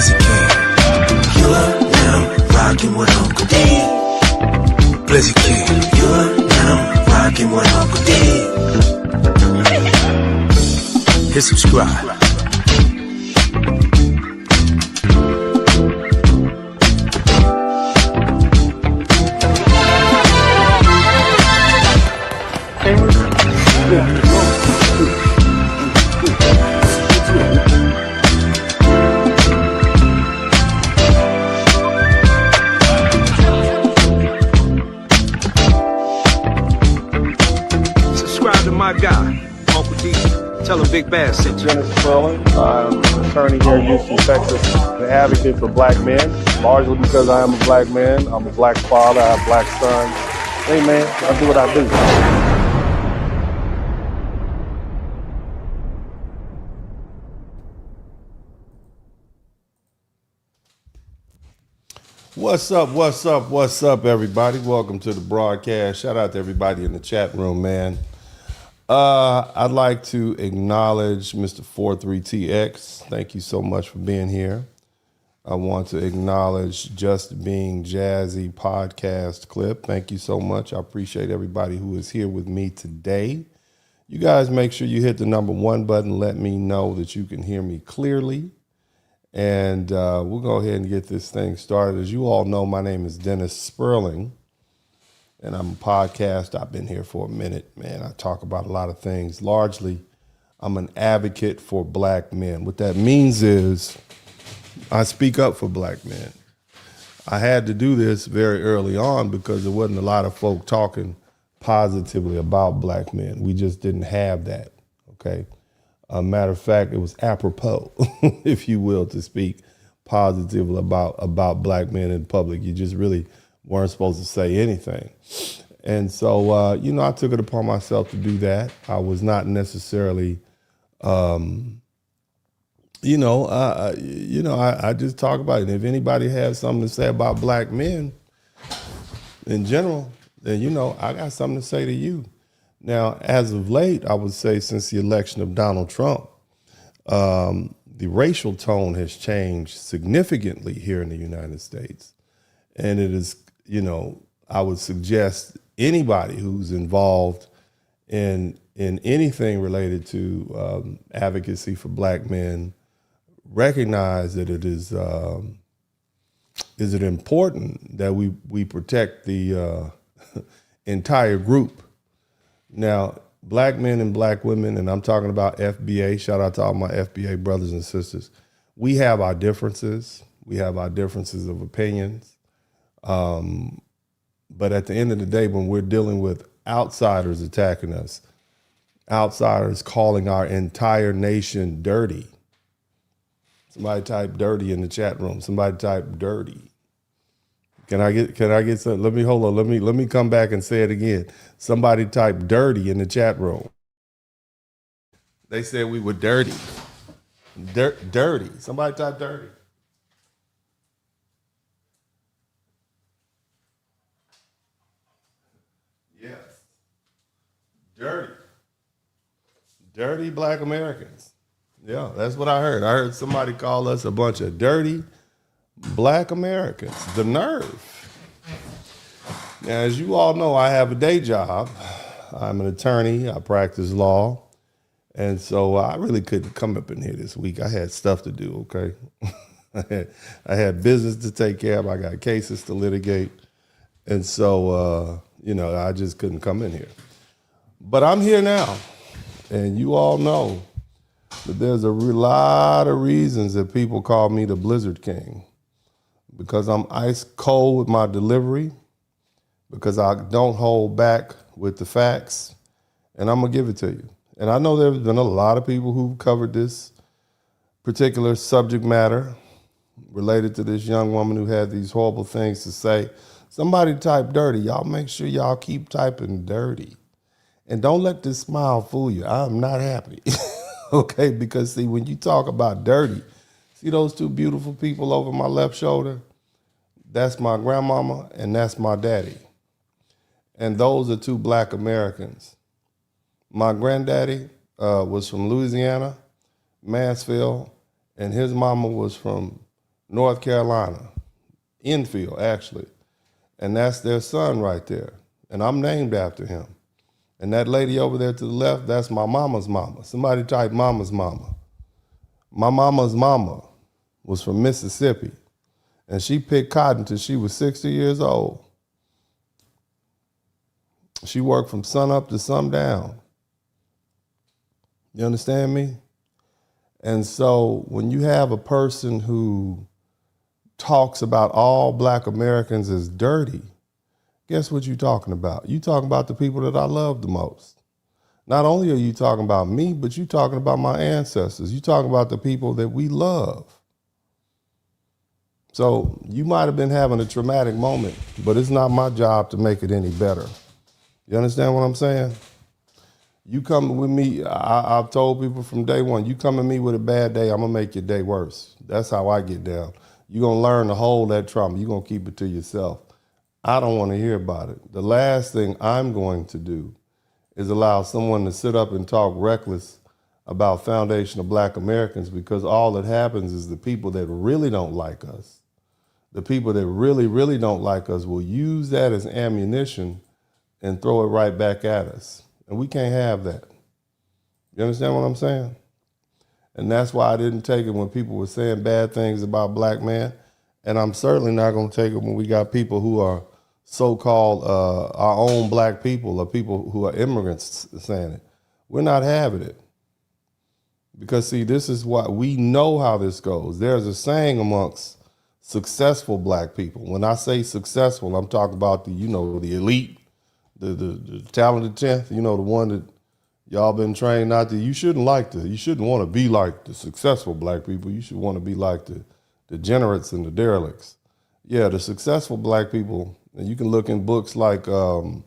Blizzy King. You're now rocking with Uncle D. Blizzy King. You're now rocking with Uncle D. Hit subscribe. Subscribe to my guy, Uncle D. Tell him Big Bass sent you. Spurling. I'm an attorney here in Houston, Texas, an advocate for black men, largely because I am a black man. I'm a black father, I have black sons. Hey man, I do what I do. What's up, everybody? Welcome to the broadcast. Shout out to everybody in the chat room, man. I'd like to acknowledge Mr. 43TX. Thank you so much for being here. I want to acknowledge Just Being Jazzy podcast clip. Thank you so much. I appreciate everybody who is here with me today. You guys make sure you hit the number 1 button. Let me know that you can hear me clearly. And we'll go ahead and get this thing started. As you all know, my name is Dennis Spurling, and I'm a podcast. I've been here for a minute, man. I talk about a lot of things. Largely, I'm an advocate for black men. What that means is I speak up for black men. I had to do this very early on because there wasn't a lot of folk talking positively about black men. We just didn't have that, okay? Matter of fact, it was apropos, if you will, to speak positively about black men in public. You just really weren't supposed to say anything. And so, I took it upon myself to do that. I was not necessarily, I just talk about it. And if anybody has something to say about black men in general, then, I got something to say to you. Now, as of late, I would say since the election of Donald Trump, the racial tone has changed significantly here in the United States. And it is, I would suggest anybody who's involved in anything related to advocacy for black men recognize that it is it important that we protect the entire group. Now, black men and black women, and I'm talking about FBA, shout out to all my FBA brothers and sisters, we have our differences. We have our differences of opinions. But at the end of the day, when we're dealing with outsiders attacking us, outsiders calling our entire nation dirty. Somebody type dirty in the chat room. Somebody type dirty. Can I get some? Let me come back and say it again. Somebody type dirty in the chat room. They said we were dirty. Dirty. Somebody type dirty. Yes. Dirty. Dirty black Americans. Yeah, that's what I heard. I heard somebody call us a bunch of dirty black Americans. The nerve. Now, as you all know, I have a day job. I'm an attorney. I practice law. And so I really couldn't come up in here this week. I had stuff to do, okay? I had business to take care of. I got cases to litigate. And so, I just couldn't come in here. But I'm here now. And you all know that there's a lot of reasons that people call me the Blizzard King. Because I'm ice cold with my delivery, because I don't hold back with the facts, and I'm gonna give it to you. And I know there's been a lot of people who've covered this particular subject matter related to this young woman who had these horrible things to say. Somebody type dirty. Y'all make sure y'all keep typing dirty. And don't let this smile fool you. I'm not happy, okay? Because see, when you talk about dirty, see those two beautiful people over my left shoulder? That's my grandmama and that's my daddy. And those are two black Americans. My granddaddy was from Louisiana, Mansfield, and his mama was from North Carolina, Enfield, actually. And that's their son right there. And I'm named after him. And that lady over there to the left, that's my mama's mama. Somebody type mama's mama. My mama's mama was from Mississippi. And she picked cotton till she was 60 years old. She worked from sun up to sundown. You understand me? And so when you have a person who talks about all black Americans as dirty, guess what you're talking about? You're talking about the people that I love the most. Not only are you talking about me, but you're talking about my ancestors. You're talking about the people that we love. So you might have been having a traumatic moment, but it's not my job to make it any better. You understand what I'm saying? You come with me, I've told people from day one, you come at me with a bad day, I'm gonna make your day worse. That's how I get down. You're gonna learn to hold that trauma. You're gonna keep it to yourself. I don't wanna hear about it. The last thing I'm going to do is allow someone to sit up and talk reckless about foundational black Americans, because all that happens is the people that really don't like us, the people that really, really don't like us will use that as ammunition and throw it right back at us. And we can't have that. You understand what I'm saying? And that's why I didn't take it when people were saying bad things about black men. And I'm certainly not going to take it when we got people who are so-called our own black people, or people who are immigrants saying it. We're not having it. Because see, this is what we know how this goes. There's a saying amongst successful black people. When I say successful, I'm talking about the elite, the talented 10th, the one that y'all been trained not to. You shouldn't want to be like the successful black people. You should want to be like the degenerates and the derelicts. Yeah, the successful black people, and you can look in books like Our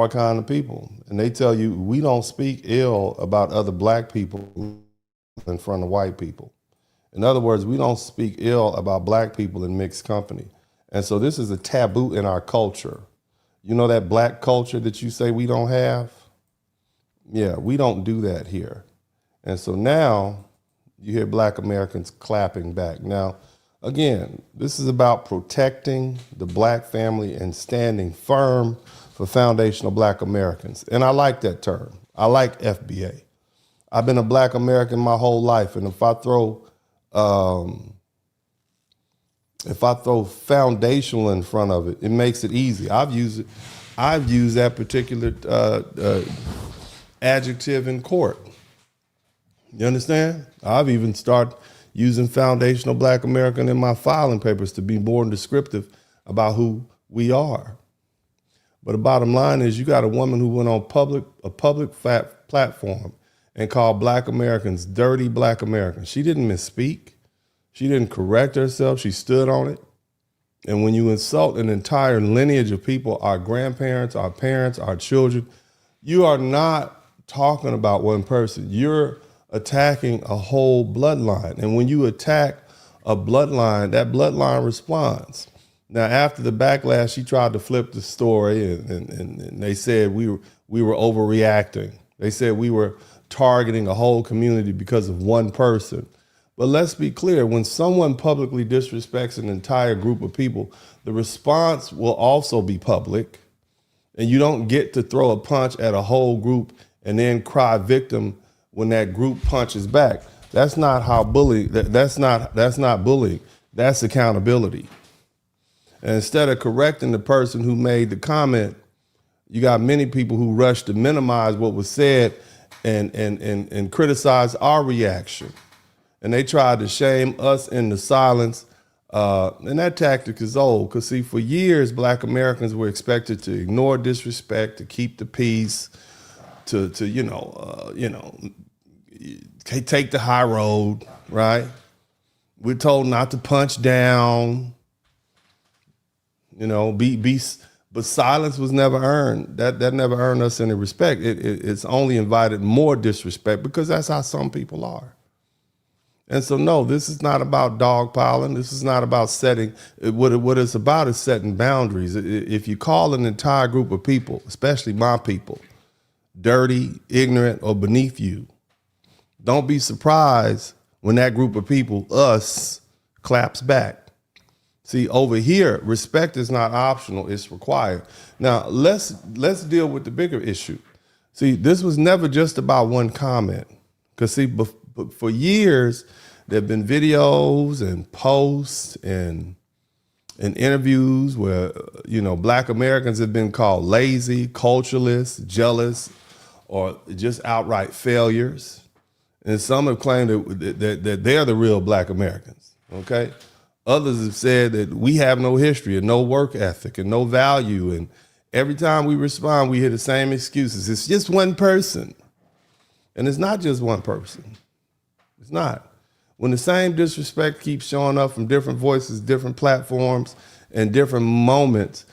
Kind of People, and they tell you we don't speak ill about other black people in front of white people. In other words, we don't speak ill about black people in mixed company. And so this is a taboo in our culture. You know that black culture that you say we don't have? Yeah, we don't do that here. And so now you hear black Americans clapping back. Now, again, this is about protecting the black family and standing firm for foundational black Americans. And I like that term. I like FBA. I've been a black American my whole life. And if I throw foundational in front of it, it makes it easy. I've used that particular adjective in court. You understand? I've even started using foundational black American in my filing papers to be more descriptive about who we are. But the bottom line is, you got a woman who went on a public platform and called black Americans dirty black Americans. She didn't misspeak. She didn't correct herself. She stood on it. And when you insult an entire lineage of people, our grandparents, our parents, our children, you are not talking about one person. You're attacking a whole bloodline. And when you attack a bloodline, that bloodline responds. Now, after the backlash, she tried to flip the story, and they said we were overreacting. They said we were targeting a whole community because of one person. But let's be clear, when someone publicly disrespects an entire group of people, the response will also be public. And you don't get to throw a punch at a whole group and then cry victim when that group punches back. That's not how bullying, that's not bullying, that's accountability. And instead of correcting the person who made the comment, you got many people who rush to minimize what was said and criticize our reaction. And they tried to shame us into silence. And that tactic is old, because see, for years, black Americans were expected to ignore disrespect, to keep the peace, to take the high road, right? We're told not to punch down, but silence was never earned. That never earned us any respect. It's only invited more disrespect, because that's how some people are. And so, no, this is not about dogpiling. This is not about setting, what it's about is setting boundaries. If you call an entire group of people, especially my people, dirty, ignorant, or beneath you, don't be surprised when that group of people, us, claps back. See, over here, respect is not optional, it's required. Now, let's deal with the bigger issue. See, this was never just about one comment. Because see, for years, there have been videos and posts and interviews where, Black Americans have been called lazy, cultureless, jealous, or just outright failures. And some have claimed that they're the real Black Americans, okay? Others have said that we have no history and no work ethic and no value. And every time we respond, we hear the same excuses. It's just one person. And it's not just one person. It's not. When the same disrespect keeps showing up from different voices, different platforms, and different moments,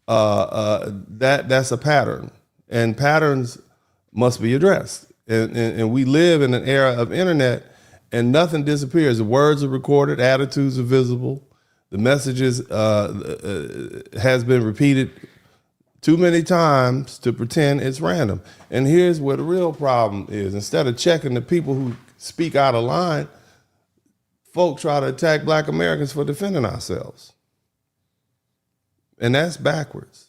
that's a pattern. And patterns must be addressed. And we live in an era of internet, and nothing disappears. The words are recorded, attitudes are visible, the messages has been repeated too many times to pretend it's random. And here's where the real problem is. Instead of checking the people who speak out of line, folk try to attack Black Americans for defending ourselves. And that's backwards.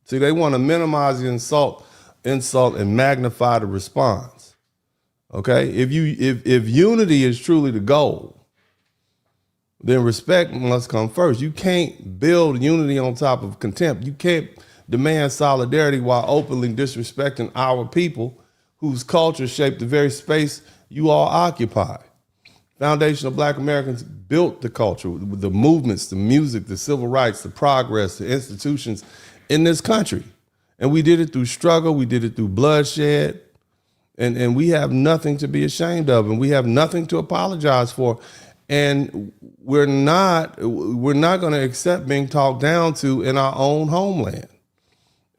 See, they want to minimize the insult and magnify the response. Okay? If unity is truly the goal, then respect must come first. You can't build unity on top of contempt. You can't demand solidarity while openly disrespecting our people whose culture shaped the very space you all occupy. Foundation of Black Americans built the culture, the movements, the music, the civil rights, the progress, the institutions in this country. And we did it through struggle, we did it through bloodshed, and we have nothing to be ashamed of, and we have nothing to apologize for. And we're not going to accept being talked down to in our own homeland.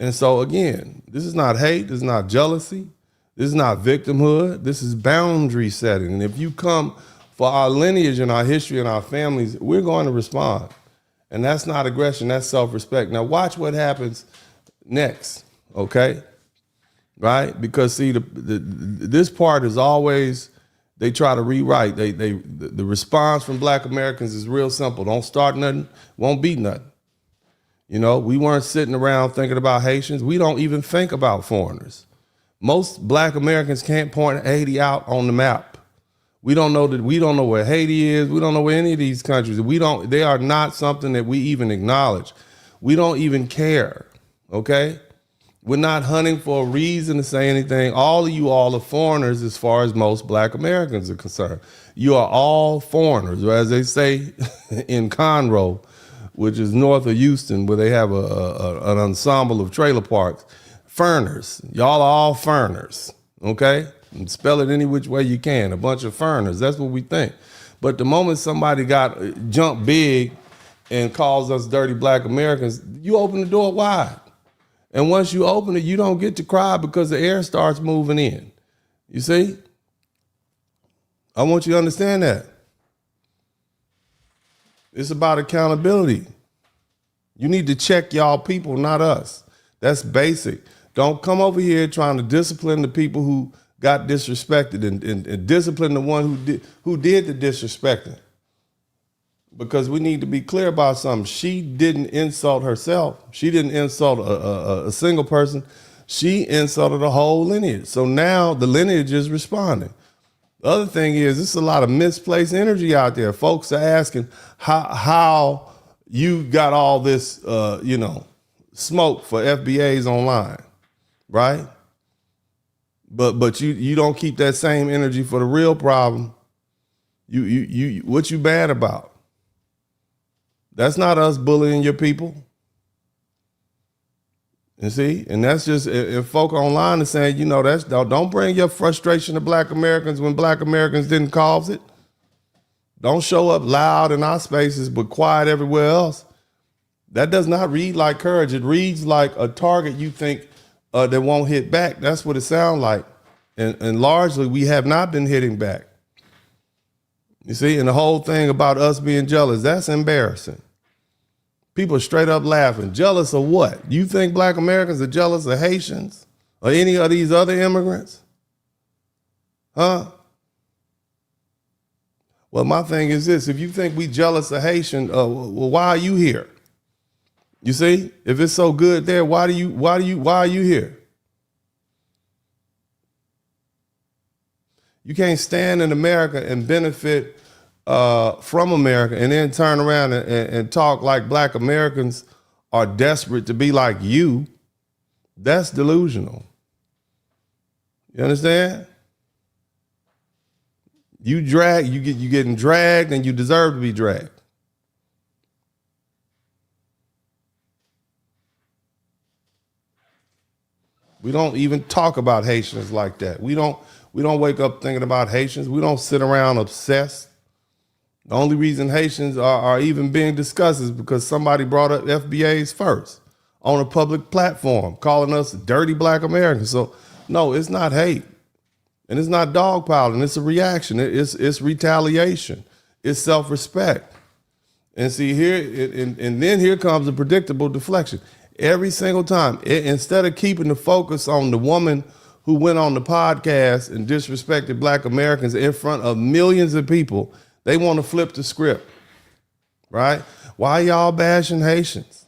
And so again, this is not hate, this is not jealousy, this is not victimhood, this is boundary setting. And if you come for our lineage and our history and our families, we're going to respond. And that's not aggression, that's self-respect. Now watch what happens next, okay? Right? Because see, this part is always, they try to rewrite. The response from Black Americans is real simple. Don't start nothing, won't be nothing. We weren't sitting around thinking about Haitians. We don't even think about foreigners. Most Black Americans can't point Haiti out on the map. We don't know where Haiti is. We don't know where any of these countries. They are not something that we even acknowledge. We don't even care, okay? We're not hunting for a reason to say anything. All of you all are foreigners as far as most Black Americans are concerned. You are all foreigners, or as they say in Conroe, which is north of Houston, where they have an ensemble of trailer parks. Furners. Y'all are all furners, okay? And spell it any which way you can. A bunch of furners. That's what we think. But the moment somebody got jumped big and calls us dirty Black Americans, you open the door wide. And once you open it, you don't get to cry because the air starts moving in. You see? I want you to understand that. It's about accountability. You need to check y'all people, not us. That's basic. Don't come over here trying to discipline the people who got disrespected and discipline the one who did the disrespecting. Because we need to be clear about something. She didn't insult herself. She didn't insult a single person. She insulted a whole lineage. So now the lineage is responding. The other thing is, there's a lot of misplaced energy out there. Folks are asking how you got all this, smoke for FBAs online, right? But you don't keep that same energy for the real problem. You what you bad about? That's not us bullying your people. You see? And that's just, if folk online are saying, don't bring your frustration to Black Americans when Black Americans didn't cause it. Don't show up loud in our spaces but quiet everywhere else. That does not read like courage. It reads like a target you think that won't hit back. That's what it sounds like. And largely, we have not been hitting back. You see? And the whole thing about us being jealous, that's embarrassing. People are straight up laughing. Jealous of what? You think Black Americans are jealous of Haitians or any of these other immigrants? Huh? Well, my thing is this: if you think we jealous of Haitian, well, why are you here? You see, if it's so good there, why are you here? You can't stand in America and benefit from America and then turn around and talk like Black Americans are desperate to be like you. That's delusional. You understand? You getting dragged and you deserve to be dragged. We don't even talk about Haitians like that. We don't wake up thinking about Haitians. We don't sit around obsessed. The only reason Haitians are even being discussed is because somebody brought up FBAs first on a public platform, calling us dirty Black Americans. So no, it's not hate. And it's not dogpiling. It's a reaction. It's retaliation. It's self-respect. And see here, and then here comes a predictable deflection. Every single time, instead of keeping the focus on the woman who went on the podcast and disrespected Black Americans in front of millions of people, they want to flip the script, right? Why y'all bashing Haitians?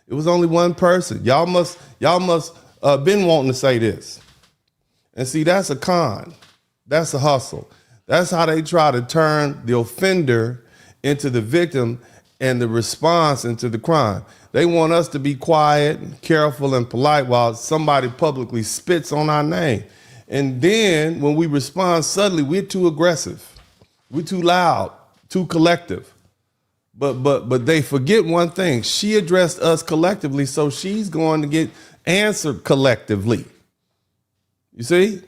It was only one person. Y'all must been wanting to say this. And see, that's a con. That's a hustle. That's how they try to turn the offender into the victim and the response into the crime. They want us to be quiet, and careful, and polite while somebody publicly spits on our name. And then when we respond suddenly, we're too aggressive. We're too loud, too collective. But they forget one thing. She addressed us collectively, so she's going to get answered collectively. You see?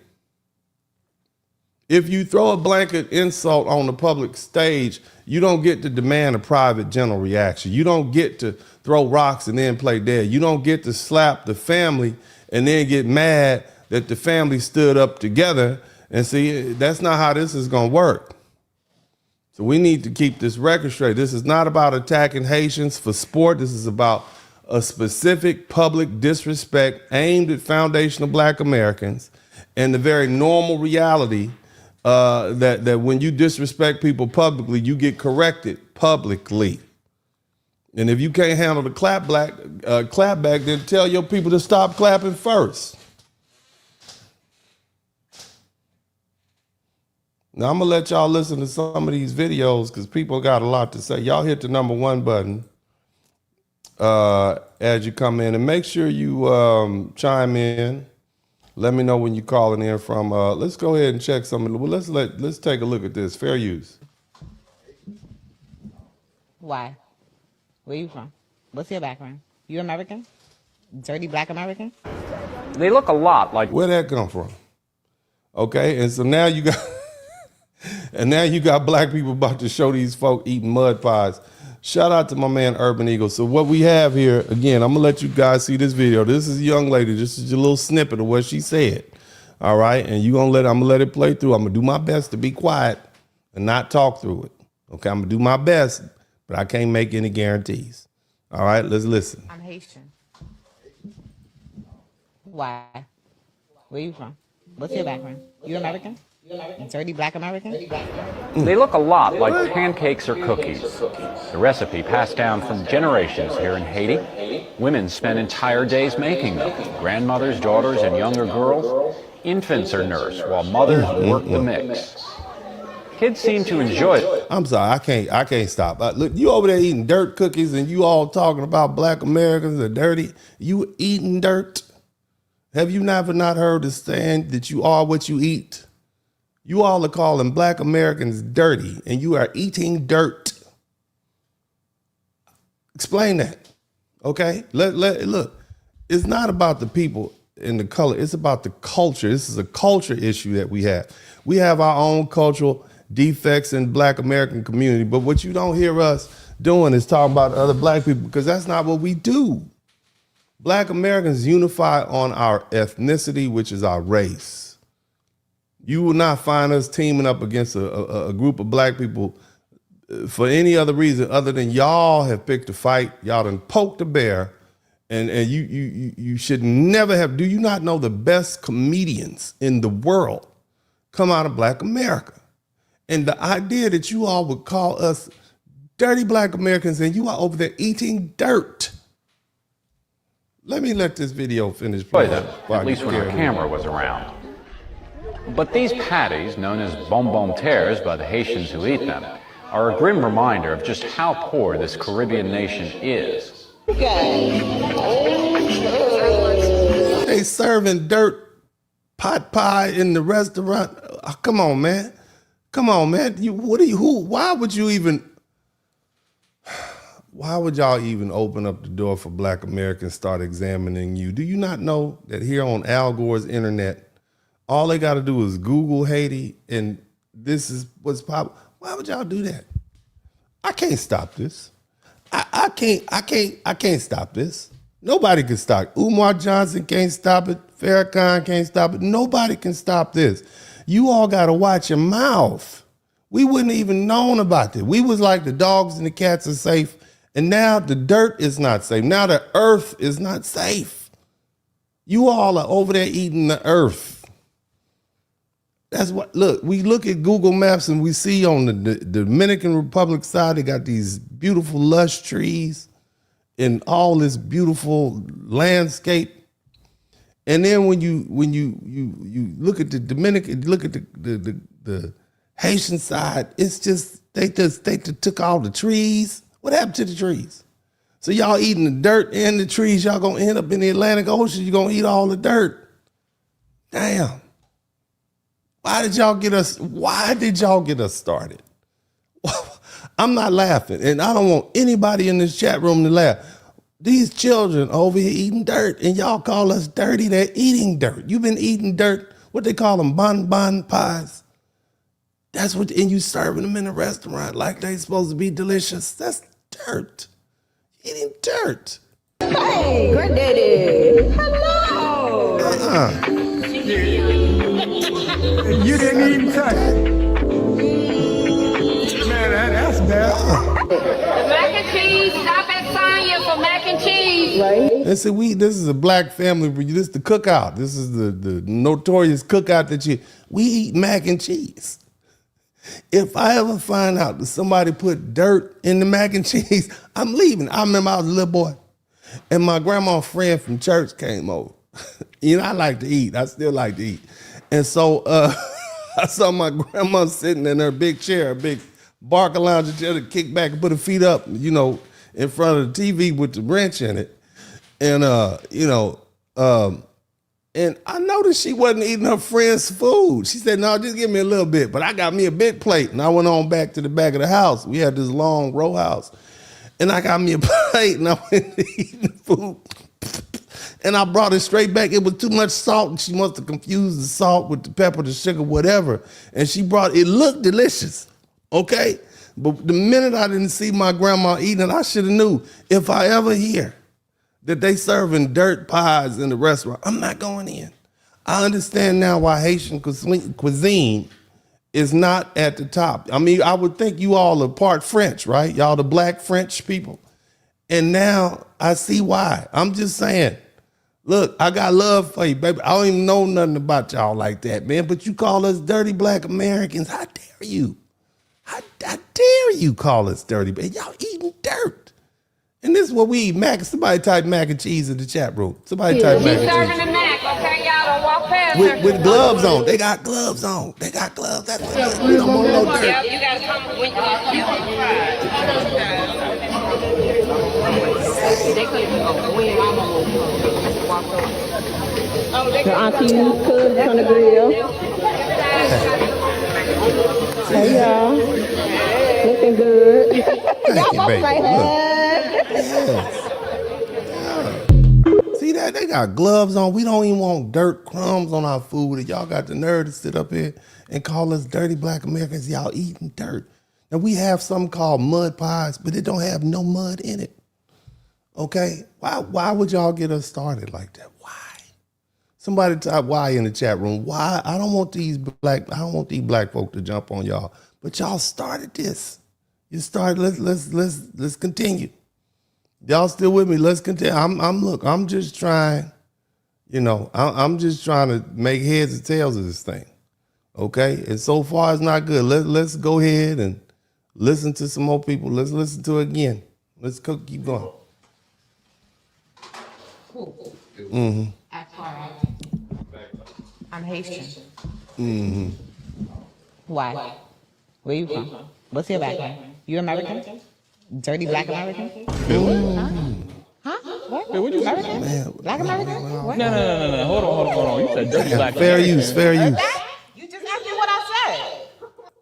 If you throw a blanket insult on the public stage, you don't get to demand a private general reaction. You don't get to throw rocks and then play dead. You don't get to slap the family and then get mad that the family stood up together. And see, that's not how this is going to work. So we need to keep this record straight. This is not about attacking Haitians for sport. This is about a specific public disrespect aimed at foundational Black Americans and the very normal reality that when you disrespect people publicly, you get corrected publicly. And if you can't handle the clapback, then tell your people to stop clapping first. Now, I'm going to let y'all listen to some of these videos because people got a lot to say. Y'all hit the #1 button as you come in. And make sure you chime in. Let me know when you're calling in from. Let's go ahead and check some. Let's take a look at this. Fair use. Why? Where you from? What's your background? You American? Dirty Black American? They look a lot like. Where'd that come from? Okay, and so now you got, and now you got Black people about to show these folk eating mud pies. Shout out to my man Urban Eagle. So what we have here, again, I'm gonna let you guys see this video. This is a young lady. This is a little snippet of what she said. All right, and I'm gonna let it play through. I'm gonna do my best to be quiet and not talk through it. Okay, I'm gonna do my best, but I can't make any guarantees. All right, let's listen. I'm Haitian. Why? Where you from? What's your background? You American? Dirty Black American? They look a lot like pancakes or cookies. The recipe passed down from generations here in Haiti. Women spend entire days making them. Grandmothers, daughters, and younger girls. Infants are nursed while mothers work the mix. Kids seem to enjoy it. I'm sorry, I can't stop. Look, you over there eating dirt cookies and you all talking about Black Americans are dirty. You eating dirt? Have you never not heard the saying that you are what you eat? You all are calling Black Americans dirty and you are eating dirt. Explain that, okay? Look, it's not about the people and the color. It's about the culture. This is a culture issue that we have. We have our own cultural defects in Black American community, but what you don't hear us doing is talking about other Black people because that's not what we do. Black Americans unify on our ethnicity, which is our race. You will not find us teaming up against a group of Black people for any other reason other than y'all have picked a fight. Y'all done poked a bear, and you should never have. Do you not know the best comedians in the world come out of Black America? And the idea that you all would call us dirty black Americans and you are over there eating dirt. Let me let this video finish. Enjoy them, at least when our camera was around. But these patties, known as bonbon terres by the Haitians who eat them, are a grim reminder of just how poor this Caribbean nation is. They serving dirt pot pie in the restaurant. Oh, come on, man. Come on, man. Why would y'all even open up the door for black Americans start examining you? Do you not know that here on Al Gore's internet, all they got to do is Google Haiti and this is what's popular? Why would y'all do that? I can't stop this. I can't stop this. Nobody can stop it. Umar Johnson can't stop it. Farrakhan can't stop it. Nobody can stop this. You all got to watch your mouth. We wouldn't even known about this. We was like the dogs and the cats are safe. And now the dirt is not safe. Now the earth is not safe. You all are over there eating the earth. That's what, look, we look at Google Maps and we see on the Dominican Republic side, they got these beautiful lush trees and all this beautiful landscape. And then when you look at the Dominican, look at the Haitian side, it's just, they took all the trees. What happened to the trees? So y'all eating the dirt and the trees, y'all gonna end up in the Atlantic Ocean, you're gonna eat all the dirt. Damn. Why did y'all get us started? I'm not laughing, and I don't want anybody in this chat room to laugh. These children over here eating dirt, and y'all call us dirty. They're eating dirt. You've been eating dirt, what they call them, bonbon pies. That's what, and you serving them in a restaurant like they supposed to be delicious. That's dirt. Eating dirt. Hey, granddaddy. Hello. You didn't even touch it. Man, that's bad. Mac and cheese. Stop at Sonya for mac and cheese. Right. And so this is a black family. This is the cookout. This is the notorious cookout we eat mac and cheese. If I ever find out that somebody put dirt in the mac and cheese, I'm leaving. I remember I was a little boy, and my grandma's friend from church came over. You know, I like to eat. I still like to eat. And so I saw my grandma sitting in her big chair, a big Barker lounge chair to kick back and put her feet up, you know, in front of the TV with the wrench in it. And, and I noticed she wasn't eating her friend's food. She said, no, just give me a little bit. But I got me a big plate. And I went on back to the back of the house. We had this long row house. And I got me a plate and I went to eating food. And I brought it straight back. It was too much salt, and she must have confused the salt with the pepper, the sugar, whatever. And she brought it. Looked delicious, okay? But the minute I didn't see my grandma eating it, I should have knew. If I ever hear that they serving dirt pies in the restaurant, I'm not going in. I understand now why Haitian cuisine is not at the top. I mean, I would think you all are part French, right? Y'all the black French people. And now I see why. I'm just saying. Look, I got love for you, baby. I don't even know nothing about y'all like that, man. But you call us dirty black Americans. How dare you? How dare you call us dirty? Y'all eating dirt. And this is what we eat. Somebody type mac and cheese in the chat room. Somebody type mac and cheese. She's serving the mac, okay? Y'all don't walk past her. With gloves on. They got gloves on. They got gloves. That's what it is. We don't want no dirt. Yeah, you gotta come when you They couldn't go. We ain't walk over. The auntie cooked on the grill. Hey y'all, looking good. Thank you, baby. Right. Yes. See that? They got gloves on. We don't even want dirt crumbs on our food. And y'all got the nerve to sit up here and call us dirty black Americans. Y'all eating dirt. Now we have something called mud pies, but it don't have no mud in it. Okay? Why would y'all get us started like that? Why? Somebody type why in the chat room. Why? I don't want these black folk to jump on y'all. But y'all started this. You started, let's continue. Y'all still with me? Let's continue. I'm just trying, I'm just trying to make heads and tails of this thing. Okay, and so far it's not good. Let's go ahead and listen to some more people. Let's listen to it again. Let's keep going. Mm-hmm. I'm Haitian. Mm-hmm. Why? Where you from? What's your background? You American? Dirty black American? Huh? What? Wait, what you say? Man, Black American? What? No. Hold on. You said dirty black. fair use. You just asked me what I said.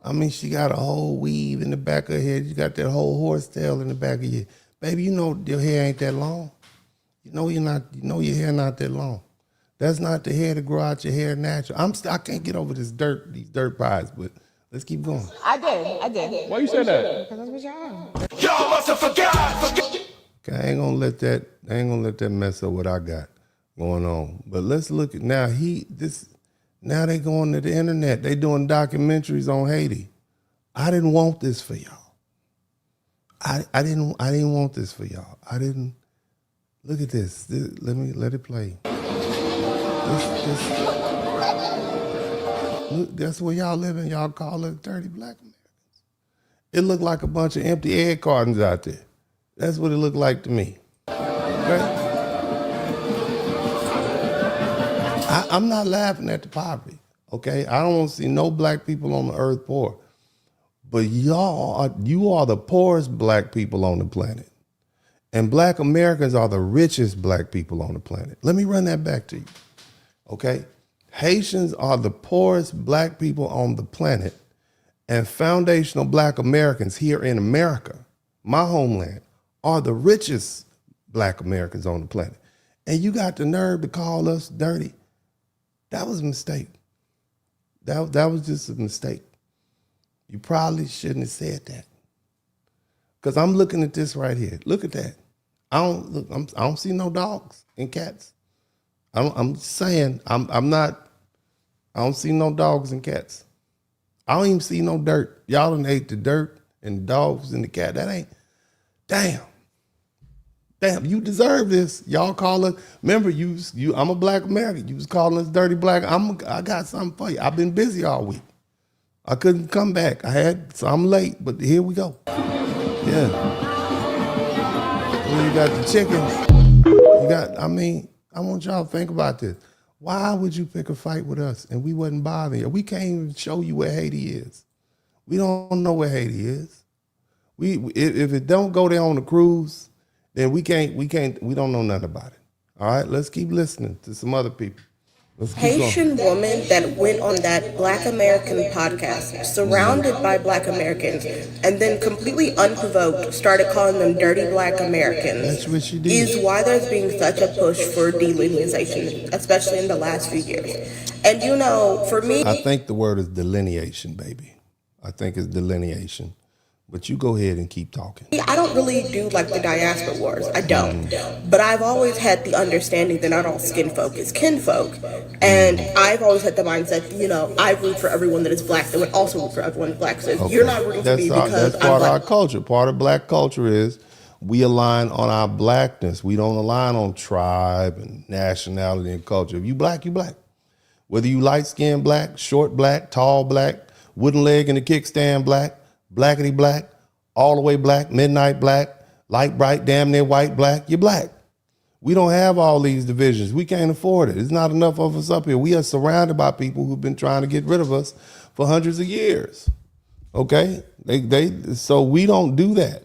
I mean, she got a whole weave in the back of her head. You got that whole horse tail in the back of your baby. You know your hair ain't that long. You know your hair not that long. That's not the hair to grow out your hair natural. I can't get over these dirt pies, but let's keep going. I did. Why you say that? Because that's what y'all. Y'all must have forgot. Okay, I ain't gonna let that mess up what I got going on. But let's look at now. Now they going to the internet. They doing documentaries on Haiti. I didn't want this for y'all. I didn't want this for y'all. I didn't. Look at this. Let it play. Look, that's where y'all living. Y'all call it dirty black Americans. It looked like a bunch of empty egg cartons out there. That's what it looked like to me. Okay? I'm not laughing at the poverty. Okay, I don't want to see no black people on the earth poor, but you are the poorest black people on the planet. And black Americans are the richest black people on the planet. Let me run that back to you. Okay? Haitians are the poorest black people on the planet, and foundational black Americans here in America, my homeland, are the richest black Americans on the planet. And you got the nerve to call us dirty. That was a mistake. That was just a mistake. You probably shouldn't have said that. Because I'm looking at this right here. Look at that. I don't see no dogs and cats. I'm saying I don't see no dogs and cats. I don't even see no dirt. Y'all done ate the dirt and the dogs and the cat. That ain't, damn, you deserve this. Y'all call it, remember I'm a black American. You was calling us dirty black. I got something for you. I've been busy all week. I couldn't come back. So I'm late, but here we go. Yeah. When you got the chickens, I want y'all to think about this. Why would you pick a fight with us and we wasn't bothering you? We can't even show you where Haiti is. We don't know where Haiti is. If it don't go there on the cruise, then we don't know nothing about it. All right, let's keep listening to some other people. Haitian woman that went on that Black American podcast, surrounded by Black Americans, and then completely unprovoked started calling them dirty Black Americans. That's what she did. Is why there's being such a push for delineation, especially in the last few years. And for me, I think the word is delineation, baby. I think it's delineation. But you go ahead and keep talking. I don't really do like the diaspora wars. I don't. But I've always had the understanding that not all skin folk is kinfolk. And I've always had the mindset, I root for everyone that is black that would also root for everyone that's black. So if you're not rooting for me because that's part of our culture. Part of black culture is we align on our blackness. We don't align on tribe and nationality and culture. If you black, you black. Whether you light-skinned black, short black, tall black, wooden leg in the kickstand black, blackity black, all the way black, midnight black, light bright, damn near white black, you're black. We don't have all these divisions. We can't afford it. There's not enough of us up here. We are surrounded by people who've been trying to get rid of us for hundreds of years. Okay? So we don't do that.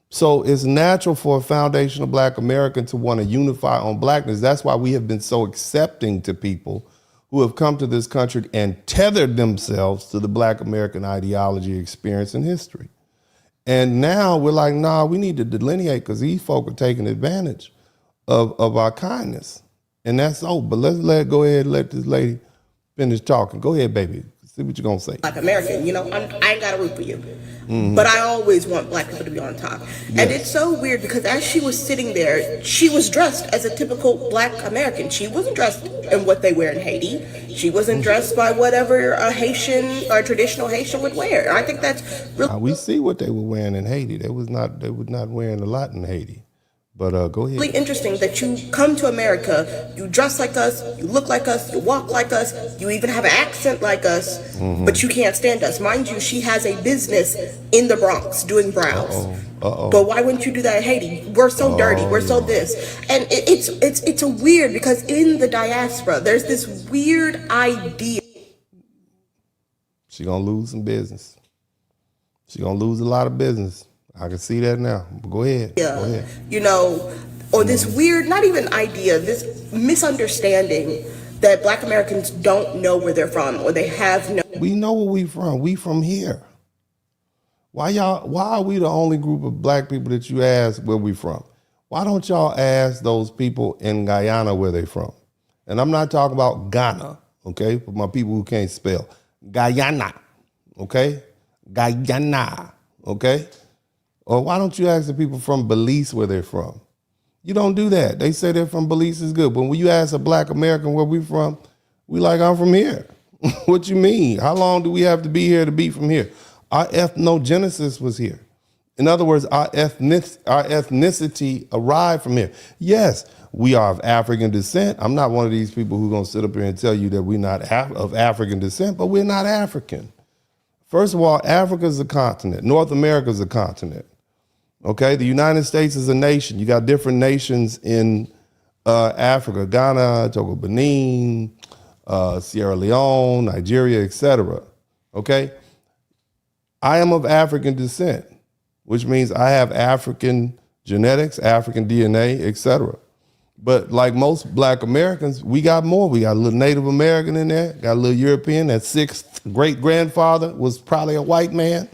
So it's natural for a foundational black American to want to unify on blackness. That's why we have been so accepting to people who have come to this country and tethered themselves to the black American ideology, experience, and history. And now we're like, nah, we need to delineate because these folk are taking advantage of our kindness. And that's so. But go ahead and let this lady finish talking. Go ahead, baby. See what you're going to say. Black American, I ain't got to root for you. Mm-hmm. But I always want black people to be on top. Yes. And it's so weird because as she was sitting there, she was dressed as a typical black American. She wasn't dressed in what they wear in Haiti. She wasn't dressed by whatever a Haitian or traditional Haitian would wear. And I think that's really... We see what they were wearing in Haiti. They were not wearing a lot in Haiti. But go ahead. Really interesting that you come to America, you dress like us, you look like us, you walk like us, you even have an accent like us, but you can't stand us. Mind you, she has a business in the Bronx doing brows. But why wouldn't you do that in Haiti? We're so dirty, we're so this. And it's a weird, because in the diaspora, there's this weird idea. She gonna lose some business. She gonna lose a lot of business. I can see that now. Go ahead. Yeah. Go ahead. You know, or this weird, not even idea, this misunderstanding that Black Americans don't know where they're from, or they have no. We know where we from. We from here. Why are we the only group of Black people that you ask where we from? Why don't y'all ask those people in Guyana where they from? And I'm not talking about Ghana, okay? For my people who can't spell. Guyana, okay? Guyana, okay? Or why don't you ask the people from Belize where they're from? You don't do that. They say they're from Belize is good. But when you ask a Black American where we from, we like, I'm from here. What you mean? How long do we have to be here to be from here? Our ethnogenesis was here. In other words, our ethnicity arrived from here. Yes, we are of African descent. I'm not one of these people who's going to sit up here and tell you that we're not of African descent, but we're not African. First of all, Africa is a continent. North America is a continent. Okay, the United States is a nation. You got different nations in Africa: Ghana, Togo, Benin, Sierra Leone, Nigeria, etc. Okay, I am of African descent, which means I have African genetics, African DNA, etc. But like most Black Americans, we got more. We got a little Native American in there, got a little European. That sixth great-grandfather was probably a white man.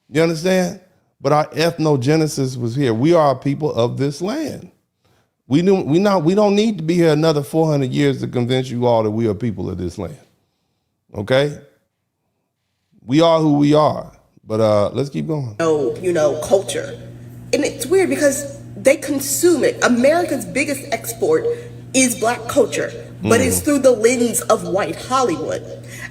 You understand? But our ethnogenesis was here. We are a people of this land. We don't need to be here another 400 years to convince you all that we are people of this land. Okay? We are who we are. But let's keep going. Culture. And it's weird because they consume it. America's biggest export is Black culture, but it's through the lens of white Hollywood.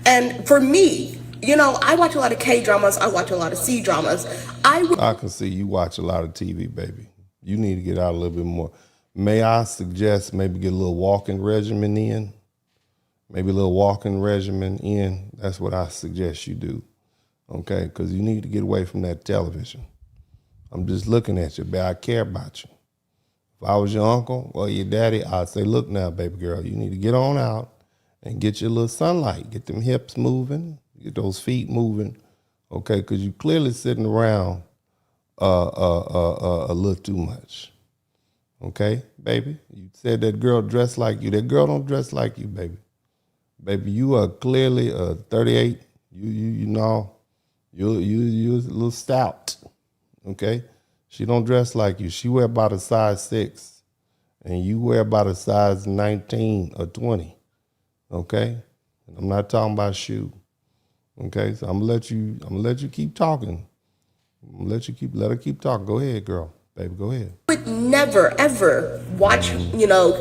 And for me, I watch a lot of K-dramas. I watch a lot of C-dramas. I can see you watch a lot of TV, baby. You need to get out a little bit more. May I suggest maybe get a little walking regimen in? Maybe a little walking regimen in. That's what I suggest you do. Okay? Because you need to get away from that television. I'm just looking at you, baby. I care about you. If I was your uncle or your daddy, I'd say, look now, baby girl, you need to get on out and get your little sunlight. Get them hips moving. Get those feet moving, okay? Because you're clearly sitting around a little too much, okay, baby? You said that girl dressed like you. That girl don't dress like you, baby. Baby, you are clearly 38. You're a little stout, okay? She don't dress like you. She wear about a size 6, and you wear about a size 19 or 20, okay? And I'm not talking about shoe. Okay, so I'm gonna let you keep talking. Let her keep talking. Go ahead, girl. Baby, go ahead. I would never, ever watch,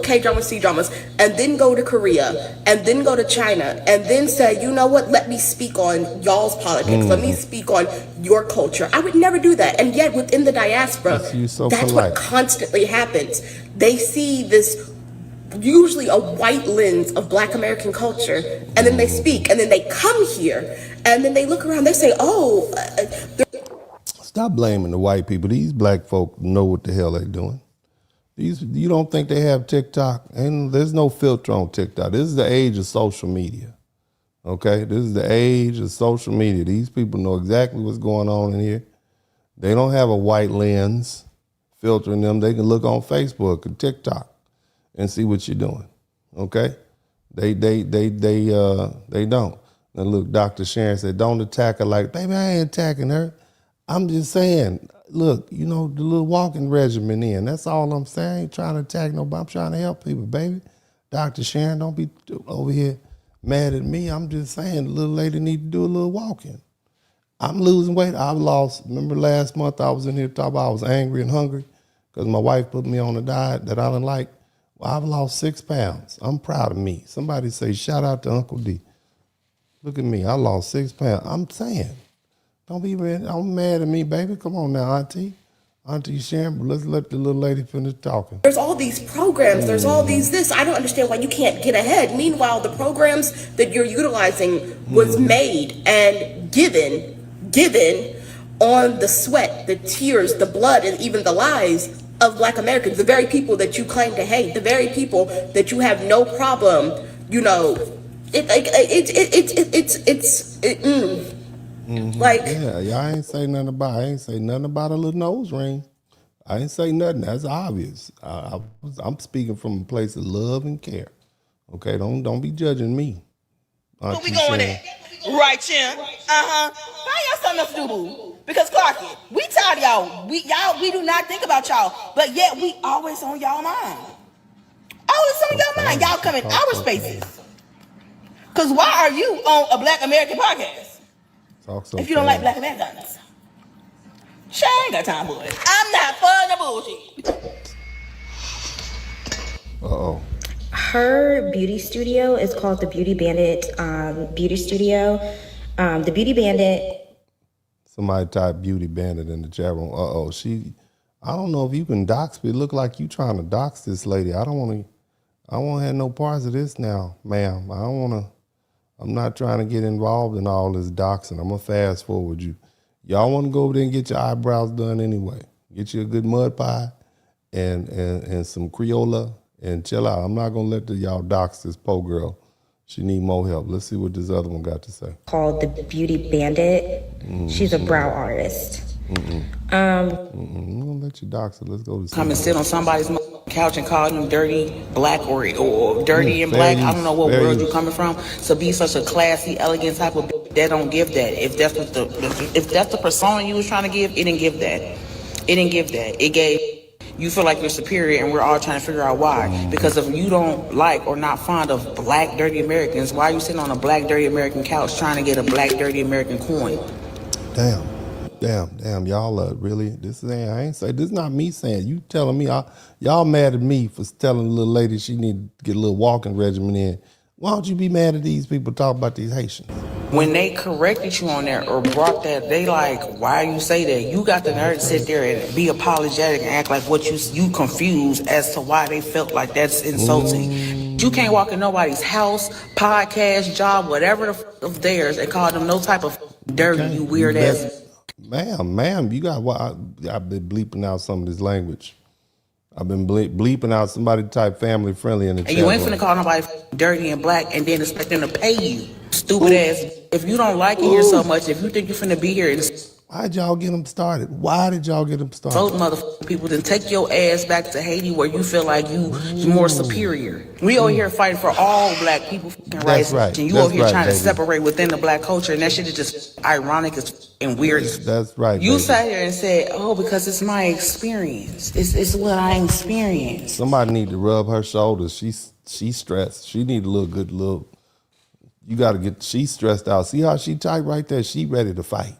K-dramas, C-dramas, and then go to Korea, and then go to China, and then say, you know what, let me speak on y'all's politics. Let me speak on your culture. I would never do that. And yet within the diaspora, that's what constantly happens. They see this usually a white lens of Black American culture, and then they speak, and then they come here, and then they look around, they say, Stop blaming the white people. These Black folk know what the hell they're doing. You don't think they have TikTok? And there's no filter on TikTok. This is the age of social media. Okay? This is the age of social media. These people know exactly what's going on in here. They don't have a white lens filtering them. They can look on Facebook and TikTok and see what you're doing, okay? They don't. Now look, Dr. Sharon said, don't attack her like, baby, I ain't attacking her. I'm just saying, look, the little walking regimen in. That's all I'm saying. I ain't trying to attack nobody. I'm trying to help people, baby. Dr. Sharon, don't be over here mad at me. I'm just saying the little lady need to do a little walking. I'm losing weight. I've lost, remember last month I was in here talking about I was angry and hungry because my wife put me on a diet that I didn't like. I've lost 6 pounds. I'm proud of me. Somebody say, shout out to Uncle D. Look at me. I lost 6 pounds. I'm saying, don't be mad at me, baby. Come on now, auntie. Auntie Sharon, let's let the little lady finish talking. There's all these programs, there's all these this. I don't understand why you can't get ahead. Meanwhile, the programs that you're utilizing was made and given on the sweat, the tears, the blood, and even the lies of Black Americans, the very people that you claim to hate, the very people that you have no problem, like, yeah, y'all ain't say nothing about. I ain't say nothing about a little nose ring. I ain't say nothing. That's obvious. I'm speaking from a place of love and care. Okay, don't be judging me. Where we going at? Right, Chim. Find y'all something else to do, boo. Because Clark, we tired of y'all. We do not think about y'all, but yet we always on y'all mind. Always on y'all mind. Y'all come in our spaces. Because why are you on a Black American podcast? If you don't like Black Americans. Sure, I ain't got time for it. I'm not for the bullshit. Uh-oh. Her beauty studio is called the Beauty Bandit Beauty Studio. The Beauty Bandit. Somebody type Beauty Bandit in the chat room. Uh-oh. I don't know if you can dox me. It look like you trying to dox this lady. I don't want to have no parts of this now, ma'am. I'm not trying to get involved in all this doxing. I'm going to fast forward you. Y'all want to go over there and get your eyebrows done anyway. Get you a good mud pie and some Crayola and chill out. I'm not going to let y'all dox this poor girl. She need more help. Let's see what this other one got to say. Called the Beauty Bandit. She's a brow artist. I'm going to let you dox it. Let's go to come and sit on somebody's couch and call them dirty Black or dirty and Black. I don't know what world you're coming from. So be such a classy, elegant type of that don't give that. If that's the persona you was trying to give, it didn't give that. It didn't give that. It gave you feel like you're superior, and we're all trying to figure out why. Because if you don't like or not fond of Black dirty Americans, why are you sitting on a Black dirty American couch trying to get a Black dirty American coin? Damn, y'all really, I ain't say, this is not me saying, you telling me, y'all mad at me for telling the little lady she need to get a little walking regimen in. Why don't you be mad at these people talking about these Haitians? When they corrected you on there or brought that, they like, why you say that? You got the nerve to sit there and be apologetic and act like what you confused as to why they felt like that's insulting. You can't walk in nobody's house, podcast, job, whatever of theirs and call them no type of dirty, you weird ass. Ma'am, you got I've been bleeping out some of this language. I've been bleeping out somebody type family friendly in the chat. And you ain't finna call nobody dirty and Black and then expect them to pay you. Stupid ass. If you don't like it here so much, if you think you're finna be here and why'd y'all get them started? Why did y'all get them started? Those motherfucking people, then take your ass back to Haiti where you feel like you more superior. We over here fighting for all Black people rights. Right. And you over here trying to separate within the Black culture, and that shit is just ironic and weird. That's right. You sat here and said, oh, because it's my experience. It's what I experienced. Somebody need to rub her shoulders. She's stressed. She need a little, you got to get, she's stressed out. See how she tight right there? She ready to fight.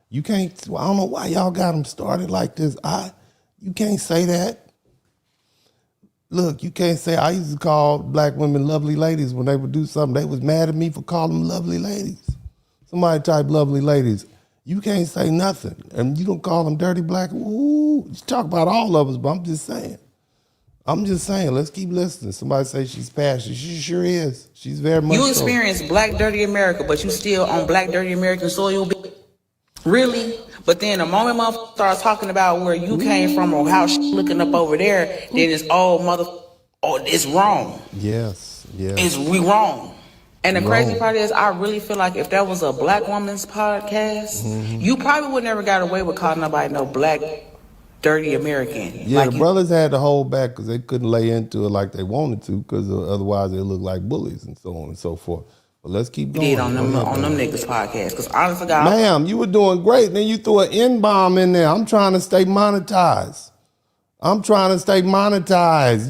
You can't, I don't know why y'all got them started like this. You can't say that. Look, you can't say, I used to call Black women lovely ladies when they would do something. They was mad at me for calling them lovely ladies. Somebody type lovely ladies. You can't say nothing. And you don't call them dirty Black. Ooh, you talk about all of us, but I'm just saying, let's keep listening. Somebody say she's passionate. She sure is. She's very much You experience Black dirty America, but you still on Black dirty American soil. Really? But then the moment motherfucker starts talking about where you came from or how she looking up over there, then it's it's wrong. Yes. We wrong. And the crazy part is, I really feel like if that was a Black woman's podcast, you probably would never got away with calling nobody no Black dirty American. Yeah, like the brothers had to hold back because they couldn't lay into it like they wanted to, because otherwise they look like bullies and so on and so forth. But let's keep going. Did on them niggas podcast, because honestly, God, ma'am, you were doing great. Then you threw an N-bomb in there. I'm trying to stay monetized.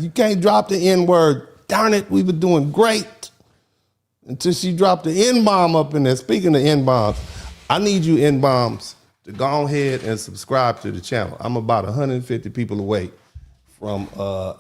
You can't drop the N-word. Darn it, we were doing great until she dropped the N-bomb up in there. Speaking of N-bombs, I need you N-bombs to go ahead and subscribe to the channel. I'm about 150 people away from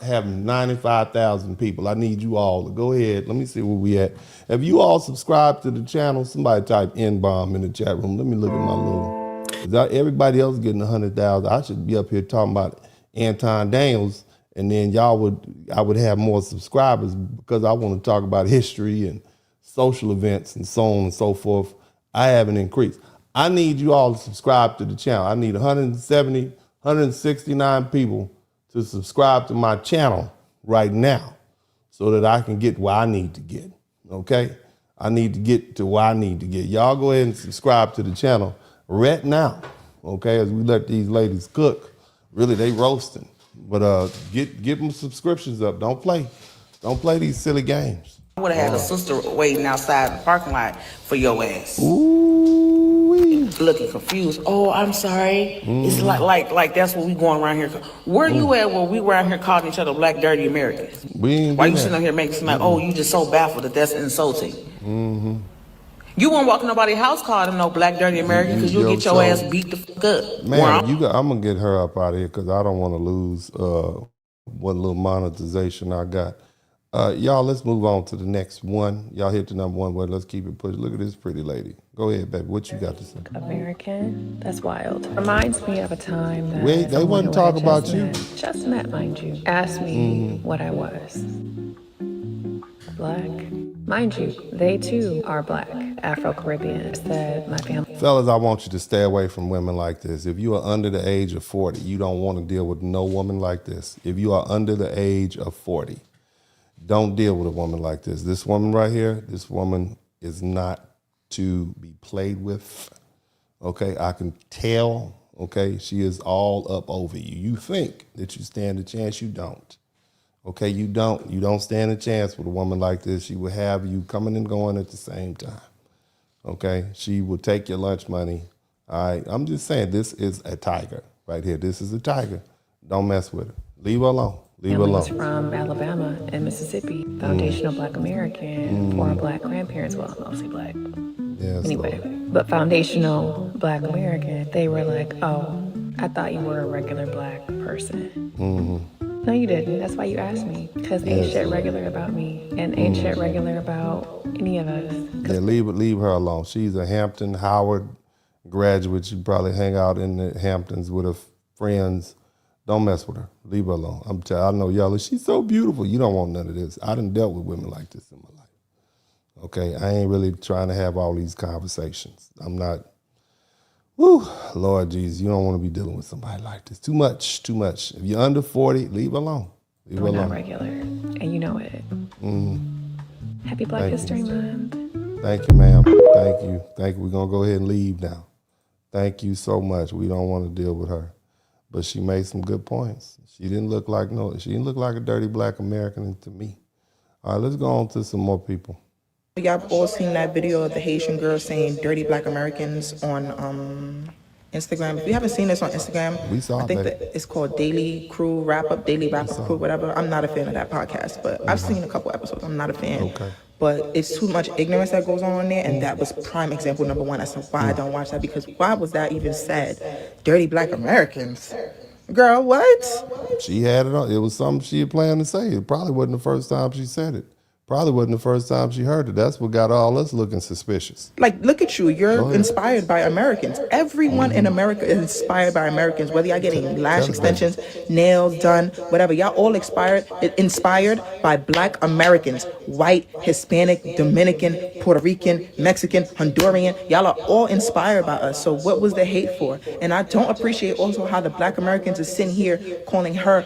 having 95,000 people. I need you all to go ahead. Let me see where we at. If you all subscribe to the channel, somebody type N-bomb in the chat room. Let me look at my little Everybody else getting 100,000. I should be up here talking about Anton Daniels, and then I would have more subscribers because I want to talk about history and social events and so on and so forth. I haven't increased. I need you all to subscribe to the channel. I need 169 people to subscribe to my channel right now so that I can get where I need to get, okay? I need to get to where I need to get. Y'all go ahead and subscribe to the channel right now, okay, as we let these ladies cook. Really, they roasting. But get them subscriptions up. Don't play these silly games. I would have had a sister waiting outside the parking lot for your ass. Ooh-wee. Looking confused. Oh, I'm sorry. It's like that's what we going around here. Where you at when we around here calling each other black dirty Americans? Why you sitting up here making something like, oh, you just so baffled that's insulting. You won't walk in nobody's house calling them no black dirty American because you'll get your ass beat the fuck up. Man, I'm going to get her up out of here because I don't want to lose what little monetization I got. Y'all, let's move on to the next one. Y'all hit the number one word. Let's keep it pushing. Look at this pretty lady. Go ahead, baby. What you got to say? American? That's wild. Reminds me of a time that Wait, they wouldn't talk about you. Just met, mind you. Asked me what I was. Black. Mind you, they too are black. Afro-Caribbean. Said my family. Fellas, I want you to stay away from women like this. If you are under the age of 40, you don't want to deal with no woman like this. If you are under the age of 40, don't deal with a woman like this. This woman right here, this woman is not to be played with. Okay, I can tell, okay, she is all up over you. You think that you stand a chance, you don't. Okay, you don't. You don't stand a chance with a woman like this. She will have you coming and going at the same time. Okay, she will take your lunch money. All right, I'm just saying this is a tiger right here. This is a tiger. Don't mess with her. Leave her alone. Leave her alone. From Alabama and Mississippi, foundational Black American for Black grandparents. Well, mostly Black. Yes, anyway, Lord. but foundational Black American, they were like, oh, I thought you were a regular Black person. No, you didn't. That's why you asked me. Because ain't shit regular about me. And ain't shit regular about any of us. Yeah, leave her alone. She's a Hampton, Howard graduate. She probably hang out in the Hamptons with her friends. Don't mess with her. Leave her alone. I know y'all, she's so beautiful. You don't want none of this. I done dealt with women like this in my life. Okay, I ain't really trying to have all these conversations. I'm not, Lord Jesus, you don't want to be dealing with somebody like this. Too much. If you're under 40, leave her alone. Leave her We're alone. not regular, and you know it. Happy Black History Month. Thank you, ma'am. Thank you. We're going to go ahead and leave now. Thank you so much. We don't want to deal with her. But she made some good points. She didn't look like a dirty Black American to me. All right, let's go on to some more people. Y'all all seen that video of the Haitian girl saying dirty Black Americans on Instagram? If you haven't seen this on Instagram, we saw I think that it's called Daily Wrap Up Crew, whatever. I'm not a fan of that podcast, but I've seen a couple episodes. I'm not a fan. Okay. But it's too much ignorance that goes on there, and that was prime example number one as to why I don't watch that, because why was that even said? Dirty Black Americans. Girl, what? She had it on. It was something she had planned to say. It probably wasn't the first time she said it. Probably wasn't the first time she heard it. That's what got all us looking suspicious. Like, look at you. You're inspired by Americans. Everyone in America is inspired by Americans, whether y'all getting lash extensions, nails done, whatever. Y'all all inspired by Black Americans. White, Hispanic, Dominican, Puerto Rican, Mexican, Honduran. Y'all are all inspired by us. So what was the hate for? And I don't appreciate also how the Black Americans is sitting here calling her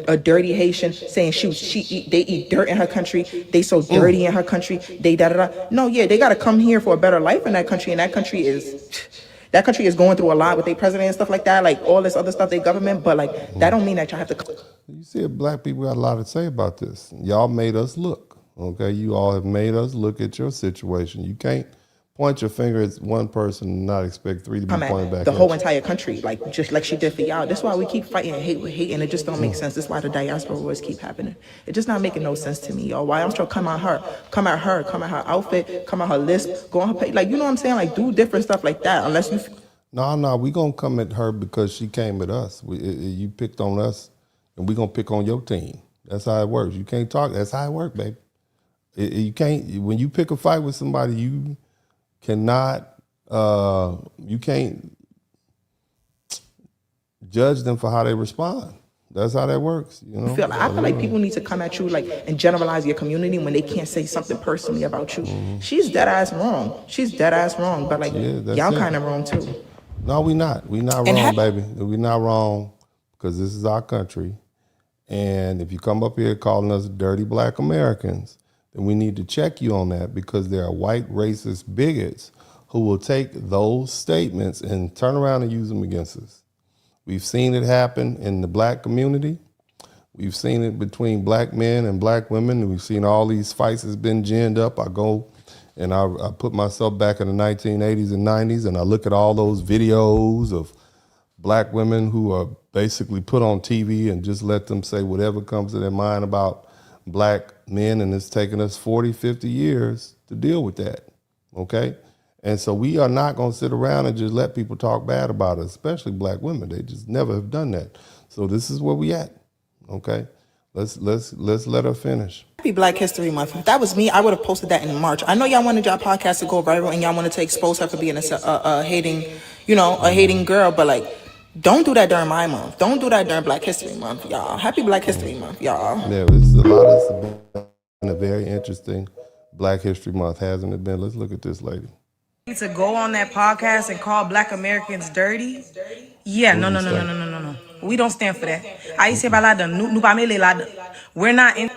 a dirty Haitian, saying they eat dirt in her country. They so dirty in her country, they da-da-da. No, yeah, they got to come here for a better life in that country, and that country is going through a lot with their president and stuff like that, like all this other stuff, their government, but like that don't mean that y'all have to. You see, Black people got a lot to say about this. Y'all made us look, okay? You all have made us look at your situation. You can't point your finger at one person and not expect three to be pointed back at the whole you. entire country, like just like she did for y'all. That's why we keep fighting hate with hate, and it just don't make sense. That's why the diaspora wars keep happening. It just not making no sense to me, y'all. Why I'm sure come at her outfit, come at her lisp, go on her page, like, you know what I'm saying? Like, do different stuff like that. Unless you. No, we gonna come at her because she came at us. You picked on us, and we gonna pick on your team. That's how it works. You can't talk. That's how it works, baby. You can't. When you pick a fight with somebody, you can't judge them for how they respond. That's how that works, you know. I feel like people need to come at you like and generalize your community when they can't say something personally about you. She's dead ass wrong. She's dead ass wrong, but like y'all kind of wrong too. No, we not. We not wrong, baby. We not wrong because this is our country. And if you come up here calling us dirty black Americans, then we need to check you on that because there are white racist bigots who will take those statements and turn around and use them against us. We've seen it happen in the black community. We've seen it between black men and black women. And we've seen all these fights that's been ginned up. I go and I put myself back in the 1980s and 90s and I look at all those videos of black women who are basically put on TV and just let them say whatever comes to their mind about black men. And it's taken us 40, 50 years to deal with that, okay? And so we are not going to sit around and just let people talk bad about us, especially black women. They just never have done that. So this is where we at, okay? Let's let her finish. Happy Black History Month. If that was me, I would have posted that in March. I know y'all wanted y'all podcast to go viral and y'all wanted to expose her for being a hating, a hating girl, but like, don't do that during my month. Don't do that during Black History Month, y'all. Happy Black History Month, y'all. Yeah, it's been a very interesting Black History Month, hasn't it been? Let's look at this lady. To go on that podcast and call black Americans dirty? Yeah, no. We don't stand for that. We're not in.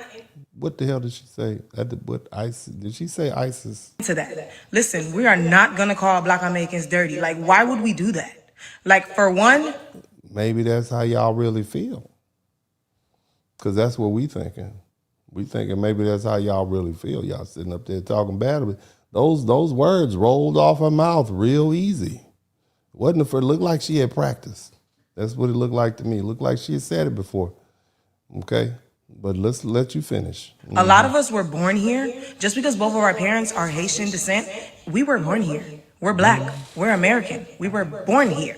What the hell did she say? Did she say ISIS? To that. Listen, we are not gonna call black Americans dirty. Like, why would we do that? Like, for one, maybe that's how y'all really feel. Because that's what we thinking. We thinking maybe that's how y'all really feel. Y'all sitting up there talking bad about it. Those words rolled off her mouth real easy. Wasn't it? It looked like she had practiced. That's what it looked like to me. It looked like she had said it before. Okay? But let's let you finish. A lot of us were born here. Just because both of our parents are Haitian descent, we were born here. We're black. We're American. We were born here.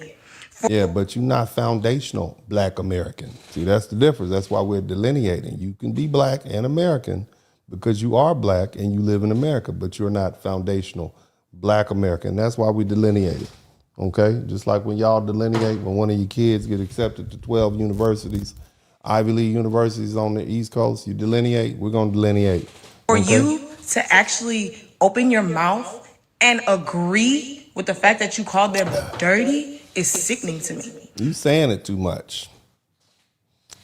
Yeah, but you're not foundational black American. See, that's the difference. That's why we're delineating. You can be black and American because you are black and you live in America, but you're not foundational black American. That's why we delineate it, okay? Just like when y'all delineate, when one of your kids get accepted to 12 universities, Ivy League universities on the East Coast, you delineate, we're gonna delineate. For you to actually open your mouth and agree with the fact that you called them dirty is sickening to me. You saying it too much.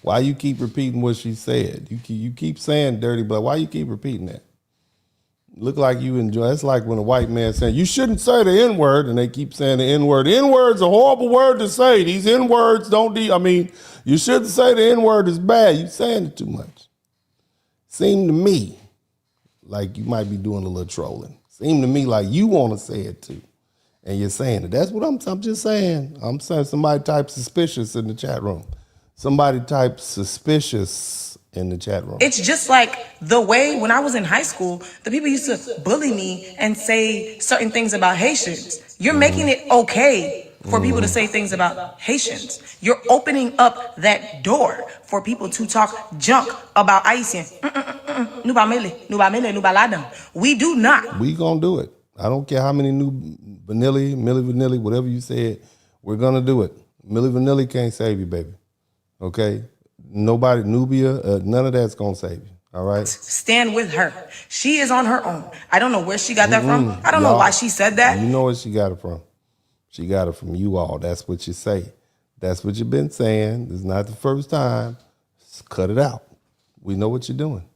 Why you keep repeating what she said? You keep saying dirty black. Why you keep repeating that? Look like you enjoy. It's like when a white man saying, you shouldn't say the N-word, and they keep saying the N-word. The N-word's a horrible word to say. These N-words you shouldn't say the N-word is bad. You saying it too much. Seemed to me like you might be doing a little trolling. Seemed to me like you want to say it too. And you're saying it. That's what I'm just saying. I'm saying somebody type suspicious in the chat room. Somebody type suspicious in the chat room. It's just like the way when I was in high school, the people used to bully me and say certain things about Haitians. You're making it okay for people to say things about Haitians. You're opening up that door for people to talk junk about Haitian. We do not. We gonna do it. I don't care how many Milli Vanilli, whatever you said, we're gonna do it. Milli Vanilli can't save you, baby. Okay? Nobody, Nubia, none of that's gonna save you. All right? Stand with her. She is on her own. I don't know where she got that from. I don't know why she said that. You know where she got it from. She got it from you all. That's what you say. That's what you've been saying. This is not the first time. Just cut it out. We know what you're doing.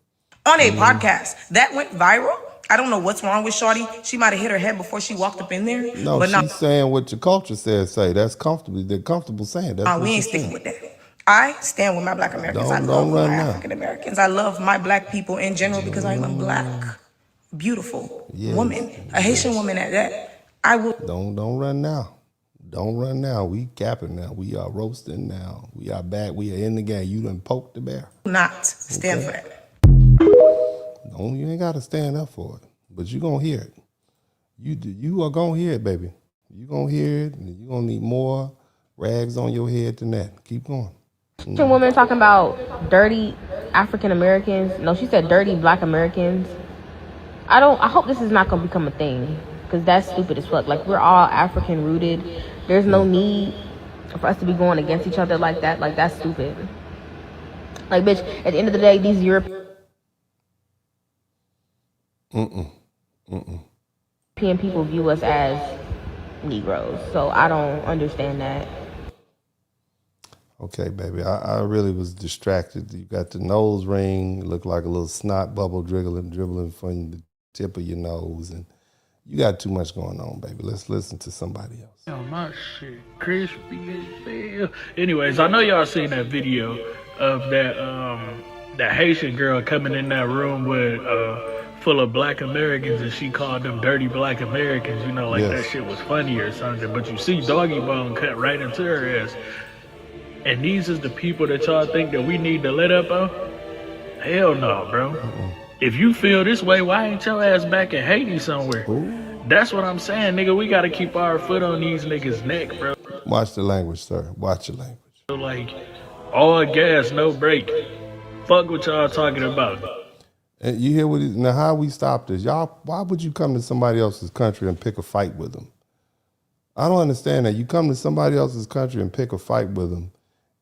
On a podcast that went viral. I don't know what's wrong with Shorty. She might have hit her head before she walked up in there. No, she's saying what your culture says say. That's comfortable. They're comfortable saying. That's we ain't sticking with that. I stand with my black Americans. I love my African Americans. I love my black people in general because I am a black, beautiful woman, a Haitian woman at that. I will. Don't run now. Don't run now. We capping now. We are roasting now. We are back. We are in the game. You done poked the bear. Not stand for that. No, you ain't got to stand up for it, but you gonna hear it. You are gonna hear it, baby. You gonna hear it, and you gonna need more rags on your head than that. Keep going. Woman talking about dirty African Americans. No, she said dirty black Americans. I hope this is not gonna become a thing because that's stupid as fuck. Like, we're all African rooted. There's no need for us to be going against each other like that, like that's stupid. Like, bitch, at the end of the day, these European people view us as Negroes, so I don't understand that. Okay, baby, I really was distracted. You got the nose ring, look like a little snot bubble dribbling from the tip of your nose, and you got too much going on, baby. Let's listen to somebody else. Oh, my shit, crispy as hell. Anyways, I know y'all seen that video of that Haitian girl coming in that room with full of black Americans, and she called them dirty black Americans. You know, like that shit was funny or something. But you see Doggy Bone cut right into her ass. And these is the people that y'all think that we need to let up on? Hell no, bro. If you feel this way, why ain't your ass back in Haiti somewhere? That's what I'm saying, nigga. We gotta keep our foot on these niggas' neck, bro. Watch the language, sir. Watch your language. Like, all gas, no break. Fuck what y'all talking about. And you hear what now how we stop this? Y'all, why would you come to somebody else's country and pick a fight with them? I don't understand that. You come to somebody else's country and pick a fight with them,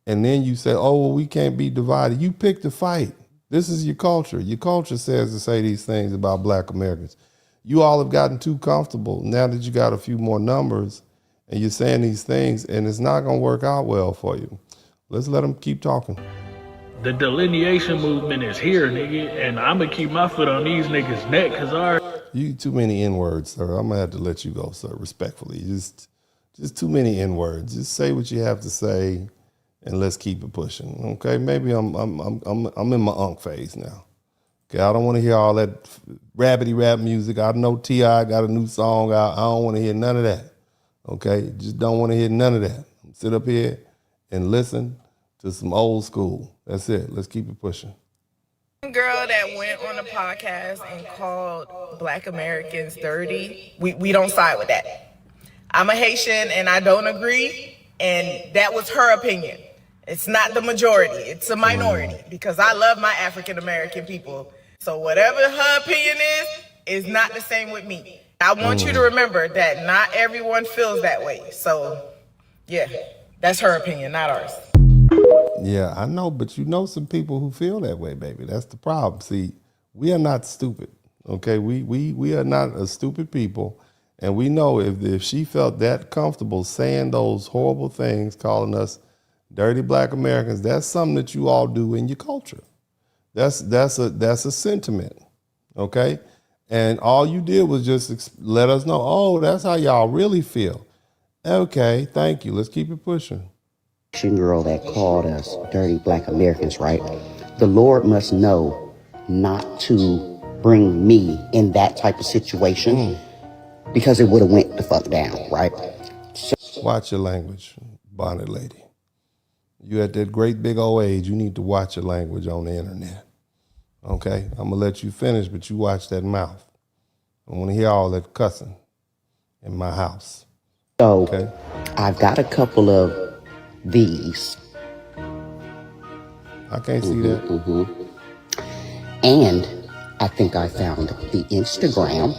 and then you say, oh, well, we can't be divided. You picked the fight. This is your culture. Your culture says to say these things about black Americans. You all have gotten too comfortable now that you got a few more numbers and you're saying these things, and it's not going to work out well for you. Let's let them keep talking. The delineation movement is here, nigga, and I'm going to keep my foot on these niggas' neck because our... You too many N-words, sir. I'm going to have to let you go, sir, respectfully. Just too many N-words. Just say what you have to say, and let's keep it pushing. Okay, maybe I'm in my unk phase now. Okay, I don't want to hear all that rabbity rap music. I know T.I. got a new song out. I don't want to hear none of that. Okay, just don't want to hear none of that. Sit up here and listen to some old school. That's it. Let's keep it pushing. Girl that went on the podcast and called black Americans dirty, we don't side with that. I'm a Haitian and I don't agree, and that was her opinion. It's not the majority, it's a minority, because I love my African American people. So whatever her opinion is not the same with me. I want you to remember that not everyone feels that way. So yeah, that's her opinion, not ours. Yeah, I know, but you know some people who feel that way, baby. That's the problem. See, we are not stupid, okay? We are not a stupid people, and we know if she felt that comfortable saying those horrible things, calling us dirty black Americans, that's something that you all do in your culture. That's a sentiment, okay? And all you did was just let us know, oh, that's how y'all really feel. Okay, thank you. Let's keep it pushing. Girl that called us dirty black Americans, right? The Lord must know not to bring me in that type of situation because it would have went the fuck down, right? Watch your language, bonnet lady. You at that great big old age, you need to watch your language on the internet. Okay? I'm gonna let you finish, but you watch that mouth. I want to hear all that cussing in my house. So, okay? I've got a couple of these. I can't see that. And I think I found the Instagram.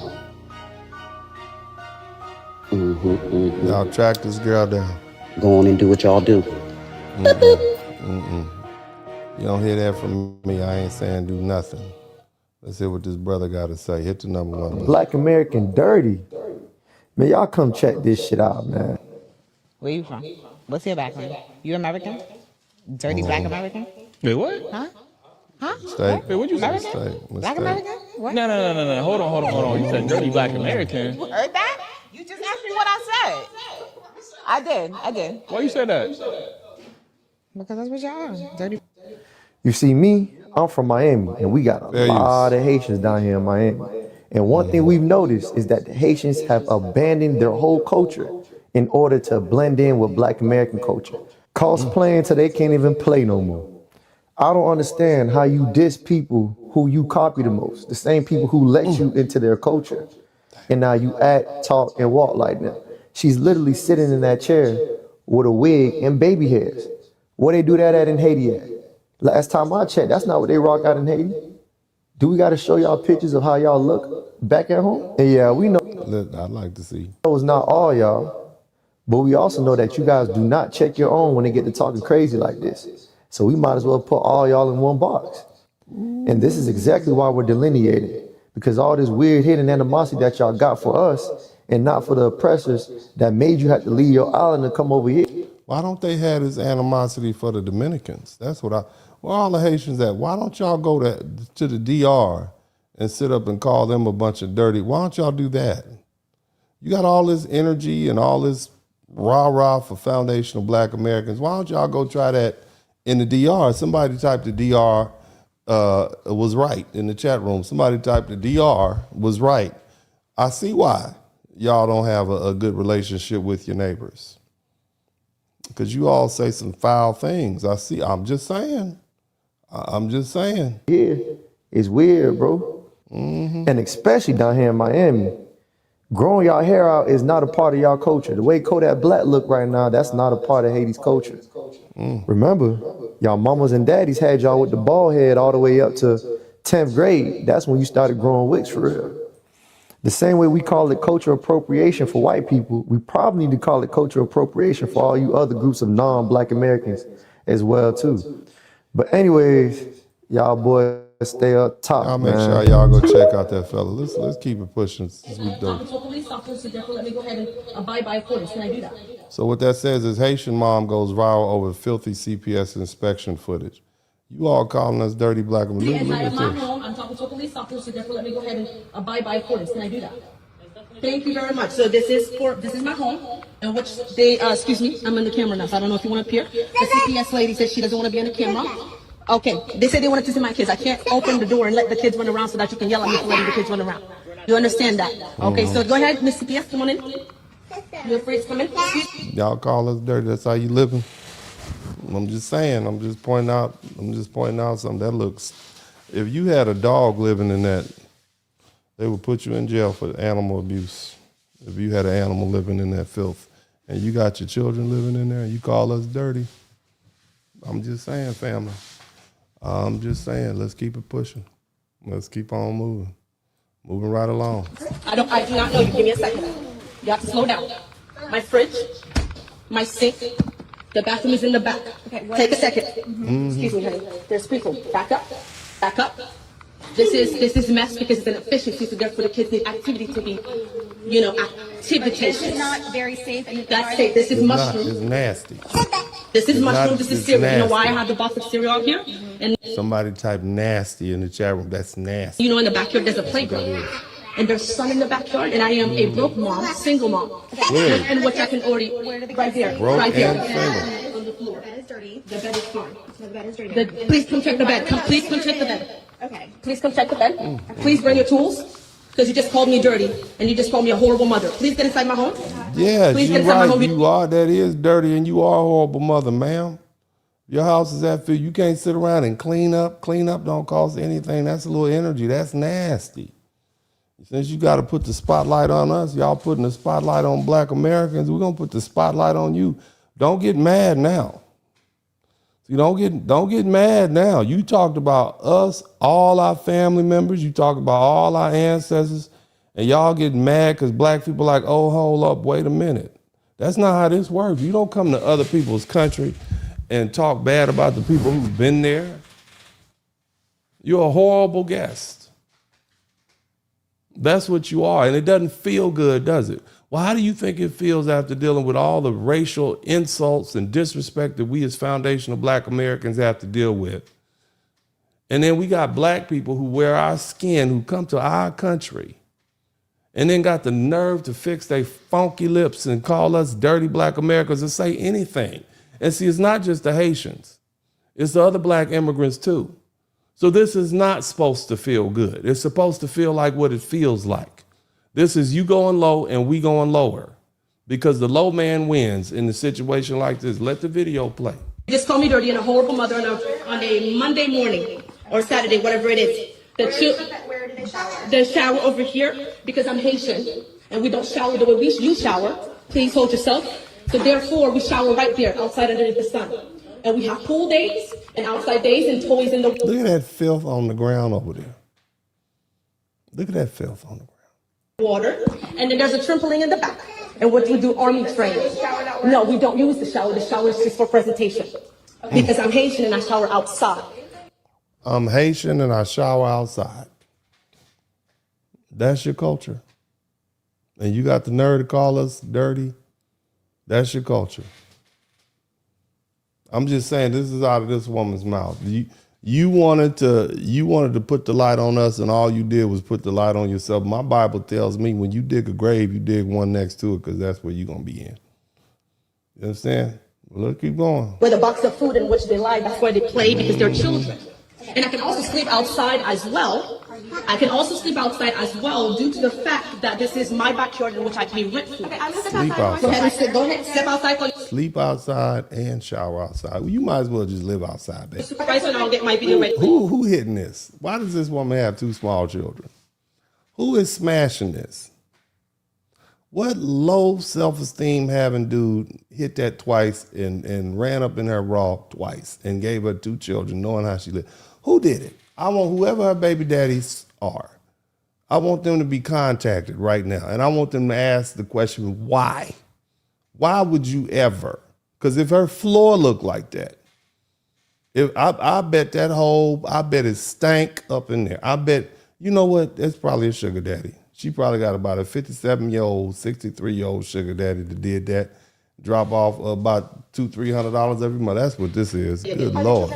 Y'all track this girl down. Go on and do what y'all do. You don't hear that from me. I ain't saying do nothing. Let's hear what this brother got to say. Hit the number one. Black American dirty. Man, y'all come check this shit out, man. Where you from? What's your background? You American? Dirty black American? Wait, what? Huh? State. Wait, what'd you say? American? Black American? What? No. Hold on. You said dirty black American. You heard that? You just asked me what I said. I did. Why you say that? Because that's what y'all are. Dirty. You see me, I'm from Miami, and we got a lot of Haitians down here in Miami. And one thing we've noticed is that the Haitians have abandoned their whole culture in order to blend in with black American culture. Cosplaying till they can't even play no more. I don't understand how you diss people who you copy the most, the same people who let you into their culture. And now you act, talk, and walk like them. She's literally sitting in that chair with a wig and baby hairs. Where they do that at in Haiti at? Last time I checked, that's not what they rock out in Haiti. Do we got to show y'all pictures of how y'all look back at home? And yeah, we know. I'd like to see. It's not all y'all, But we also know that you guys do not check your own when they get to talking crazy like this. So we might as well put all y'all in one box. And this is exactly why we're delineating, because all this weird hidden animosity that y'all got for us and not for the oppressors that made you have to leave your island to come over here. Why don't they have this animosity for the Dominicans? That's what where all the Haitians at? Why don't y'all go to the DR and sit up and call them a bunch of dirty? Why don't y'all do that? You got all this energy and all this rah-rah for foundational Black Americans. Why don't y'all go try that in the DR? Somebody typed the DR was right in the chat room. Somebody typed the DR was right. I see why y'all don't have a good relationship with your neighbors. Because you all say some foul things. I'm just saying. Yeah, it's weird, bro. And especially down here in Miami. Growing y'all hair out is not a part of y'all culture. The way Kodak Black look right now, that's not a part of Haiti's culture. Remember, y'all mamas and daddies had y'all with the bald head all the way up to 10th grade. That's when you started growing wigs for real. The same way we call it cultural appropriation for white people, we probably need to call it cultural appropriation for all you other groups of non-Black Americans as well too. But anyways, y'all boys stay up top. I'll make sure y'all go check out that fella. Let's keep it pushing. Police officer, therefore let me go ahead and abide by orders. Can I do that? So what that says is Haitian mom goes viral over filthy CPS inspection footage. You all calling us dirty Black Americans. Look at this. I'm talking to a police officer, therefore let me go ahead and abide by orders. Can I do that? Thank you very much. So this is my home, and which they excuse me, I'm in the camera now, so I don't know if you want to appear. The CPS lady says she doesn't want to be on the camera. Okay, they said they wanted to see my kids. I can't open the door and let the kids run around so that you can yell at me for letting the kids run around. You understand that? Okay, so go ahead, Miss CPS, come on in. You afraid to come in? Y'all call us dirty. That's how you living. I'm just saying. I'm just pointing out something that looks. If you had a dog living in that, they would put you in jail for animal abuse. If you had an animal living in that filth, and you got your children living in there, and you call us dirty. I'm just saying, family. I'm just saying. Let's keep it pushing. Let's keep on moving. Moving right along. I do not know you. Give me a second. You have to slow down. My fridge, my sink, the bathroom is in the back. Okay, take a second. Excuse me, honey. There's people. Back up. Back up. This is mess because it's an efficiency, so therefore the kids need activity to be, activity. This is not very safe. That's safe. This is mushroom. It's nasty. This is mushroom. This is cereal. You know why I have the box of cereal here? And Somebody type nasty in the chat room. That's nasty. in the backyard there's a playground. And there's sun in the backyard, and I am a broke mom, single mom. Where? And which I can already, right there, Broke right there. and single. On the floor. The bed is dirty. The bed is fine. The bed is dirty. Please come check the bed. Please come check the bed. Okay. Please come check the bed. Please bring your tools, because you just called me dirty, and you just called me a horrible mother. Please get inside my home. Yeah, Please get you're inside my right. home. You are. That is dirty, and you are a horrible mother, ma'am. Your house is that filth. You can't sit around and clean up. Clean up don't cost anything. That's a little energy. That's nasty. Since you got to put the spotlight on us, y'all putting the spotlight on Black Americans, we're going to put the spotlight on you. Don't get mad now. See, don't get mad now. You talked about us, all our family members. You talked about all our ancestors, and y'all get mad because Black people like, oh, hold up, wait a minute. That's not how this works. You don't come to other people's country and talk bad about the people who've been there. You're a horrible guest. That's what you are, and it doesn't feel good, does it? Well, how do you think it feels after dealing with all the racial insults and disrespect that we as foundational Black Americans have to deal with? And then we got Black people who wear our skin, who come to our country, and then got the nerve to fix their funky lips and call us dirty Black Americans and say anything. And see, it's not just the Haitians. It's the other Black immigrants too. So this is not supposed to feel good. It's supposed to feel like what it feels like. This is you going low and we going lower, because the low man wins in a situation like this. Let the video play. You just call me dirty and a horrible mother on a Monday morning or Saturday, whatever it is. Where did they shower? The shower over here, because I'm Haitian and we don't shower the way you shower. Please hold yourself. So therefore we shower right there outside underneath the sun. And we have pool days and outside days and toys in the Look at that filth on the ground over there. Look at that filth on the ground. water. And then there's a trampoline in the back. And what do we do? Army training. No, we don't use the shower. The shower is just for presentation. Because I'm Haitian and I shower outside. I'm Haitian and I shower outside. That's your culture. And you got the nerve to call us dirty. That's your culture. I'm just saying, this is out of this woman's mouth. You wanted to put the light on us, and all you did was put the light on yourself. My Bible tells me when you dig a grave, you dig one next to it, because that's where you're gonna be in. You understand? Well, let's keep going. With a box of food in which they lie, that's where they play because they're children. And I can also sleep outside as well. I can also sleep outside as well due to the fact that this is my backyard in which I pay rent for. Sleep outside. Go ahead, step outside. Sleep outside and shower outside. Well, you might as well just live outside, baby. Supervisor, and I'll get my video ready. Who hitting this? Why does this woman have 2 small children? Who is smashing this? What low self-esteem having dude hit that twice and ran up in her raw twice and gave her 2 children knowing how she lived? Who did it? I want whoever her baby daddies are. I want them to be contacted right now. And I want them to ask the question, why? Why would you ever? Because if her floor looked like that, I bet it stank up in there. I bet, you know what? That's probably a sugar daddy. She probably got about a 57-year-old, 63-year-old sugar daddy that did that. Drop off about $200-300 every month. That's what this is. Good Lord.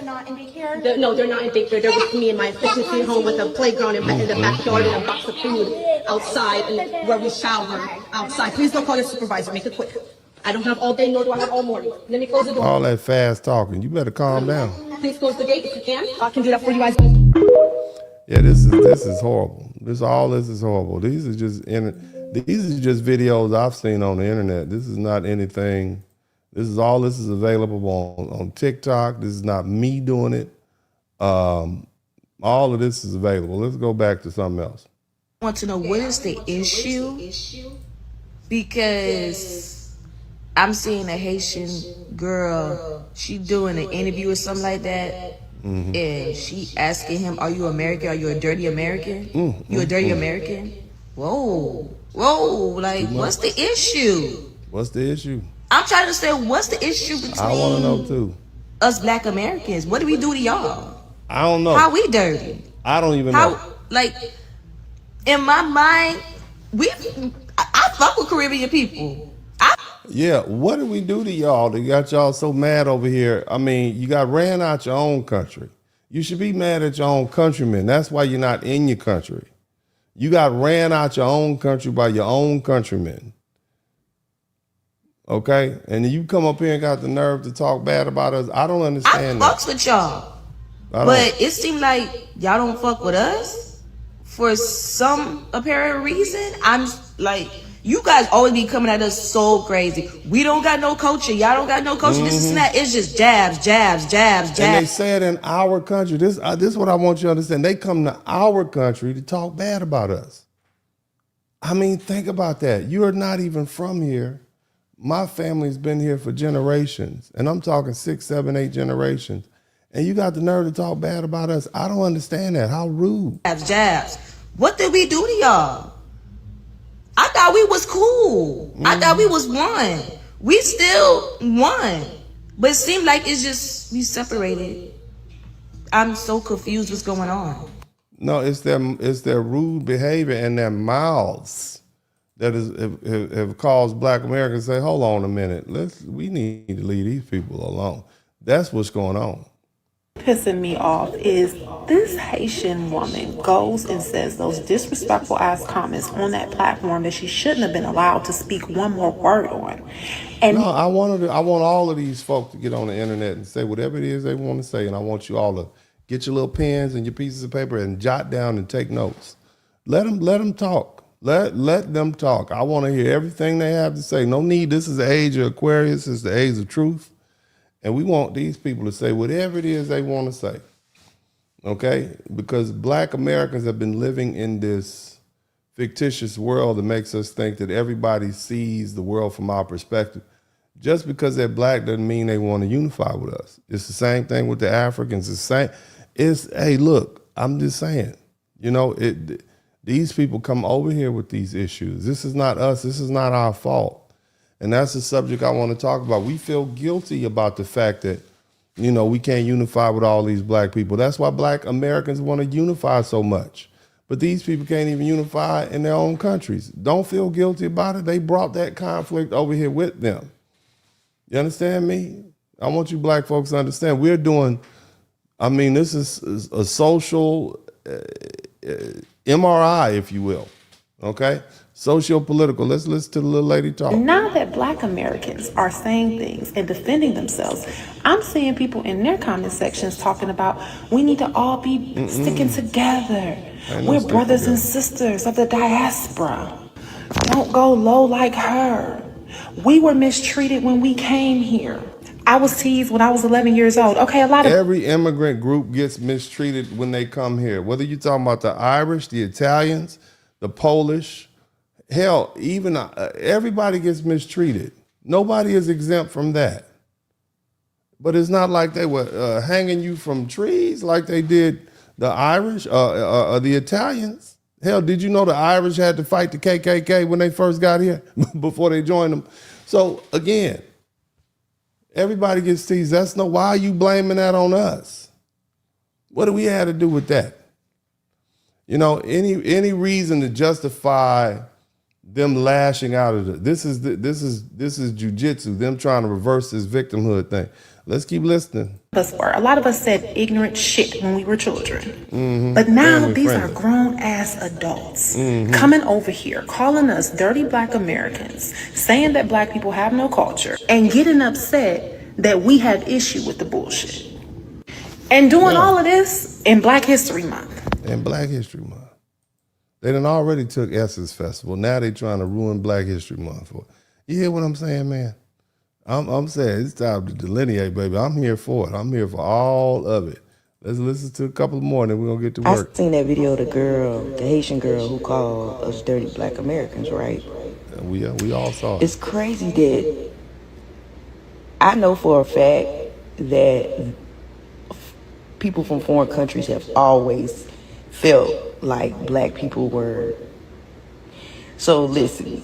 No, they're not in daycare. They're with me in my efficiency home with a playground in the backyard and a box of food outside and where we shower outside. Please don't call your supervisor. Make it quick. I don't have all day, nor do I have all morning. Let me close the door. All that fast talking. You better calm down. Please close the gate if you can. I can do that for you guys. Yeah, this is horrible. This is horrible. These are just videos I've seen on the internet. This is not anything. This is available on TikTok. This is not me doing it. All of this is available. Let's go back to something else. I want to know what is the issue, because I'm seeing a Haitian girl, she doing an interview or something like that, and she asking him, are you American? Are you a dirty American? You a dirty American? Whoa, like what's the issue? What's the issue? I'm trying to understand what's the issue between I want to know too. Us Black Americans. What do we do to y'all? I don't know. How we dirty? I don't even know. Like, in my mind, I fuck with Caribbean people. Yeah, what did we do to y'all that got y'all so mad over here? I mean, you got ran out your own country. You should be mad at your own countrymen. That's why you're not in your country. You got ran out your own country by your own countrymen. Okay? And you come up here and got the nerve to talk bad about us. I don't understand that. I fucks with y'all. But it seemed like y'all don't fuck with us for some apparent reason. I'm like, you guys always be coming at us so crazy. We don't got no culture. Y'all don't got no culture. This is not. It's just jabs. And they say it in our country. This is what I want you to understand. They come to our country to talk bad about us. I mean, think about that. You are not even from here. My family's been here for generations. And I'm talking 6, 7, 8 generations. And you got the nerve to talk bad about us. I don't understand that. How rude. Jabs. What did we do to y'all? I thought we was cool. I thought we was one. We still one. But it seemed like it's just we separated. I'm so confused what's going on. No, it's their rude behavior and their mouths that have caused Black Americans to say, hold on a minute. We need to leave these people alone. That's what's going on. Pissing me off is this Haitian woman goes and says those disrespectful ass comments on that platform that she shouldn't have been allowed to speak one more word on. And no, I want all of these folks to get on the internet and say whatever it is they want to say, and I want you all to get your little pens and your pieces of paper and jot down and take notes. Let them talk. Let them talk. I want to hear everything they have to say. No need. This is the age of Aquarius. It's the age of truth. And we want these people to say whatever it is they want to say, okay? Because Black Americans have been living in this fictitious world that makes us think that everybody sees the world from our perspective. Just because they're Black doesn't mean they want to unify with us. It's the same thing with the Africans. Hey, look, I'm just saying, these people come over here with these issues. This is not us. This is not our fault. And that's the subject I want to talk about. We feel guilty about the fact that, you know, we can't unify with all these black people. That's why black Americans want to unify so much. But these people can't even unify in their own countries. Don't feel guilty about it. They brought that conflict over here with them. You understand me? I want you black folks to understand. We're doing, I mean, this is a social MRI, if you will, okay? Socio-political. Let's listen to the little lady talk. Now that black Americans are saying things and defending themselves, I'm seeing people in their comment sections talking about we need to all be sticking together. We're brothers and sisters of the diaspora. Don't go low like her. We were mistreated when we came here. I was teased when I was 11 years old. Okay, a lot of every immigrant group gets mistreated when they come here. Whether you're talking about the Irish, the Italians, the Polish, hell, even everybody gets mistreated. Nobody is exempt from that. But it's not like they were hanging you from trees like they did the Irish or the Italians. Hell, did you know the Irish had to fight the KKK when they first got here before they joined them? So again, everybody gets teased. Why are you blaming that on us? What do we have to do with that? You know, any reason to justify them lashing out at it. This is jujitsu, them trying to reverse this victimhood thing. Let's keep listening. A lot of us said ignorant shit when we were children. But now these are grown ass adults coming over here, calling us dirty black Americans, saying that black people have no culture, and getting upset that we have issue with the bullshit. And doing all of this in Black History Month. In Black History Month. They done already took Essence Festival. Now they trying to ruin Black History Month. You hear what I'm saying, man? I'm saying it's time to delineate, baby. I'm here for it. I'm here for all of it. Let's listen to a couple more, and then we're going to get to work. I seen that video of the Haitian girl who called us dirty black Americans, right? And we all saw it. It's crazy that I know for a fact that people from foreign countries have always felt like black people were. So listen,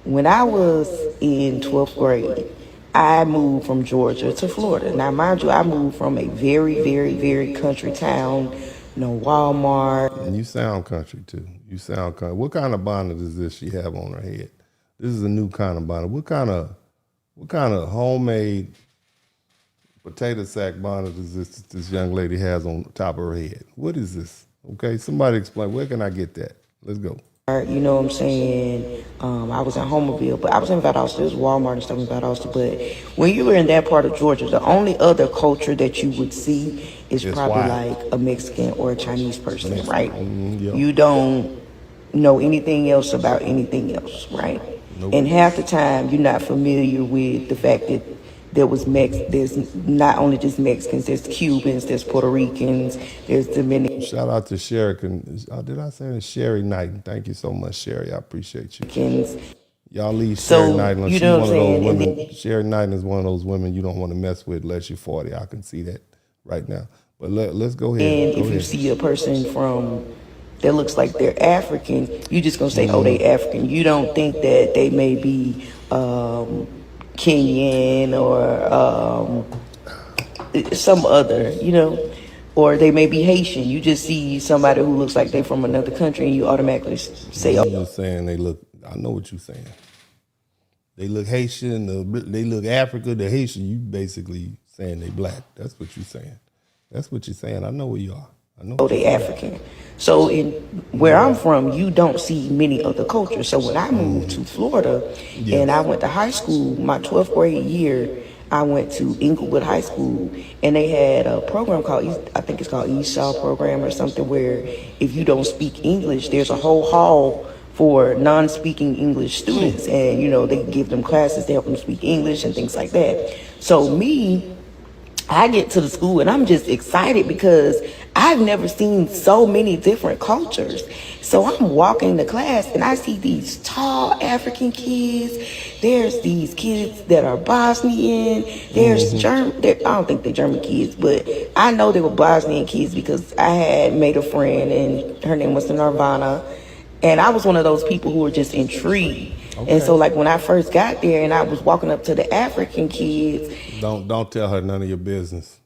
when I was in 12th grade, I moved from Georgia to Florida. Now, mind you, I moved from a very, very, very country town, no Walmart. And you sound country, too. You sound country. What kind of bonnet is this she have on her head? This is a new kind of bonnet. What kind of homemade potato sack bonnet is this young lady has on top of her head? What is this? Okay, somebody explain. Where can I get that? Let's go. You know what I'm saying? I was in Homerville, but I was in Valdosta. There's Walmart and stuff in Valdosta. But when you were in that part of Georgia, the only other culture that you would see is probably like a Mexican or a Chinese person, right? Yep. You don't know anything else about anything else, right? Nope. And half the time, you're not familiar with the fact that there's not only just Mexicans, there's Cubans, there's Puerto Ricans, there's Dominicans. Shout out to Sherry. Did I say it? Sherry Knight. Thank you so much, Sherry. I appreciate you. Y'all leave Sherry Knight alone. She's one of those women. Sherry Knight is one of those women you don't want to mess with unless you're 40. I can see that right now. But let's go ahead. And if you see a person that looks like they're African, you're just going to say, oh, they African. You don't think that they may be Kenyan or some other, or they may be Haitian. You just see somebody who looks like they're from another country and you automatically say, oh. You're saying they look, I know what you're saying. They look Haitian, they look African, they're Haitian. You basically saying they black. That's what you're saying. That's what you're saying. I know where you are. Oh, they African. So where I'm from, you don't see many other cultures. So when I moved to Florida and I went to high school, my 12th grade year, I went to Inglewood High School, and they had a program called, I think it's called ESOL program or something, where if you don't speak English, there's a whole hall for non-speaking English students. And, they give them classes to help them speak English and things like that. So I get to the school and I'm just excited because I've never seen so many different cultures. So I'm walking to class and I see these tall African kids. There's these kids that are Bosnian. There's I don't think they're German kids, but I know they were Bosnian kids because I had made a friend and her name was Nirvana. And I was one of those people who were just intrigued. And so like when I first got there and I was walking up to the African kids. Don't tell her none of your business.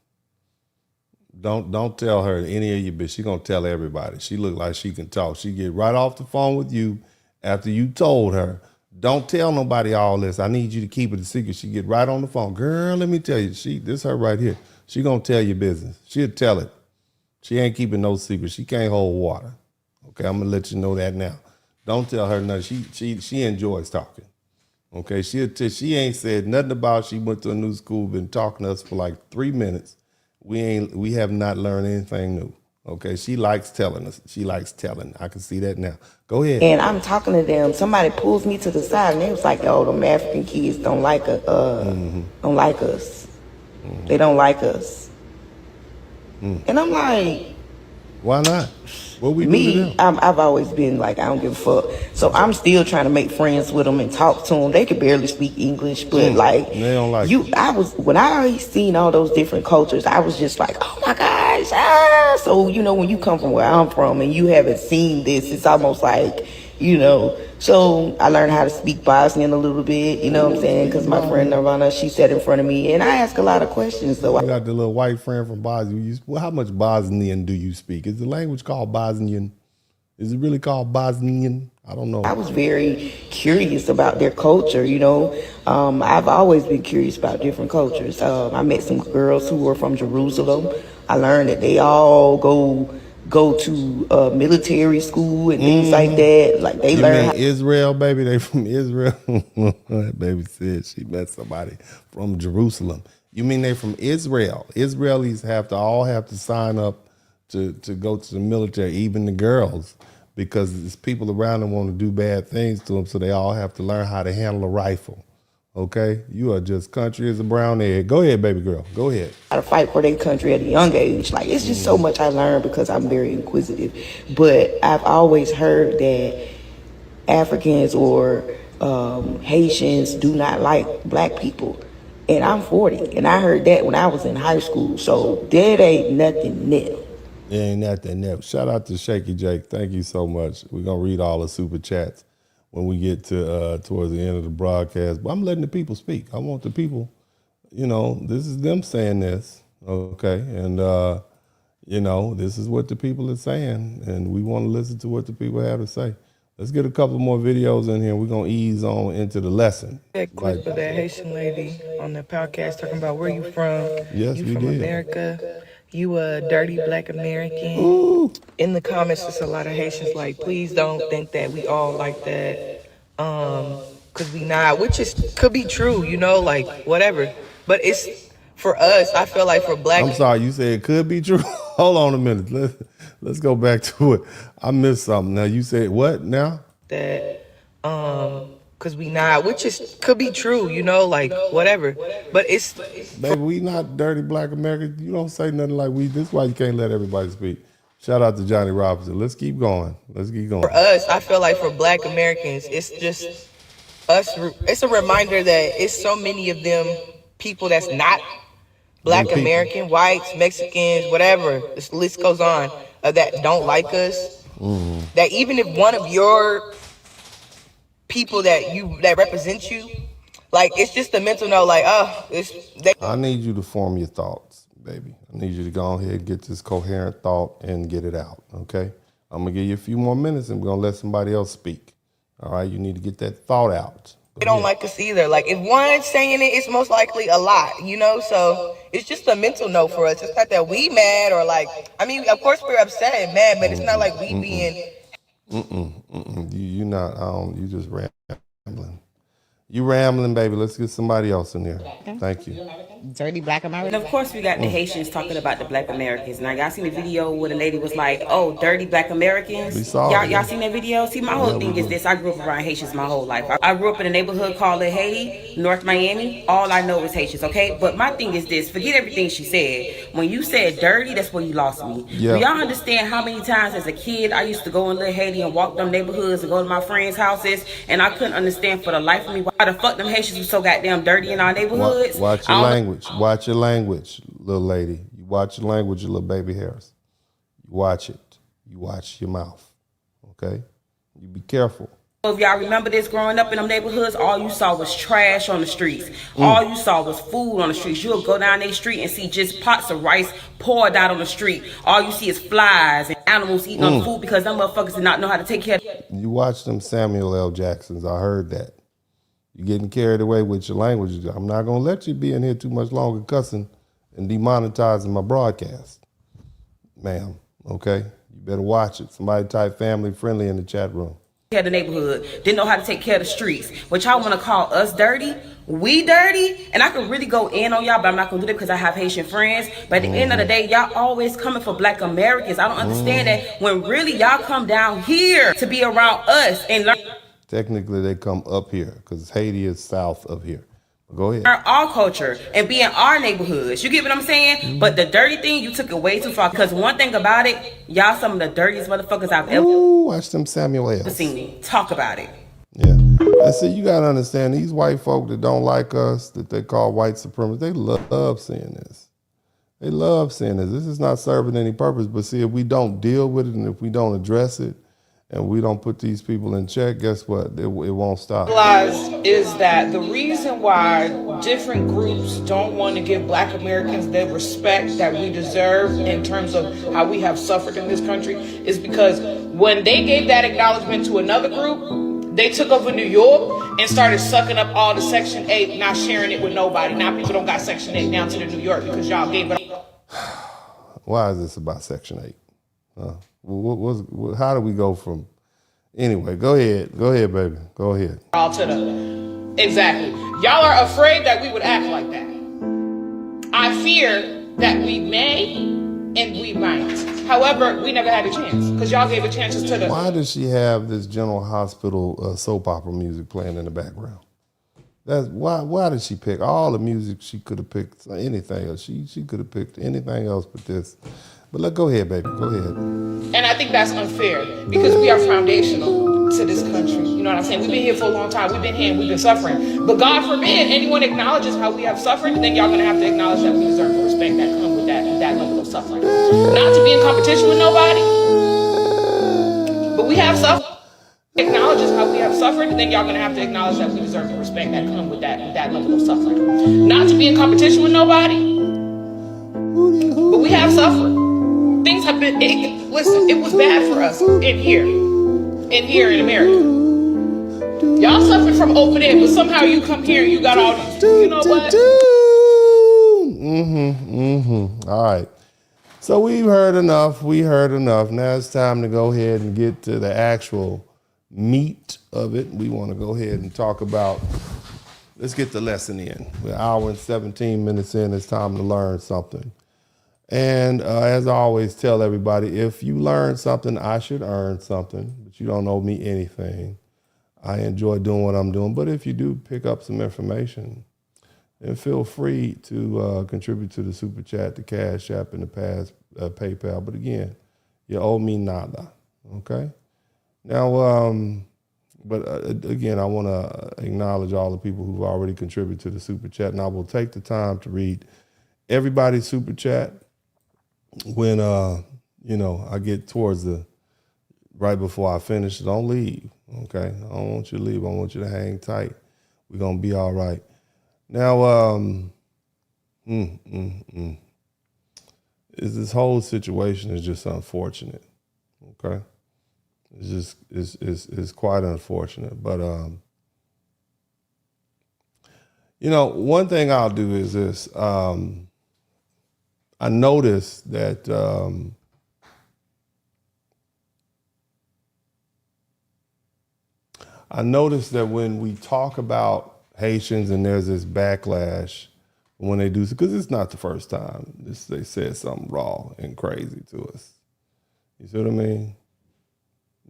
Don't tell her any of your business. She gonna tell everybody. She look like she can talk. She get right off the phone with you after you told her. Don't tell nobody all this. I need you to keep it a secret. She get right on the phone. Girl, let me tell you. This her right here. She gonna tell your business. She'll tell it. She ain't keeping no secrets. She can't hold water. Okay, I'm gonna let you know that now. Don't tell her nothing. She enjoys talking. Okay, she ain't said nothing about she went to a new school, been talking to us for like 3 minutes. We have not learned anything new. Okay, she likes telling us. She likes telling. I can see that now. Go ahead. And I'm talking to them. Somebody pulls me to the side, and they was like, "Oh, them African kids don't like don't like us. They don't like us." And I'm like, why not? What we do to them? I've always been like, I don't give a fuck. So I'm still trying to make friends with them and talk to them. They could barely speak English, but like, they don't like when I seen all those different cultures, I was just like, oh my gosh. So, you know, when you come from where I'm from and you haven't seen this, it's almost like, you know, so I learned how to speak Bosnian a little bit, you know what I'm saying? Because my friend Nirvana, she sat in front of me and I ask a lot of questions. So I got the little white friend from Bosnia. Well, how much Bosnian do you speak? Is the language called Bosnian? Is it really called Bosnian? I don't know. I was very curious about their culture, you know. I've always been curious about different cultures. I met some girls who were from Jerusalem. I learned that they all go to military school and things like that. Like they learn. Israel, baby. They from Israel. That baby said she met somebody from Jerusalem. You mean they from Israel? Israelis all have to sign up to go to the military, even the girls, because there's people around them want to do bad things to them, so they all have to learn how to handle a rifle. Okay, you are just country as a brown egg. Go ahead, baby girl. Go ahead. How to fight for their country at a young age. Like, it's just so much I learned because I'm very inquisitive. But I've always heard that Africans or Haitians do not like black people. And I'm 40, and I heard that when I was in high school. So that ain't nothing new. It ain't nothing new. Shout out to Shaky Jake. Thank you so much. We're going to read all the super chats when we get to towards the end of the broadcast. But I'm letting the people speak. I want the people, you know, this is them saying this, okay? And, you know, this is what the people are saying, and we want to listen to what the people have to say. Let's get a couple more videos in here. We're going to ease on into the lesson. That clip of that Haitian lady on the podcast talking about where you from. Yes, you we from did. America. You a dirty black American. Ooh. In the comments, there's a lot of Haitians like, please don't think that we all like that. Cause we not, which could be true, you know, like whatever. But it's for us, I feel like for black. I'm sorry, you said it could be true. Hold on a minute. Let's go back to it. I missed something. Now you said what now? That cause we not, which could be true, you know, like whatever. But it's baby, we not dirty black Americans. You don't say nothing like we. This is why you can't let everybody speak. Shout out to Johnny Robinson. Let's keep going. Let's keep going. For us, I feel like for black Americans, it's just us. It's a reminder that it's so many of them people that's not black American, whites, Mexicans, whatever. This list goes on that don't like us. Mm-hmm. That even if one of your people that represents you, like it's just a mental note, like I need you to form your thoughts, baby. I need you to go ahead and get this coherent thought and get it out, okay? I'm gonna give you a few more minutes and we're gonna let somebody else speak. All right, you need to get that thought out. They don't like us either. Like if one's saying it, it's most likely a lot, you know? So it's just a mental note for us. It's not that we mad or like, I mean, of course we're upset and mad, but it's not like we being. You not, you just rambling. You rambling, baby. Let's get somebody else in there. Thank you. Dirty black Americans. And of course, we got the Haitians talking about the black Americans. Now, y'all seen the video where the lady was like, "Oh, dirty black Americans." We saw it. Y'all seen that video? See, my whole thing is this: I grew up around Haitians my whole life. I grew up in a neighborhood called Haiti, North Miami. All I know is Haitians. Okay, but my thing is this: forget everything she said. When you said dirty, that's where you lost me. Yeah. Do y'all understand how many times as a kid I used to go in Little Haiti and walk them neighborhoods and go to my friends' houses, and I couldn't understand for the life of me why the fuck them Haitians was so goddamn dirty in our neighborhoods. Watch your language. Watch your language, little lady. You watch your language, you little baby hairs. You watch it. You watch your mouth. Okay? You be careful. If y'all remember this, growing up in them neighborhoods, all you saw was trash on the streets. All you saw was food on the streets. You'll go down their street and see just pots of rice poured out on the street. All you see is flies and animals eating on the food because them motherfuckers did not know how to take care of it. You watch them Samuel L. Jacksons. I heard that. You're getting carried away with your language. I'm not going to let you be in here too much longer cussing and demonetizing my broadcast. Ma'am, okay? You better watch it. Somebody type family friendly in the chat room. Care of the neighborhood, didn't know how to take care of the streets. But y'all want to call us dirty? We dirty? And I could really go in on y'all, but I'm not going to do that because I have Haitian friends. But at the end of the day, y'all always coming for Black Americans. I don't understand that when really y'all come down here to be around us and learn. Technically, they come up here because Haiti is south of here. Go ahead. Our culture and be in our neighborhoods. You get what I'm saying? But the dirty thing, you took it way too far. Because one thing about it, y'all some of the dirtiest motherfuckers I've ever watch them Samuel L. seen. Talk about it. Yeah. I see, you got to understand, these white folk that don't like us, that they call white supremacists, they love seeing this. They love seeing this. This is not serving any purpose. But see, if we don't deal with it and if we don't address it, and we don't put these people in check, guess what? It won't stop. Is that the reason why different groups don't want to give Black Americans the respect that we deserve in terms of how we have suffered in this country is because when they gave that acknowledgement to another group, they took over New York and started sucking up all the Section 8, not sharing it with nobody. Now people don't got Section 8 down to the New York because y'all gave it up. Why is this about Section 8? How do we go from... Anyway, go ahead, baby. Go ahead. All to the... Exactly. Y'all are afraid that we would act like that. I fear that we may and we might. However, we never had a chance because y'all gave a chance to the... Why does she have this General Hospital soap opera music playing in the background? That's why did she pick all the music? She could have picked anything else. She could have picked anything else but this. But go ahead, baby. Go ahead. And I think that's unfair because we are foundational to this country. You know what I'm saying? We've been here for a long time. We've been here and we've been suffering. But God forbid anyone acknowledges how we have suffered, then y'all gonna have to acknowledge that we deserve the respect that comes with that level of suffering. Not to be in competition with nobody, but we have suffered. Acknowledges how we have suffered, then y'all gonna have to acknowledge that we deserve the respect that comes with that level of suffering. Not to be in competition with nobody, but we have suffered. Things have been, listen, it was bad for us in here in America. Y'all suffered from over there, but somehow you come here and you got all these, you know what? All right. So we've heard enough. Now it's time to go ahead and get to the actual meat of it. We want to go ahead and talk about, let's get the lesson in. We're an hour and 17 minutes in. It's time to learn something. And as I always tell everybody, if you learn something, I should earn something, but you don't owe me anything. I enjoy doing what I'm doing. But if you do pick up some information, then feel free to contribute to the Super Chat, the Cash App, and the past PayPal. But again, you owe me nada, okay? Now, again, I want to acknowledge all the people who've already contributed to the Super Chat, and I will take the time to read everybody's Super Chat when, I get towards right before I finish. Don't leave, okay? I don't want you to leave. I want you to hang tight. We're going to be all right. Now, this whole situation is just unfortunate, okay? It's quite unfortunate. But, one thing I'll do is this. I noticed that when we talk about Haitians and there's this backlash when they do, because it's not the first time they said something raw and crazy to us. You see what I mean?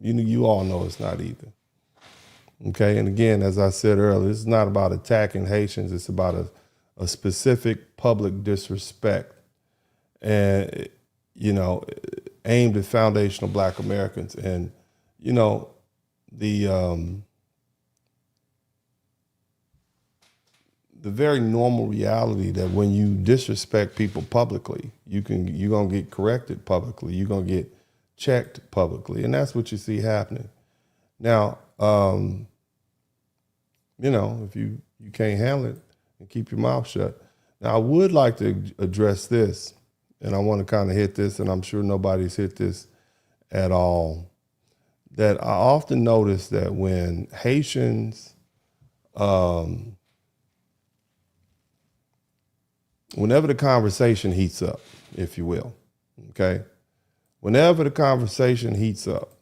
You all know it's not either. Okay, and again, as I said earlier, this is not about attacking Haitians. It's about a specific public disrespect and, aimed at foundational Black Americans. And, the very normal reality that when you disrespect people publicly, you're going to get corrected publicly. You're going to get checked publicly. And that's what you see happening. Now, you know, if you can't handle it, and keep your mouth shut. Now, I would like to address this, and I want to kind of hit this, and I'm sure nobody's hit this at all, that I often notice that when Haitians, whenever the conversation heats up, if you will, okay? Whenever the conversation heats up,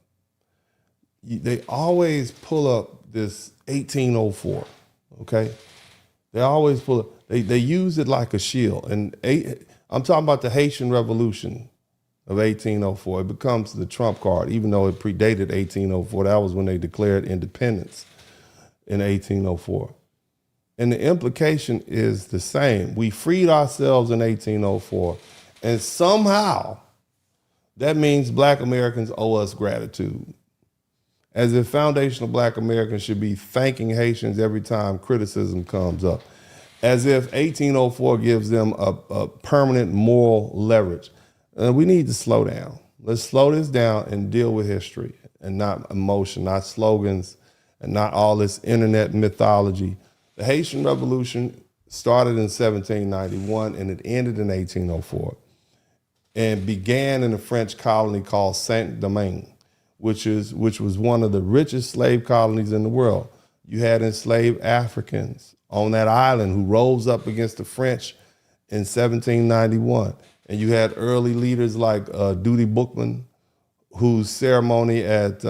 they always pull up this 1804, okay? They always pull it. They use it like a shield. And I'm talking about the Haitian Revolution of 1804. It becomes the trump card, even though it predated 1804. That was when they declared independence in 1804. And the implication is the same. We freed ourselves in 1804, and somehow that means Black Americans owe us gratitude. As if foundational Black Americans should be thanking Haitians every time criticism comes up. As if 1804 gives them a permanent moral leverage. We need to slow down. Let's slow this down and deal with history and not emotion, not slogans, and not all this internet mythology. The Haitian Revolution started in 1791 and it ended in 1804 and began in a French colony called Saint-Domingue, which was one of the richest slave colonies in the world. You had enslaved Africans on that island who rose up against the French in 1791. And you had early leaders like Duty Bookman, whose ceremony is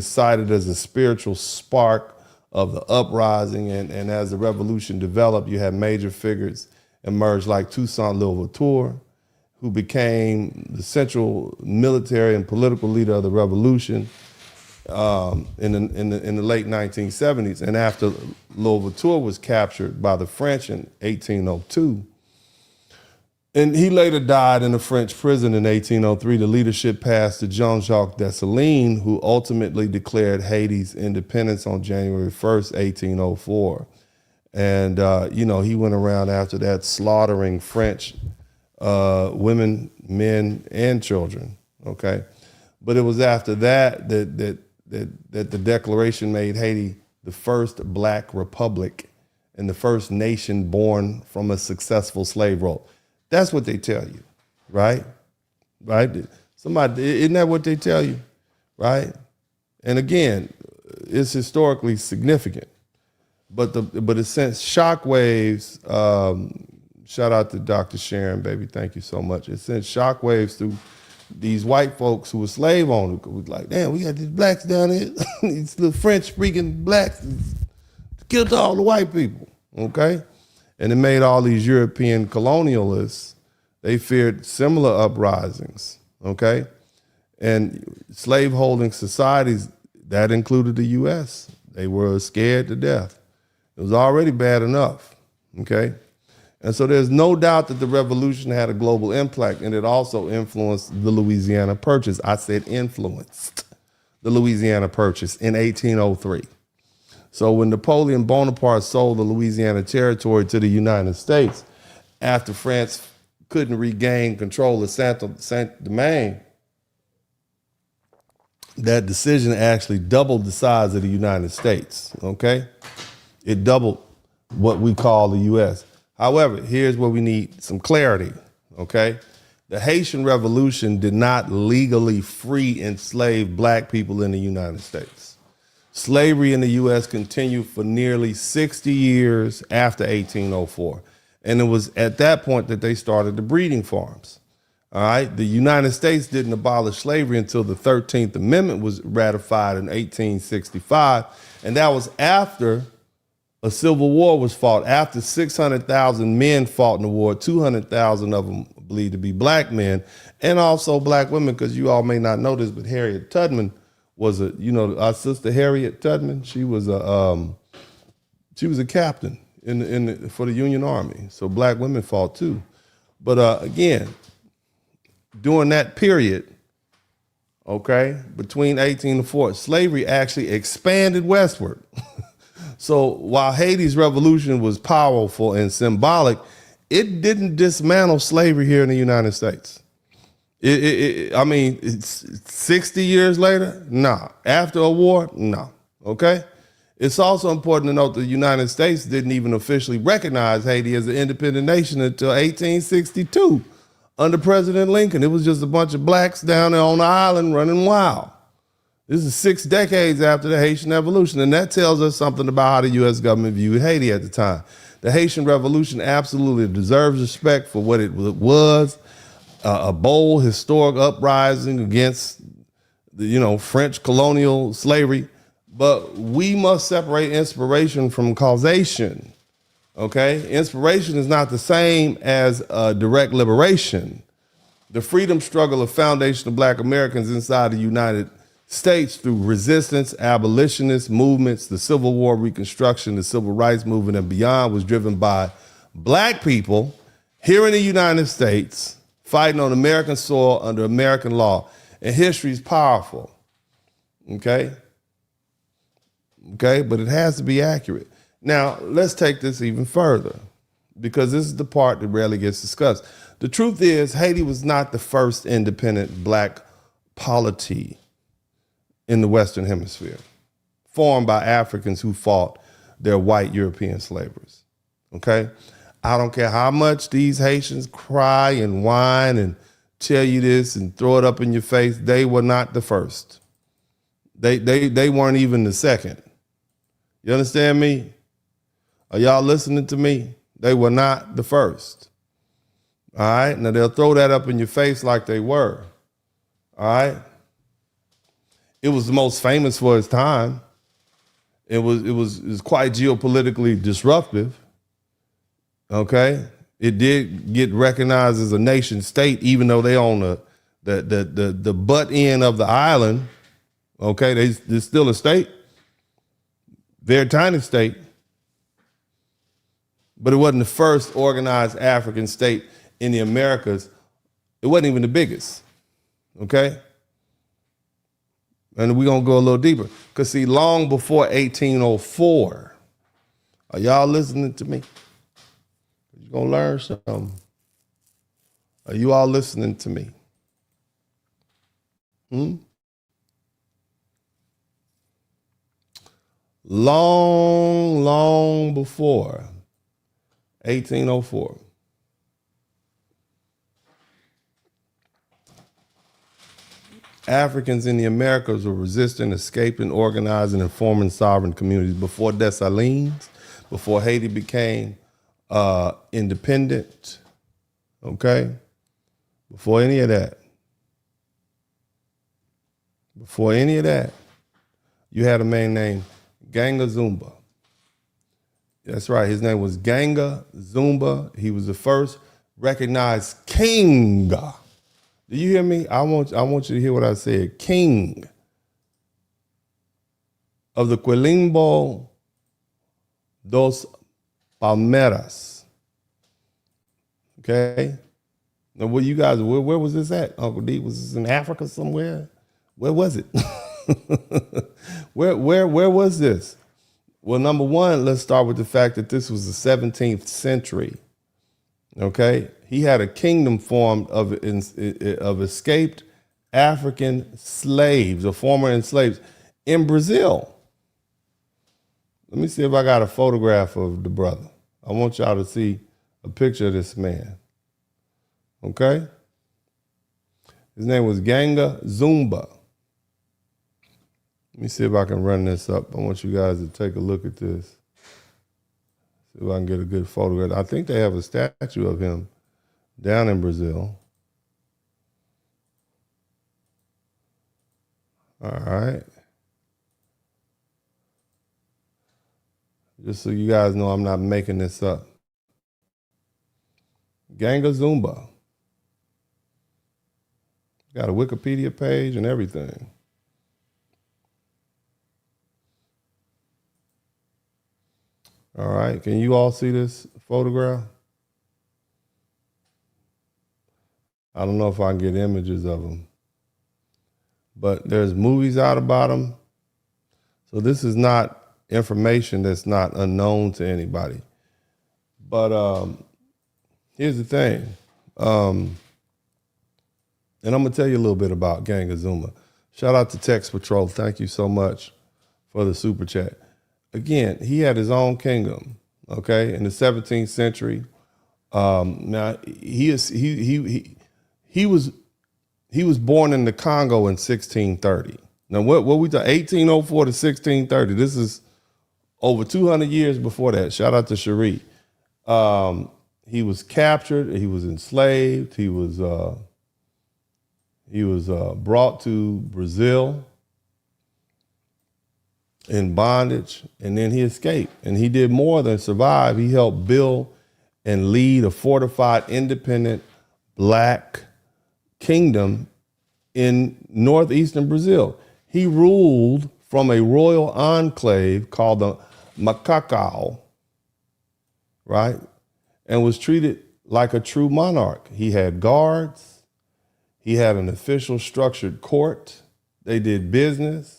cited as a spiritual spark of the uprising. And as the revolution developed, you had major figures emerge like Toussaint Louverture, who became the central military and political leader of the revolution in the late 1970s. And after Louverture was captured by the French in 1802, and he later died in a French prison in 1803, the leadership passed to Jean-Jacques Dessalines, who ultimately declared Haiti's independence on January 1st, 1804. And, he went around after that slaughtering French women, men, and children, okay? But it was after that that the Declaration made Haiti the first Black republic and the first nation born from a successful slave roll. That's what they tell you, right? Right? Isn't that what they tell you, right? And again, it's historically significant, but it sent shockwaves. Shout out to Dr. Sharon, baby. Thank you so much. It sent shockwaves through these white folks who were slave owners. It was like, damn, we got these blacks down here, these little French-speaking blacks, killed all the white people, okay? And it made all these European colonialists, they feared similar uprisings, okay? And slaveholding societies, that included the US, they were scared to death. It was already bad enough, okay? And so there's no doubt that the revolution had a global impact, and it also influenced the Louisiana Purchase. I said influenced the Louisiana Purchase in 1803. So when Napoleon Bonaparte sold the Louisiana Territory to the United States, after France couldn't regain control of Saint-Domingue, that decision actually doubled the size of the United States, okay? It doubled what we call the US. However, here's where we need some clarity, okay? The Haitian Revolution did not legally free enslaved Black people in the United States. Slavery in the U.S. continued for nearly 60 years after 1804. And it was at that point that they started the breeding farms. All right. The United States didn't abolish slavery until the 13th Amendment was ratified in 1865. And that was after a civil war was fought. After 600,000 men fought in the war, 200,000 of them believed to be Black men and also Black women, because you all may not know this, but Harriet Tubman was our sister Harriet Tubman. She was a captain for the Union Army. So Black women fought too. But again, during that period, okay, between 1804, slavery actually expanded westward. So while Haiti's revolution was powerful and symbolic, it didn't dismantle slavery here in the United States. I mean, it's 60 years later? No. After a war? No. Okay? It's also important to note that the United States didn't even officially recognize Haiti as an independent nation until 1862 under President Lincoln. It was just a bunch of blacks down there on the island running wild. This is 6 decades after the Haitian Revolution, and that tells us something about how the U.S. government viewed Haiti at the time. The Haitian Revolution absolutely deserves respect for what it was, a bold historic uprising against the, French colonial slavery. But we must separate inspiration from causation, okay? Inspiration is not the same as direct liberation. The freedom struggle of foundational black Americans inside the United States through resistance, abolitionist movements, the Civil War, Reconstruction, the Civil Rights Movement, and beyond was driven by black people here in the United States fighting on American soil under American law. And history is powerful, okay? Okay, but it has to be accurate. Now, let's take this even further because this is the part that rarely gets discussed. The truth is, Haiti was not the first independent black polity in the Western Hemisphere, formed by Africans who fought their white European slavers, okay? I don't care how much these Haitians cry and whine and tell you this and throw it up in your face, they were not the first. They weren't even the second. You understand me? Are y'all listening to me? They were not the first. All right? Now they'll throw that up in your face like they were. All right? It was the most famous for its time. It was quite geopolitically disruptive. Okay? It did get recognized as a nation state, even though they own the butt end of the island. Okay, they're still a state. They're a tiny state. But it wasn't the first organized African state in the Americas. It wasn't even the biggest. Okay? And we're going to go a little deeper. Because, see, long before 1804, are y'all listening to me? You're going to learn something. Are you all listening to me? Long before 1804, Africans in the Americas were resisting, escaping, organizing, and forming sovereign communities before Dessalines, before Haiti became independent, okay? Before any of that. Before any of that, you had a man named Ganga Zumba. That's right, his name was Ganga Zumba. He was the first recognized king. Do you hear me? I want you to hear what I said. King of the Quilimbo dos Palmares. Okay? Now, where you guys, where was this at, Uncle D? Was this in Africa somewhere? Where was it? Where was this? Well, number one, let's start with the fact that this was the 17th century. Okay, he had a kingdom formed of escaped African slaves or former enslaved in Brazil. Let me see if I got a photograph of the brother. I want y'all to see a picture of this man. Okay, his name was Ganga Zumba. Let me see if I can run this up. I want you guys to take a look at this. See if I can get a good photograph. I think they have a statue of him down in Brazil. All right. Just so you guys know I'm not making this up. Ganga Zumba. Got a Wikipedia page and everything. All right, can you all see this photograph? I don't know if I can get images of him, but there's movies out about him. So this is not information that's not unknown to anybody. But here's the thing. And I'm going to tell you a little bit about Ganga Zumba. Shout out to Text Patrol. Thank you so much for the super chat. Again, he had his own kingdom, okay, in the 17th century. Now, he was born in the Congo in 1630. Now, what we talk 1804 to 1630. This is over 200 years before that. Shout out to Cherie. He was captured. He was enslaved. He was brought to Brazil in bondage, and then he escaped. And he did more than survive. He helped build and lead a fortified, independent Black kingdom in northeastern Brazil. He ruled from a royal enclave called the Macacao, right? And was treated like a true monarch. He had guards. He had an official structured court. They did business.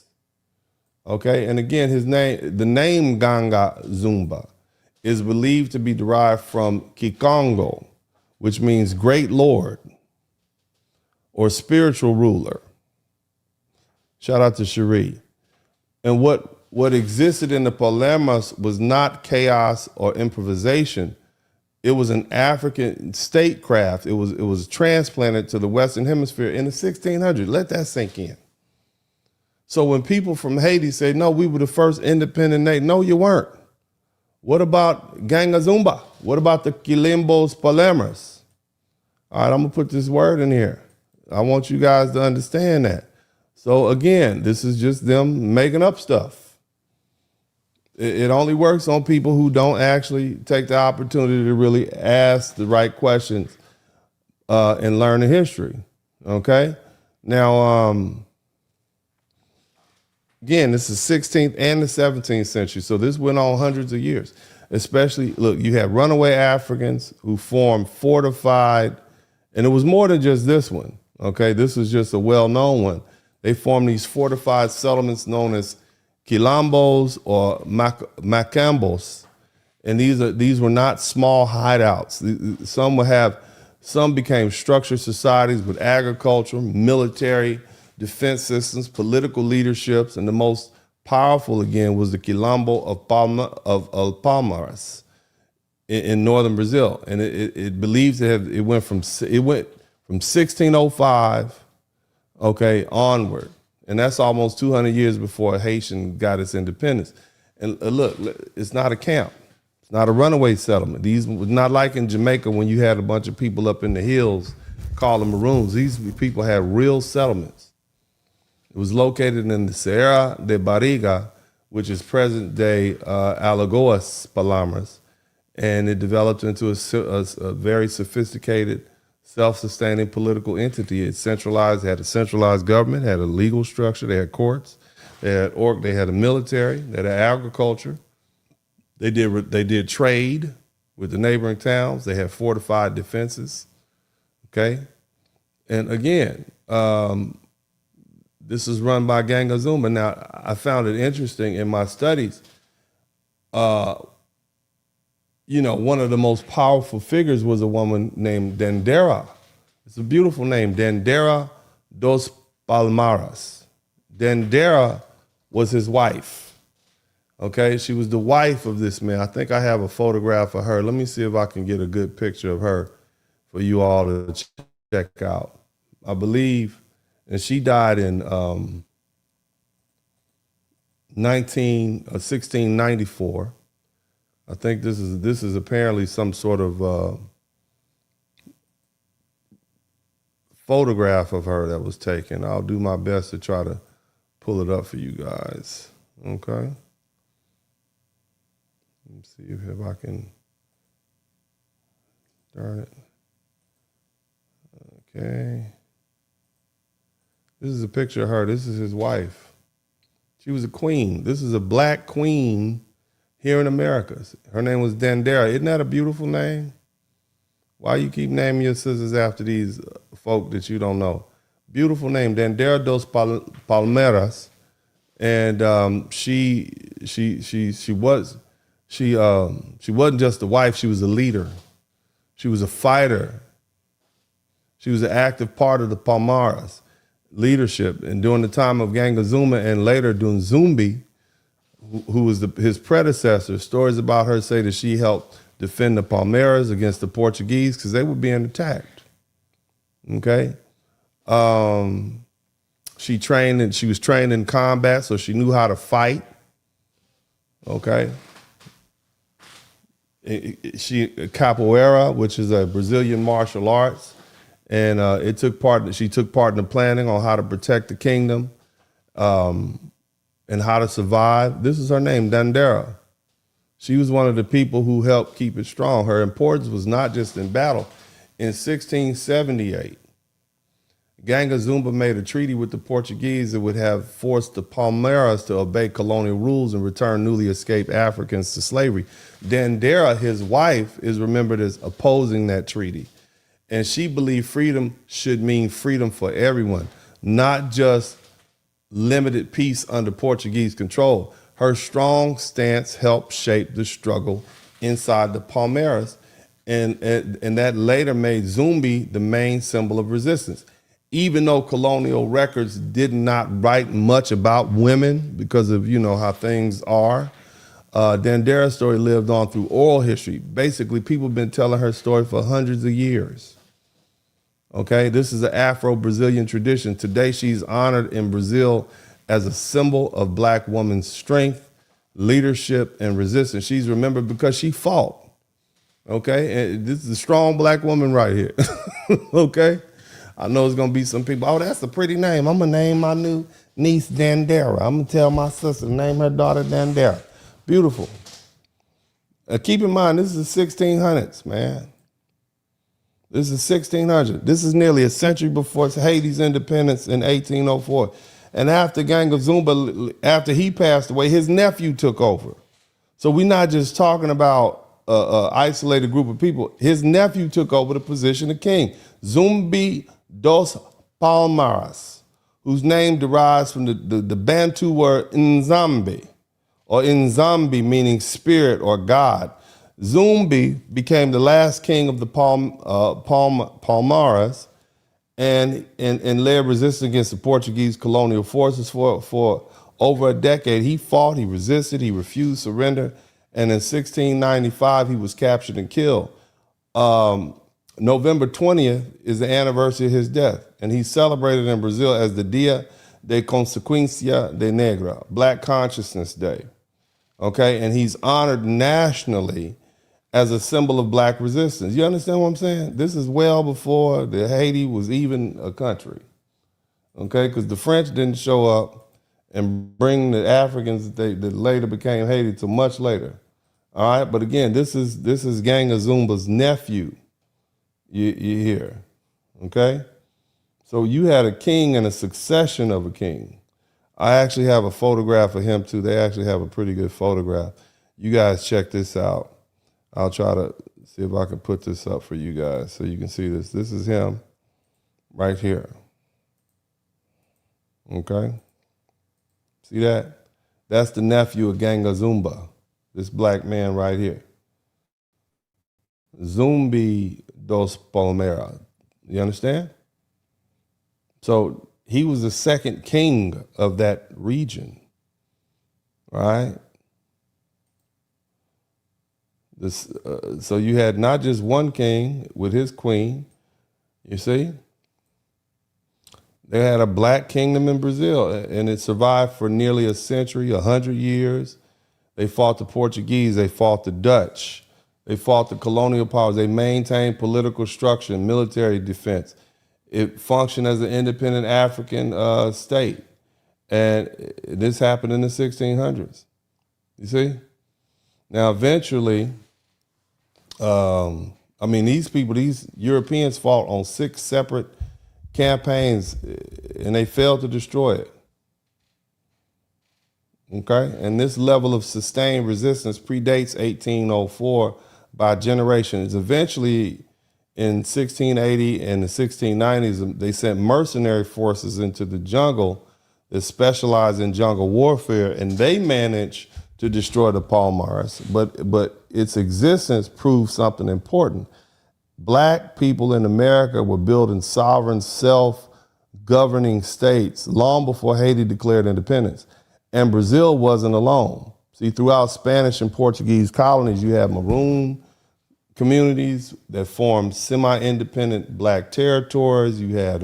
Okay, and again, the name Ganga Zumba is believed to be derived from Kikongo, which means great lord or spiritual ruler. Shout out to Cherie. And what existed in the Palmares was not chaos or improvisation. It was an African statecraft. It was transplanted to the Western Hemisphere in the 1600s. Let that sink in. So when people from Haiti say, no, we were the first independent nation, no, you weren't. What about Ganga Zumba? What about the Quilombos Palmares? All right, I'm gonna put this word in here. I want you guys to understand that. So again, this is just them making up stuff. It only works on people who don't actually take the opportunity to really ask the right questions and learn the history. Okay? Now, again, this is 16th and the 17th century. So this went on hundreds of years. Especially, look, you had runaway Africans who formed fortified, and it was more than just this one. Okay? This was just a well-known one. They formed these fortified settlements known as Quilombos or Macambos. And these were not small hideouts. Some became structured societies with agriculture, military, defense systems, political leaderships, and the most powerful, again, was the Quilombo of Palmares in northern Brazil. And it believes that it went from 1605, okay, onward. And that's almost 200 years before Haitian got its independence. And look, it's not a camp. It's not a runaway settlement. These was not like in Jamaica when you had a bunch of people up in the hills called them Maroons. These people had real settlements. It was located in the Serra de Barriga, which is present-day Alagoas, Palmares, and it developed into a very sophisticated, self-sustaining political entity. It had a centralized government, had a legal structure, they had courts, they had a military, they had agriculture. They did trade with the neighboring towns. They had fortified defenses. Okay, and again, this is run by Ganga Zumba. Now, I found it interesting in my studies. One of the most powerful figures was a woman named Dendera. It's a beautiful name, Dendera dos Palmares. Dendera was his wife. Okay, she was the wife of this man. I think I have a photograph of her. Let me see if I can get a good picture of her for you all to check out. I believe, and she died in 1694. I think this is apparently some sort of photograph of her that was taken. I'll do my best to try to pull it up for you guys. Okay. Let me see if I can. Darn it. Okay. This is a picture of her. This is his wife. She was a queen. This is a black queen here in America. Her name was Dendera. Isn't that a beautiful name? Why you keep naming your sisters after these folk that you don't know? Beautiful name, Dendera dos Palmares. And she wasn't just a wife, she was a leader. She was a fighter. She was an active part of the Palmares leadership. And during the time of Ganga Zumba and later during Zumbi, who was his predecessor, stories about her say that she helped defend the Palmares against the Portuguese because they were being attacked. Okay? She was trained in combat, so she knew how to fight. Okay? She capoeira, which is a Brazilian martial arts, and she took part in the planning on how to protect the kingdom and how to survive. This is her name, Dandera. She was one of the people who helped keep it strong. Her importance was not just in battle. In 1678, Ganga Zumba made a treaty with the Portuguese that would have forced the Palmares to obey colonial rules and return newly escaped Africans to slavery. Dandera, his wife, is remembered as opposing that treaty. And she believed freedom should mean freedom for everyone, not just limited peace under Portuguese control. Her strong stance helped shape the struggle inside the Palmares, and that later made Zumbi the main symbol of resistance. Even though colonial records did not write much about women because of, how things are, Dandera's story lived on through oral history. Basically, people have been telling her story for hundreds of years. Okay, this is an Afro-Brazilian tradition. Today, she's honored in Brazil as a symbol of Black woman's strength, leadership, and resistance. She's remembered because she fought. Okay, and this is a strong Black woman right here. Okay, I know it's gonna be some people, oh, that's a pretty name. I'm gonna name my new niece Dandera. I'm gonna tell my sister to name her daughter Dandera. Beautiful. Keep in mind, this is the 1600s, man. This is 1600. This is nearly a century before Haiti's independence in 1804. And after Ganga Zumba, after he passed away, his nephew took over. So we're not just talking about an isolated group of people. His nephew took over the position of king, Zumbi dos Palmares, whose name derives from the Bantu word Nzambi, or Nzambi meaning spirit or God. Zumbi became the last king of the Palmares and led resistance against the Portuguese colonial forces for over a decade. He fought, he resisted, he refused surrender, and in 1695 he was captured and killed. November 20th is the anniversary of his death, and he's celebrated in Brazil as the Dia de Consequência de Negra, Black Consciousness Day. Okay, and he's honored nationally as a symbol of Black resistance. You understand what I'm saying? This is well before the Haiti was even a country. Okay, because the French didn't show up and bring the Africans that later became Haiti till much later. All right, but again, this is Ganga Zumba's nephew. You hear, okay? So you had a king and a succession of a king. I actually have a photograph of him too. They actually have a pretty good photograph. You guys check this out. I'll try to see if I can put this up for you guys so you can see this. This is him right here. Okay? See that? That's the nephew of Ganga Zumba, this Black man right here. Zumbi dos Palmares. You understand? So he was the second king of that region, right? So you had not just one king with his queen, you see? They had a Black kingdom in Brazil, and it survived for nearly a century, 100 years. They fought the Portuguese, they fought the Dutch, they fought the colonial powers, they maintained political structure and military defense. It functioned as an independent African state. And this happened in the 1600s, you see? Now, eventually, these Europeans fought on 6 separate campaigns and they failed to destroy it. Okay? And this level of sustained resistance predates 1804 by generations. Eventually, in 1680 and the 1690s, they sent mercenary forces into the jungle that specialized in jungle warfare, and they managed to destroy the Palmares, but its existence proved something important. Black people in America were building sovereign, self-governing states long before Haiti declared independence. And Brazil wasn't alone. See, throughout Spanish and Portuguese colonies, you have Maroon communities that formed semi-independent Black territories. You had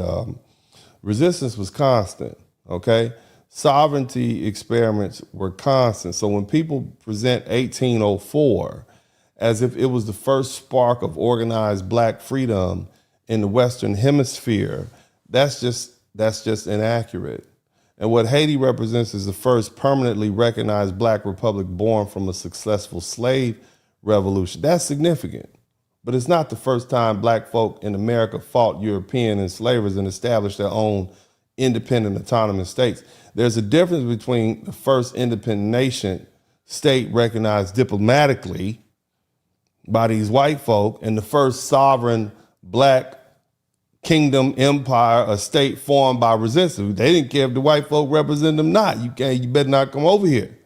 resistance was constant, okay? Sovereignty experiments were constant. So when people present 1804 as if it was the first spark of organized Black freedom in the Western Hemisphere, that's just inaccurate. And what Haiti represents is the first permanently recognized Black republic born from a successful slave revolution. That's significant. But it's not the first time Black folk in America fought European enslavers and established their own independent autonomous states. There's a difference between the first independent nation state recognized diplomatically by these white folk and the first sovereign Black kingdom, empire, a state formed by resistance. They didn't care if the white folk represent them not. You better not come over here.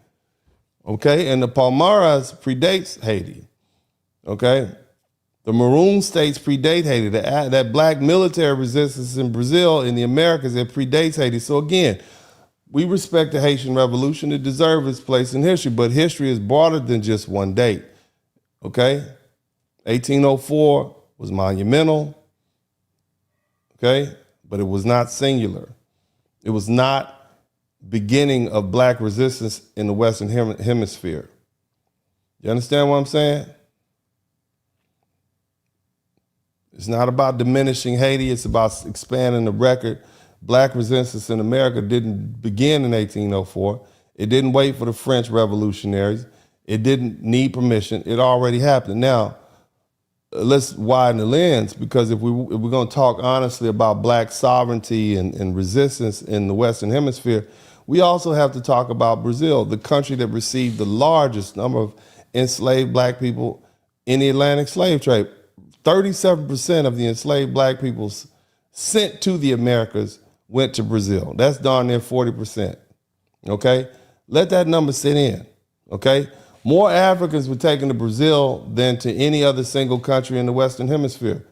Okay, and the Palmares predates Haiti. Okay, the Maroon states predate Haiti. That Black military resistance in Brazil, in the Americas, it predates Haiti. So again, we respect the Haitian Revolution. It deserves its place in history, but history is broader than just one date. Okay, 1804 was monumental. Okay, but it was not singular. It was not beginning of Black resistance in the Western Hemisphere. You understand what I'm saying? It's not about diminishing Haiti. It's about expanding the record. Black resistance in America didn't begin in 1804. It didn't wait for the French revolutionaries. It didn't need permission. It already happened. Now, let's widen the lens, because if we're going to talk honestly about Black sovereignty and resistance in the Western Hemisphere, we also have to talk about Brazil, the country that received the largest number of enslaved Black people in the Atlantic slave trade. 37% of the enslaved Black people sent to the Americas went to Brazil. That's darn near 40%. Okay? Let that number sit in. Okay? More Africans were taken to Brazil than to any other single country in the Western Hemisphere.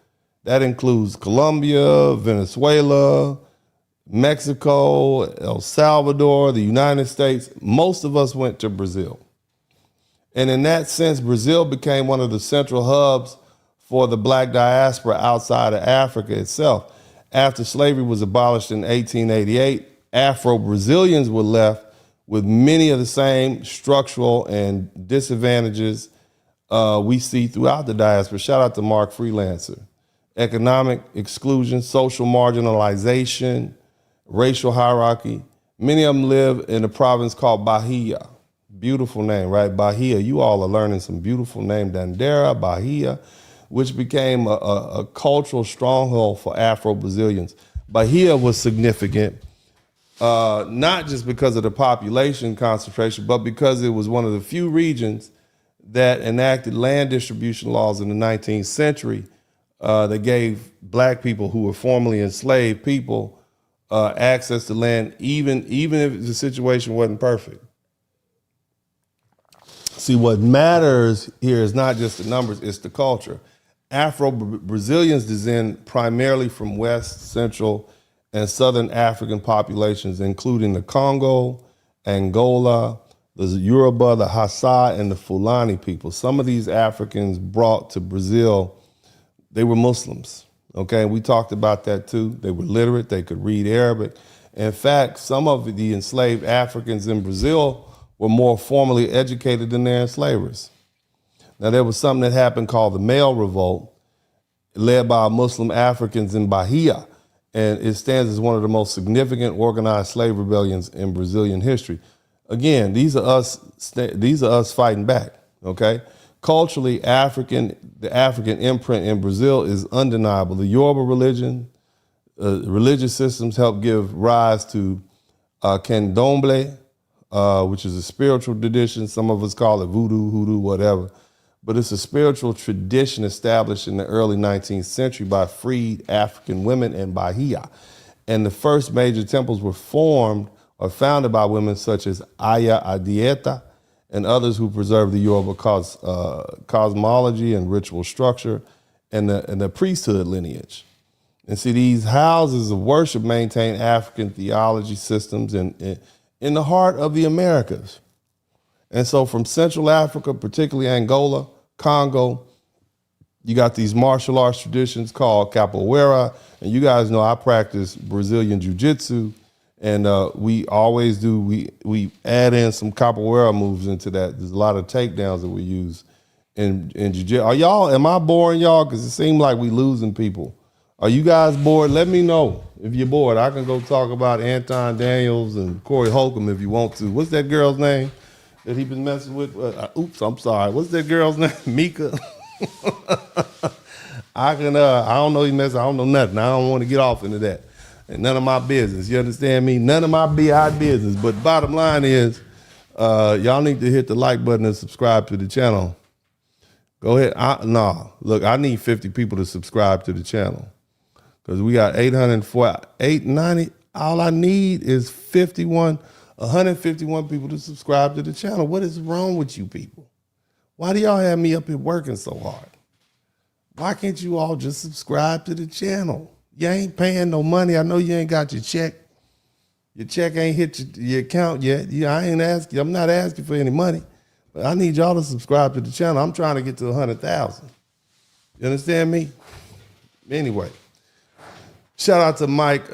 That includes Colombia, Venezuela, Mexico, El Salvador, the United States. Most of us went to Brazil. And in that sense, Brazil became one of the central hubs for the Black diaspora outside of Africa itself. After slavery was abolished in 1888, Afro-Brazilians were left with many of the same structural and disadvantages we see throughout the diaspora. Shout out to Mark Freelancer. Economic exclusion, social marginalization, racial hierarchy. Many of them live in a province called Bahia. Beautiful name, right? Bahia. You all are learning some beautiful name. Dandera, Bahia, which became a cultural stronghold for Afro-Brazilians. Bahia was significant, not just because of the population concentration, but because it was one of the few regions that enacted land distribution laws in the 19th century that gave Black people who were formerly enslaved people access to land, even if the situation wasn't perfect. See, what matters here is not just the numbers, it's the culture. Afro-Brazilians descend primarily from West, Central, and Southern African populations, including the Congo, Angola, the Yoruba, the Hausa, and the Fulani people. Some of these Africans brought to Brazil, they were Muslims, okay? We talked about that too. They were literate, they could read Arabic. In fact, some of the enslaved Africans in Brazil were more formally educated than their enslavers. Now, there was something that happened called the Male Revolt, led by Muslim Africans in Bahia, and it stands as one of the most significant organized slave rebellions in Brazilian history. Again, these are us fighting back, okay? Culturally, the African imprint in Brazil is undeniable. The Yoruba religion, religious systems helped give rise to candomblé, which is a spiritual tradition. Some of us call it voodoo, hoodoo, whatever. But it's a spiritual tradition established in the early 19th century by freed African women in Bahia. And the first major temples were formed or founded by women such as Aya Adieta and others who preserved the Yoruba cosmology and ritual structure. and the priesthood lineage. And see, these houses of worship maintain African theology systems in the heart of the Americas. And so from Central Africa, particularly Angola, Congo, you got these martial arts traditions called capoeira. And you guys know I practice Brazilian jiu-jitsu. And we always do, we add in some capoeira moves into that. There's a lot of takedowns that we use in jiu-jitsu. Am I boring y'all? Because it seems like we losing people. Are you guys bored? Let me know if you're bored. I can go talk about Anton Daniels and Corey Holcomb if you want to. What's that girl's name that he been messing with? Oops, I'm sorry. What's that girl's name? Mika. I don't know I don't know nothing. I don't want to get off into that. And none of my business. You understand me? None of my BI business. But bottom line is, y'all need to hit the like button and subscribe to the channel. Go ahead. Look, I need 50 people to subscribe to the channel. Because we got 890. All I need is 151 people to subscribe to the channel. What is wrong with you people? Why do y'all have me up here working so hard? Why can't you all just subscribe to the channel? You ain't paying no money. I know you ain't got your check. Your check ain't hit your account yet. I'm not asking for any money. But I need y'all to subscribe to the channel. I'm trying to get to 100,000. You understand me? Anyway. Shout out to Mike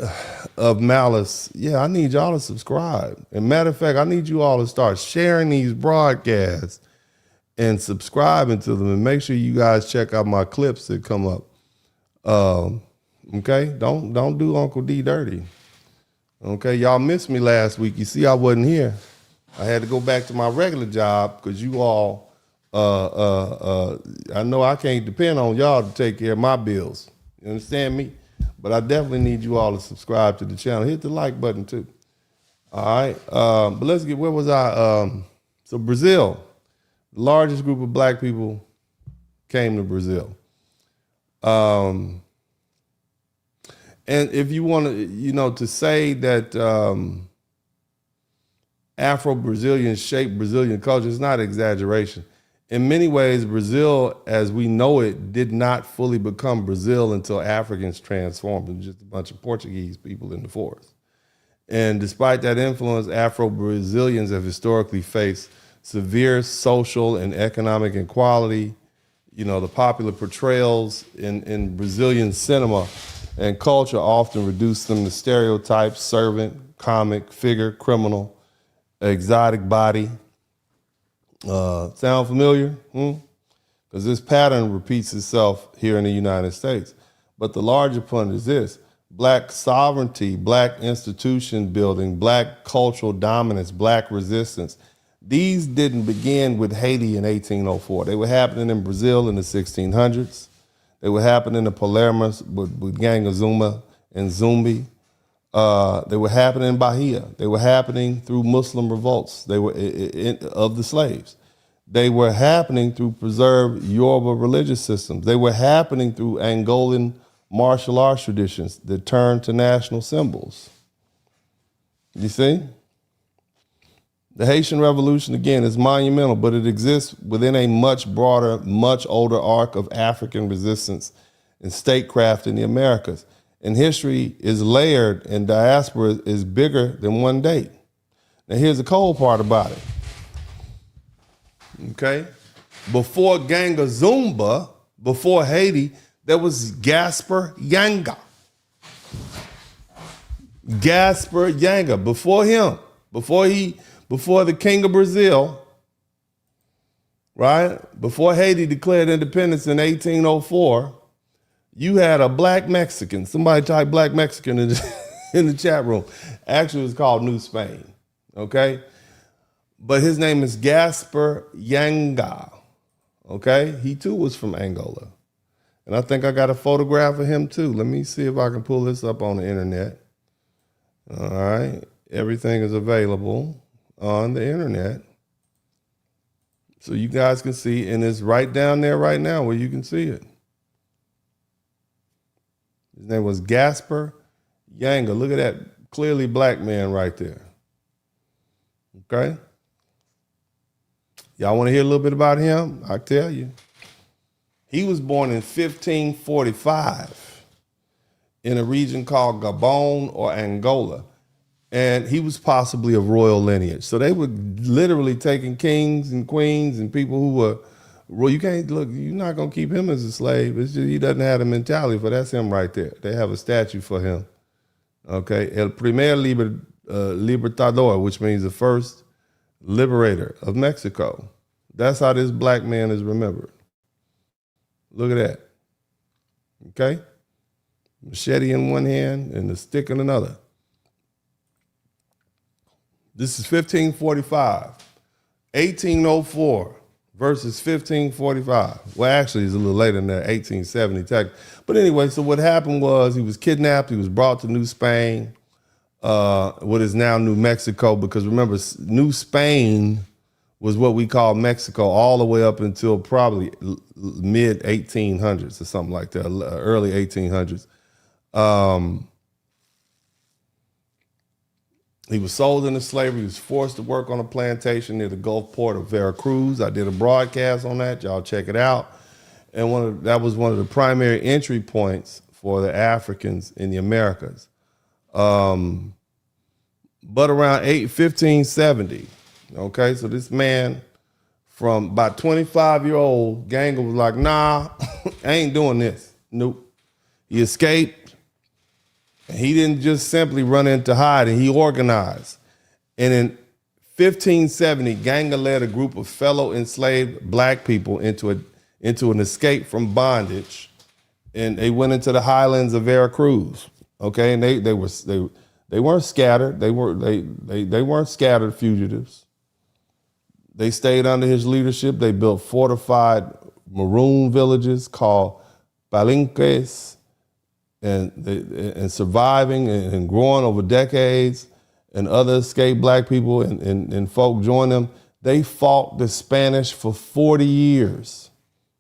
of Malice. Yeah, I need y'all to subscribe. And matter of fact, I need you all to start sharing these broadcasts and subscribing to them. And make sure you guys check out my clips that come up. Okay? Don't do Uncle D dirty. Okay? Y'all missed me last week. You see, I wasn't here. I had to go back to my regular job because you all, I know I can't depend on y'all to take care of my bills. You understand me? But I definitely need you all to subscribe to the channel. Hit the like button too. All right. But let's get, where was I? So Brazil, the largest group of black people came to Brazil. And if you want to, to say that Afro-Brazilians shaped Brazilian culture, it's not exaggeration. In many ways, Brazil, as we know it, did not fully become Brazil until Africans transformed. It was just a bunch of Portuguese people in the forest. And despite that influence, Afro-Brazilians have historically faced severe social and economic inequality. The popular portrayals in Brazilian cinema and culture often reduce them to stereotypes: servant, comic, figure, criminal, exotic body. Sound familiar? Because this pattern repeats itself here in the United States. But the larger point is this: black sovereignty, black institution building, black cultural dominance, black resistance. These didn't begin with Haiti in 1804. They were happening in Brazil in the 1600s. They were happening in Palmares with Ganga Zumba and Zumbi. They were happening in Bahia. They were happening through Muslim revolts. They were of the slaves. They were happening through preserved Yoruba religious systems. They were happening through Angolan martial arts traditions that turned to national symbols. You see? The Haitian Revolution, again, is monumental, but it exists within a much broader, much older arc of African resistance and statecraft in the Americas. And history is layered, and diaspora is bigger than one date. Now, here's the cold part about it. Okay? Before Ganga Zumba, before Haiti, there was Gaspar Yanga. Gaspar Yanga. Before him, before the king of Brazil, right? Before Haiti declared independence in 1804, you had a black Mexican. Somebody type black Mexican in the chat room. Actually, it's called New Spain, okay? But his name is Gaspar Yanga, okay? He too was from Angola. And I think I got a photograph of him too. Let me see if I can pull this up on the internet. All right, everything is available on the internet. So you guys can see, and it's right down there right now where you can see it. His name was Gaspar Yanga. Look at that clearly black man right there. Okay? Y'all want to hear a little bit about him? I'll tell you. He was born in 1545 in a region called Gabon or Angola. And he was possibly of royal lineage. So they were literally taking kings and queens and people who were, well, you can't look, you're not going to keep him as a slave. It's just, he doesn't have the mentality, but that's him right there. They have a statue for him. Okay. El primer libertador, which means the first liberator of Mexico. That's how this black man is remembered. Look at that. Okay. Machete in one hand and the stick in another. This is 1545, 1804 versus 1545. Well, actually, it's a little later than that, 1870. But anyway, so what happened was he was kidnapped. He was brought to New Spain, what is now New Mexico, because remember, New Spain was what we call Mexico all the way up until probably mid 1800s or something like that, early 1800s. He was sold into slavery. He was forced to work on a plantation near the Gulf port of Veracruz. I did a broadcast on that. Y'all check it out. And that was one of the primary entry points for the Africans in the Americas. But around 1570, okay, so this man from about 25-year-old Ganga was like, nah, I ain't doing this. Nope. He escaped. He didn't just simply run into hiding, he organized. And in 1570, Ganga led a group of fellow enslaved black people into an escape from bondage. And they went into the highlands of Veracruz. Okay, and they weren't scattered. They weren't scattered fugitives. They stayed under his leadership. They built fortified maroon villages called palenques. And surviving and growing over decades, and other escaped black people and folk joined them. They fought the Spanish for 40 years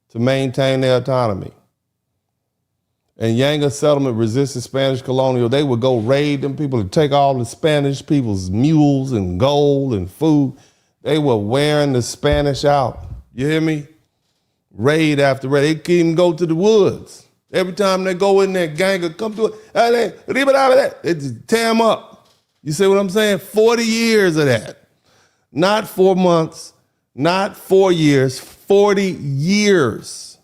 to maintain their autonomy. And Yanga settlement resisted Spanish colonial. They would go raid them people and take all the Spanish people's mules and gold and food. They were wearing the Spanish out. You hear me? Raid after raid. They couldn't even go to the woods. Every time they go in there, Ganga, come to it, they just tear them up. You see what I'm saying? 40 years of that. Not 4 months, not 4 years, 40 years.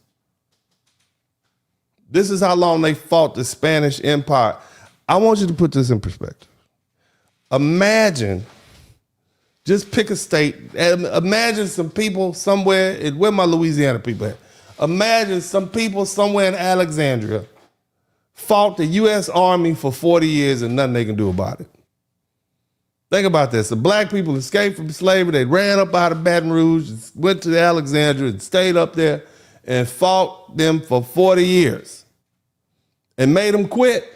This is how long they fought the Spanish Empire. I want you to put this in perspective. Imagine, just pick a state, imagine some people somewhere, where my Louisiana people at? Imagine some people somewhere in Alexandria fought the U.S. Army for 40 years and nothing they can do about it. Think about this. The black people escaped from slavery. They ran up out of Baton Rouge, went to Alexandria and stayed up there and fought them for 40 years and made them quit.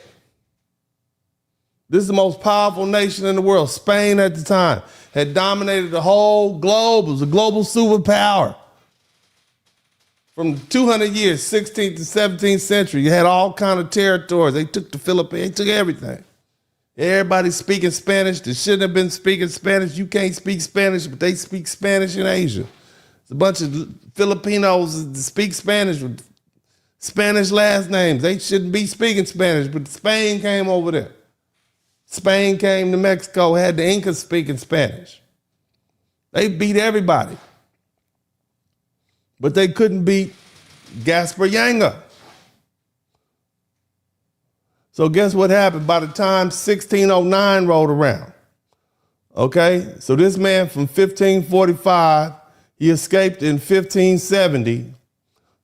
This is the most powerful nation in the world. Spain at the time had dominated the whole globe. It was a global superpower. From 200 years, 16th to 17th century, you had all kind of territories. They took the Philippines, they took everything. Everybody's speaking Spanish. They shouldn't have been speaking Spanish. You can't speak Spanish, but they speak Spanish in Asia. It's a bunch of Filipinos that speak Spanish with Spanish last names. They shouldn't be speaking Spanish, but Spain came over there. Spain came to Mexico, had the Incas speaking Spanish. They beat everybody. But they couldn't beat Gaspar Yanga. So guess what happened by the time 1609 rolled around? Okay, so this man from 1545, he escaped in 1570.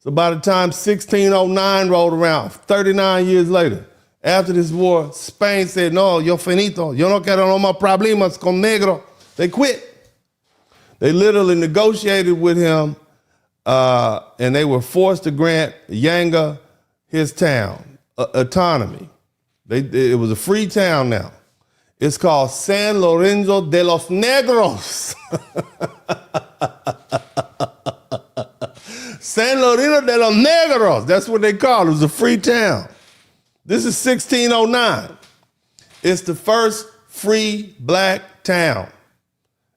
So by the time 1609 rolled around, 39 years later, after this war, Spain said, no, yo finito, yo no quiero no más problemas con negro. They quit. They literally negotiated with him, and they were forced to grant Yanga his town, autonomy. It was a free town now. It's called San Lorenzo de los Negros. San Lorenzo de los Negros. That's what they called it. It was a free town. This is 1609. It's the first free black town.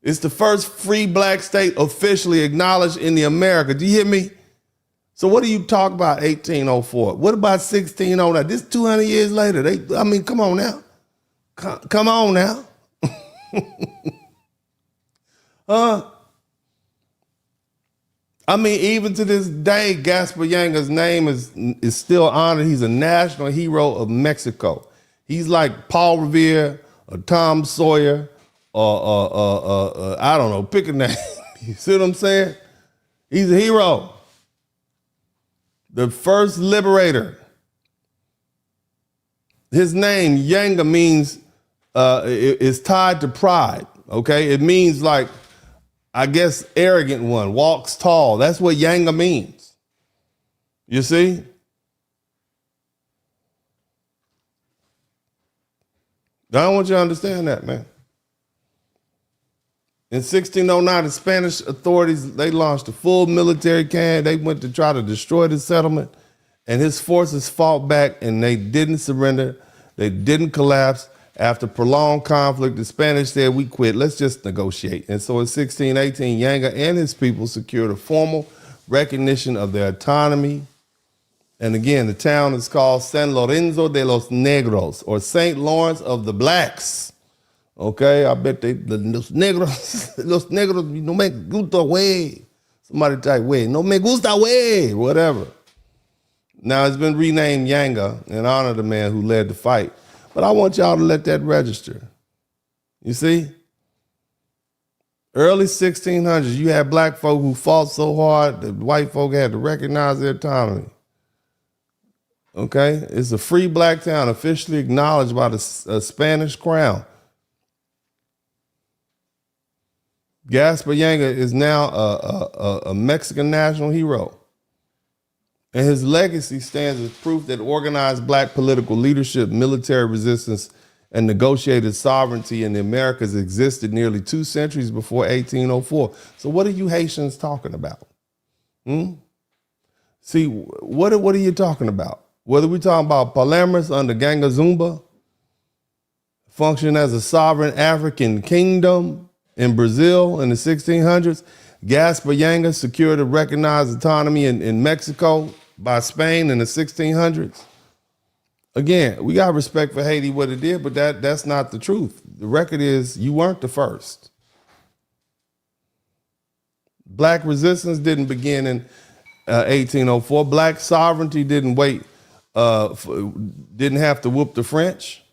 It's the first free black state officially acknowledged in the America. Do you hear me? So what do you talk about 1804? What about 1609? This 200 years later. Come on now. Come on now. Even to this day, Gaspar Yanga's name is still honored. He's a national hero of Mexico. He's like Paul Revere or Tom Sawyer or I don't know, pick a name. You see what I'm saying? He's a hero. The first liberator. His name, Yanga, means is tied to pride, okay? It means like, I guess, arrogant one, walks tall. That's what Yanga means. You see? I want you to understand that, man. In 1609, the Spanish authorities, they launched a full military campaign. They went to try to destroy the settlement, and his forces fought back, and they didn't surrender. They didn't collapse. After prolonged conflict, the Spanish said, we quit, let's just negotiate. And so in 1618, Yanga and his people secured a formal recognition of their autonomy. And again, the town is called San Lorenzo de los Negros, or St. Lawrence of the Blacks. Okay, I bet los negros, no me gusta, way. Somebody type, way, no me gusta, way, whatever. Now it's been renamed Yanga in honor of the man who led the fight. But I want y'all to let that register. You see? Early 1600s, you had black folk who fought so hard that white folk had to recognize their autonomy. Okay? It's a free black town officially acknowledged by the Spanish crown. Gaspar Yanga is now a Mexican national hero. And his legacy stands as proof that organized black political leadership, military resistance, and negotiated sovereignty in the Americas existed nearly 2 centuries before 1804. So what are you Haitians talking about? See, what are you talking about? Whether we're talking about Palmares under Ganga Zumba, functioning as a sovereign African kingdom in Brazil in the 1600s, Gaspar Yanga secured a recognized autonomy in Mexico by Spain in the 1600s. Again, we got respect for Haiti, what it did, but that's not the truth. The record is you weren't the first. Black resistance didn't begin in 1804. Black sovereignty didn't didn't have to whoop the French.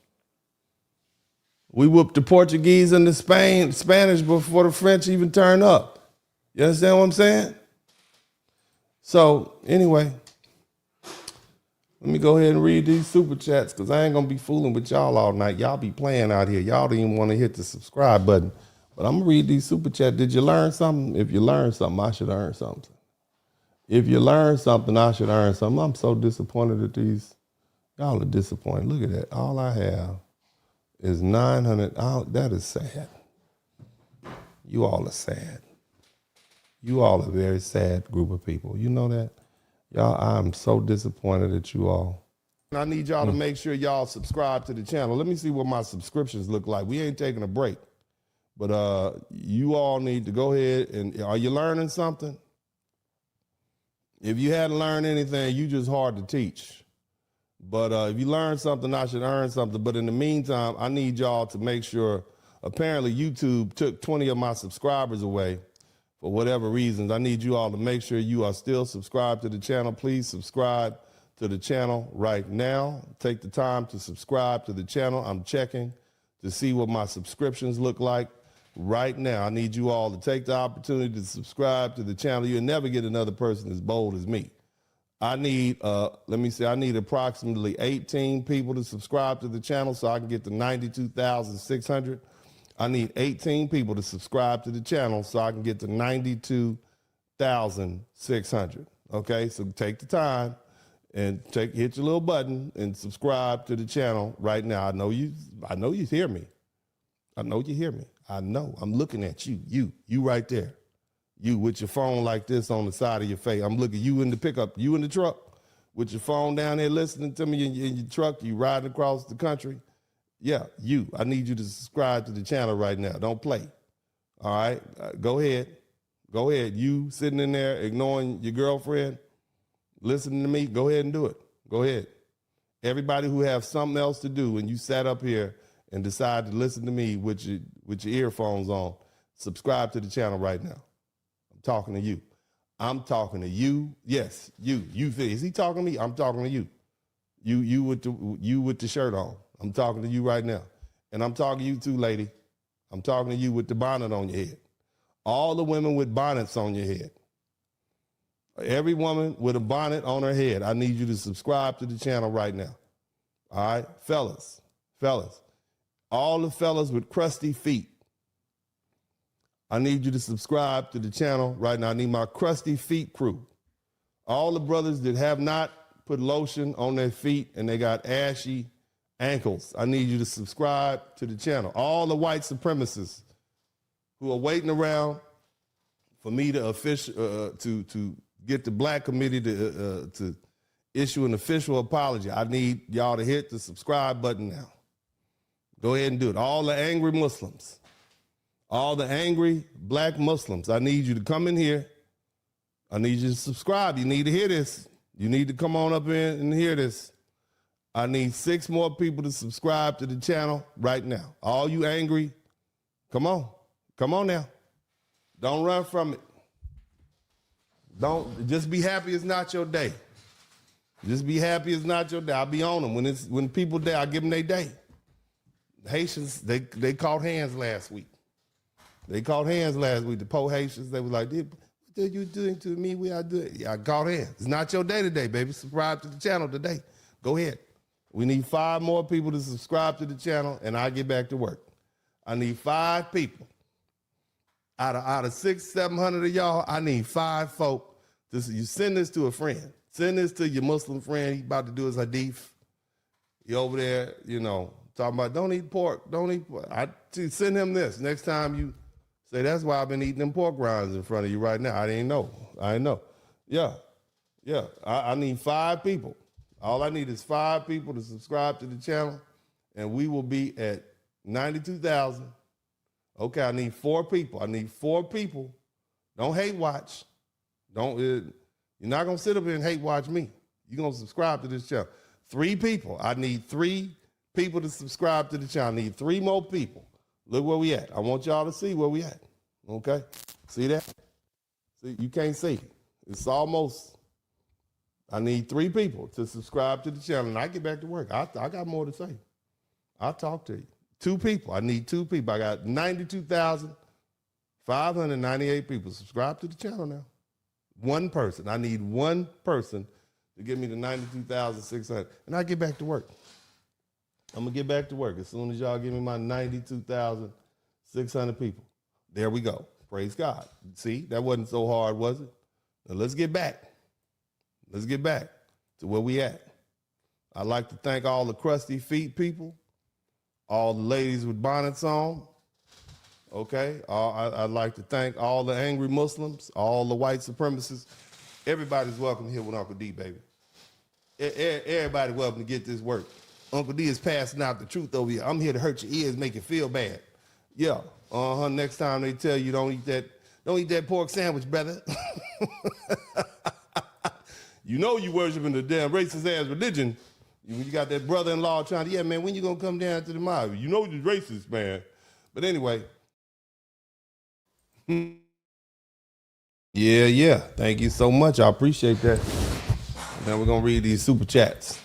We whooped the Portuguese and the Spanish before the French even turned up. You understand what I'm saying? So anyway, let me go ahead and read these super chats because I ain't going to be fooling with y'all all night. Y'all be playing out here. Y'all don't even want to hit the subscribe button. But I'm going to read these super chats. Did you learn something? If you learned something, I should earn something. If you learned something, I should earn something. I'm so disappointed at these. Y'all are disappointed. Look at that. All I have is 900. That is sad. You all are sad. You all are a very sad group of people. You know that? Y'all, I'm so disappointed at you all. I need y'all to make sure y'all subscribe to the channel. Let me see what my subscriptions look like. We ain't taking a break. But you all need to go ahead and, are you learning something? If you hadn't learned anything, you just hard to teach. But if you learn something, I should earn something. But in the meantime, I need y'all to make sure, apparently YouTube took 20 of my subscribers away. For whatever reasons, I need you all to make sure you are still subscribed to the channel. Please subscribe to the channel right now. Take the time to subscribe to the channel. I'm checking to see what my subscriptions look like right now. I need you all to take the opportunity to subscribe to the channel. You'll never get another person as bold as me. I need, I need approximately 18 people to subscribe to the channel so I can get to 92,600. I need 18 people to subscribe to the channel so I can get to 92,600. Okay, so take the time and hit your little button and subscribe to the channel right now. I know you hear me. I know you hear me. I know. I'm looking at you. You right there. You with your phone like this on the side of your face. I'm looking you in the pickup, you in the truck with your phone down there listening to me in your truck. You riding across the country. Yeah, you. I need you to subscribe to the channel right now. Don't play. All right? Go ahead. Go ahead. You sitting in there ignoring your girlfriend. Listening to me, go ahead and do it. Go ahead. Everybody who have something else to do and you sat up here and decide to listen to me with your earphones on, subscribe to the channel right now. I'm talking to you. I'm talking to you. Yes, you. Is he talking to me? I'm talking to you. You with the shirt on. I'm talking to you right now. And I'm talking to you too, lady. I'm talking to you with the bonnet on your head. All the women with bonnets on your head. Every woman with a bonnet on her head, I need you to subscribe to the channel right now. All right? Fellas. All the fellas with crusty feet, I need you to subscribe to the channel right now. I need my crusty feet crew. All the brothers that have not put lotion on their feet and they got ashy ankles, I need you to subscribe to the channel. All the white supremacists who are waiting around for me to to get the black committee to issue an official apology, I need y'all to hit the subscribe button now. Go ahead and do it. All the angry Muslims, all the angry black Muslims, I need you to come in here. I need you to subscribe. You need to hear this. You need to come on up in and hear this. I need 6 more people to subscribe to the channel right now. All you angry, come on. Come on now. Don't run from it. Don't just be happy it's not your day. Just be happy it's not your day. I'll be on them. When people day, I give them their day. The Haitians, they caught hands last week. The poor Haitians, they was like, what are you doing to me? We are doing. Yeah, I caught hands. It's not your day today, baby. Subscribe to the channel today. Go ahead. We need 5 more people to subscribe to the channel, and I get back to work. I need 5 people. Out of 600-700 of y'all, I need 5 folk. You send this to a friend. Send this to your Muslim friend. He about to do his hadith. He over there, talking about don't eat pork. I send him this. Next time you say, that's why I've been eating them pork rinds in front of you right now. I didn't know. Yeah. I need 5 people. All I need is 5 people to subscribe to the channel, and we will be at 92,000. Okay, I need 4 people. Don't hate watch. You're not gonna sit up here and hate watch me. You're gonna subscribe to this channel. 3 people. I need 3 people to subscribe to the channel. I need 3 more people. Look where we at. I want y'all to see where we at. Okay? See that? See, you can't see. It's almost. I need 3 people to subscribe to the channel, and I get back to work. I got more to say. I'll talk to you. 2 people. I need 2 people. I got 92,598 people. Subscribe to the channel now. 1 person. I need 1 person to get me to 92,600, and I get back to work. I'm going to get back to work as soon as y'all give me my 92,600 people. There we go. Praise God. See, that wasn't so hard, was it? Now let's get back. Let's get back to where we at. I'd like to thank all the crusty feet people, all the ladies with bonnets on, okay? I'd like to thank all the angry Muslims, all the white supremacists. Everybody's welcome here with Uncle D, baby. Everybody welcome to get this work. Uncle D is passing out the truth over here. I'm here to hurt your ears, make you feel bad. Yeah, next time they tell you don't eat that pork sandwich, brother. You know you worshiping the damn racist ass religion. You got that brother-in-law trying to, man, when you gonna come down to the mob? You know you're racist, man. But anyway. Yeah. Thank you so much. I appreciate that. Now we're gonna read these super chats.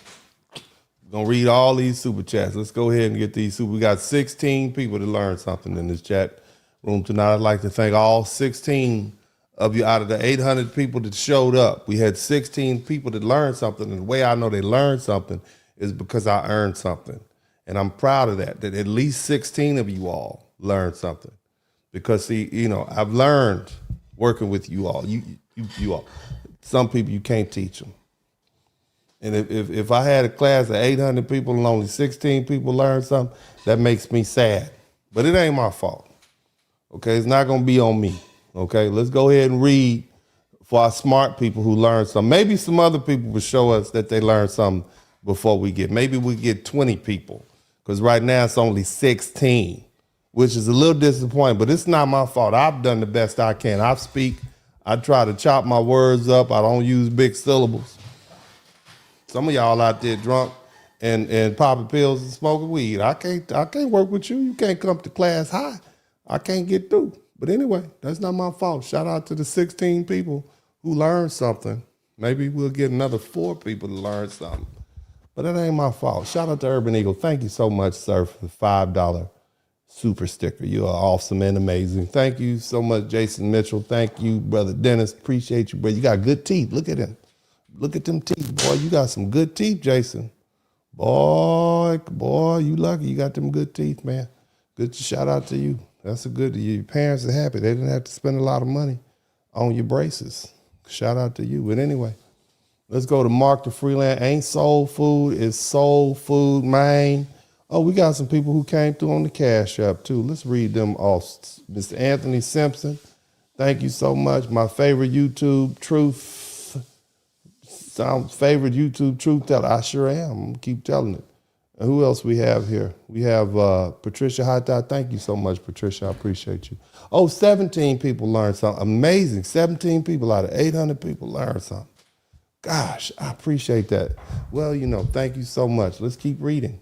We're gonna read all these super chats. Let's go ahead and get these super. We got 16 people to learn something in this chat room tonight. I'd like to thank all 16 of you out of the 800 people that showed up. We had 16 people that learned something, and the way I know they learned something is because I earned something. And I'm proud of that at least 16 of you all learned something. Because see, I've learned working with you all. You all. Some people you can't teach them. And if I had a class of 800 people and only 16 people learned something, that makes me sad. But it ain't my fault. Okay, it's not gonna be on me. Okay, let's go ahead and read for our smart people who learned something. Maybe some other people will show us that they learned something before maybe we get 20 people. Because right now it's only 16, which is a little disappointing, but it's not my fault. I've done the best I can. I try to chop my words up. I don't use big syllables. Some of y'all out there drunk and popping pills and smoking weed. I can't work with you. You can't come to class high. I can't get through. But anyway, that's not my fault. Shout out to the 16 people who learned something. Maybe we'll get another 4 people to learn something. But that ain't my fault. Shout out to Urban Eagle. Thank you so much, sir, for the $5 super sticker. You are awesome and amazing. Thank you so much, Jason Mitchell. Thank you, Brother Dennis. Appreciate you, bro. You got good teeth. Look at him. Look at them teeth, boy. You got some good teeth, Jason. Boy, you lucky. You got them good teeth, man. Good shout out to you. That's a good, your parents are happy. They didn't have to spend a lot of money on your braces. Shout out to you. But anyway, let's go to Mark the Freelance. Ain't soul food, it's soul food, man. Oh, we got some people who came through on the Cash App too. Let's read them off. Mr. Anthony Simpson, thank you so much. My favorite YouTube truth teller. I sure am. I'm gonna keep telling it. And who else we have here? We have Patricia Hatta. Thank you so much, Patricia. I appreciate you. Oh, 17 people learned something. Amazing. 17 people out of 800 people learned something. Gosh, I appreciate that. Well, thank you so much. Let's keep reading.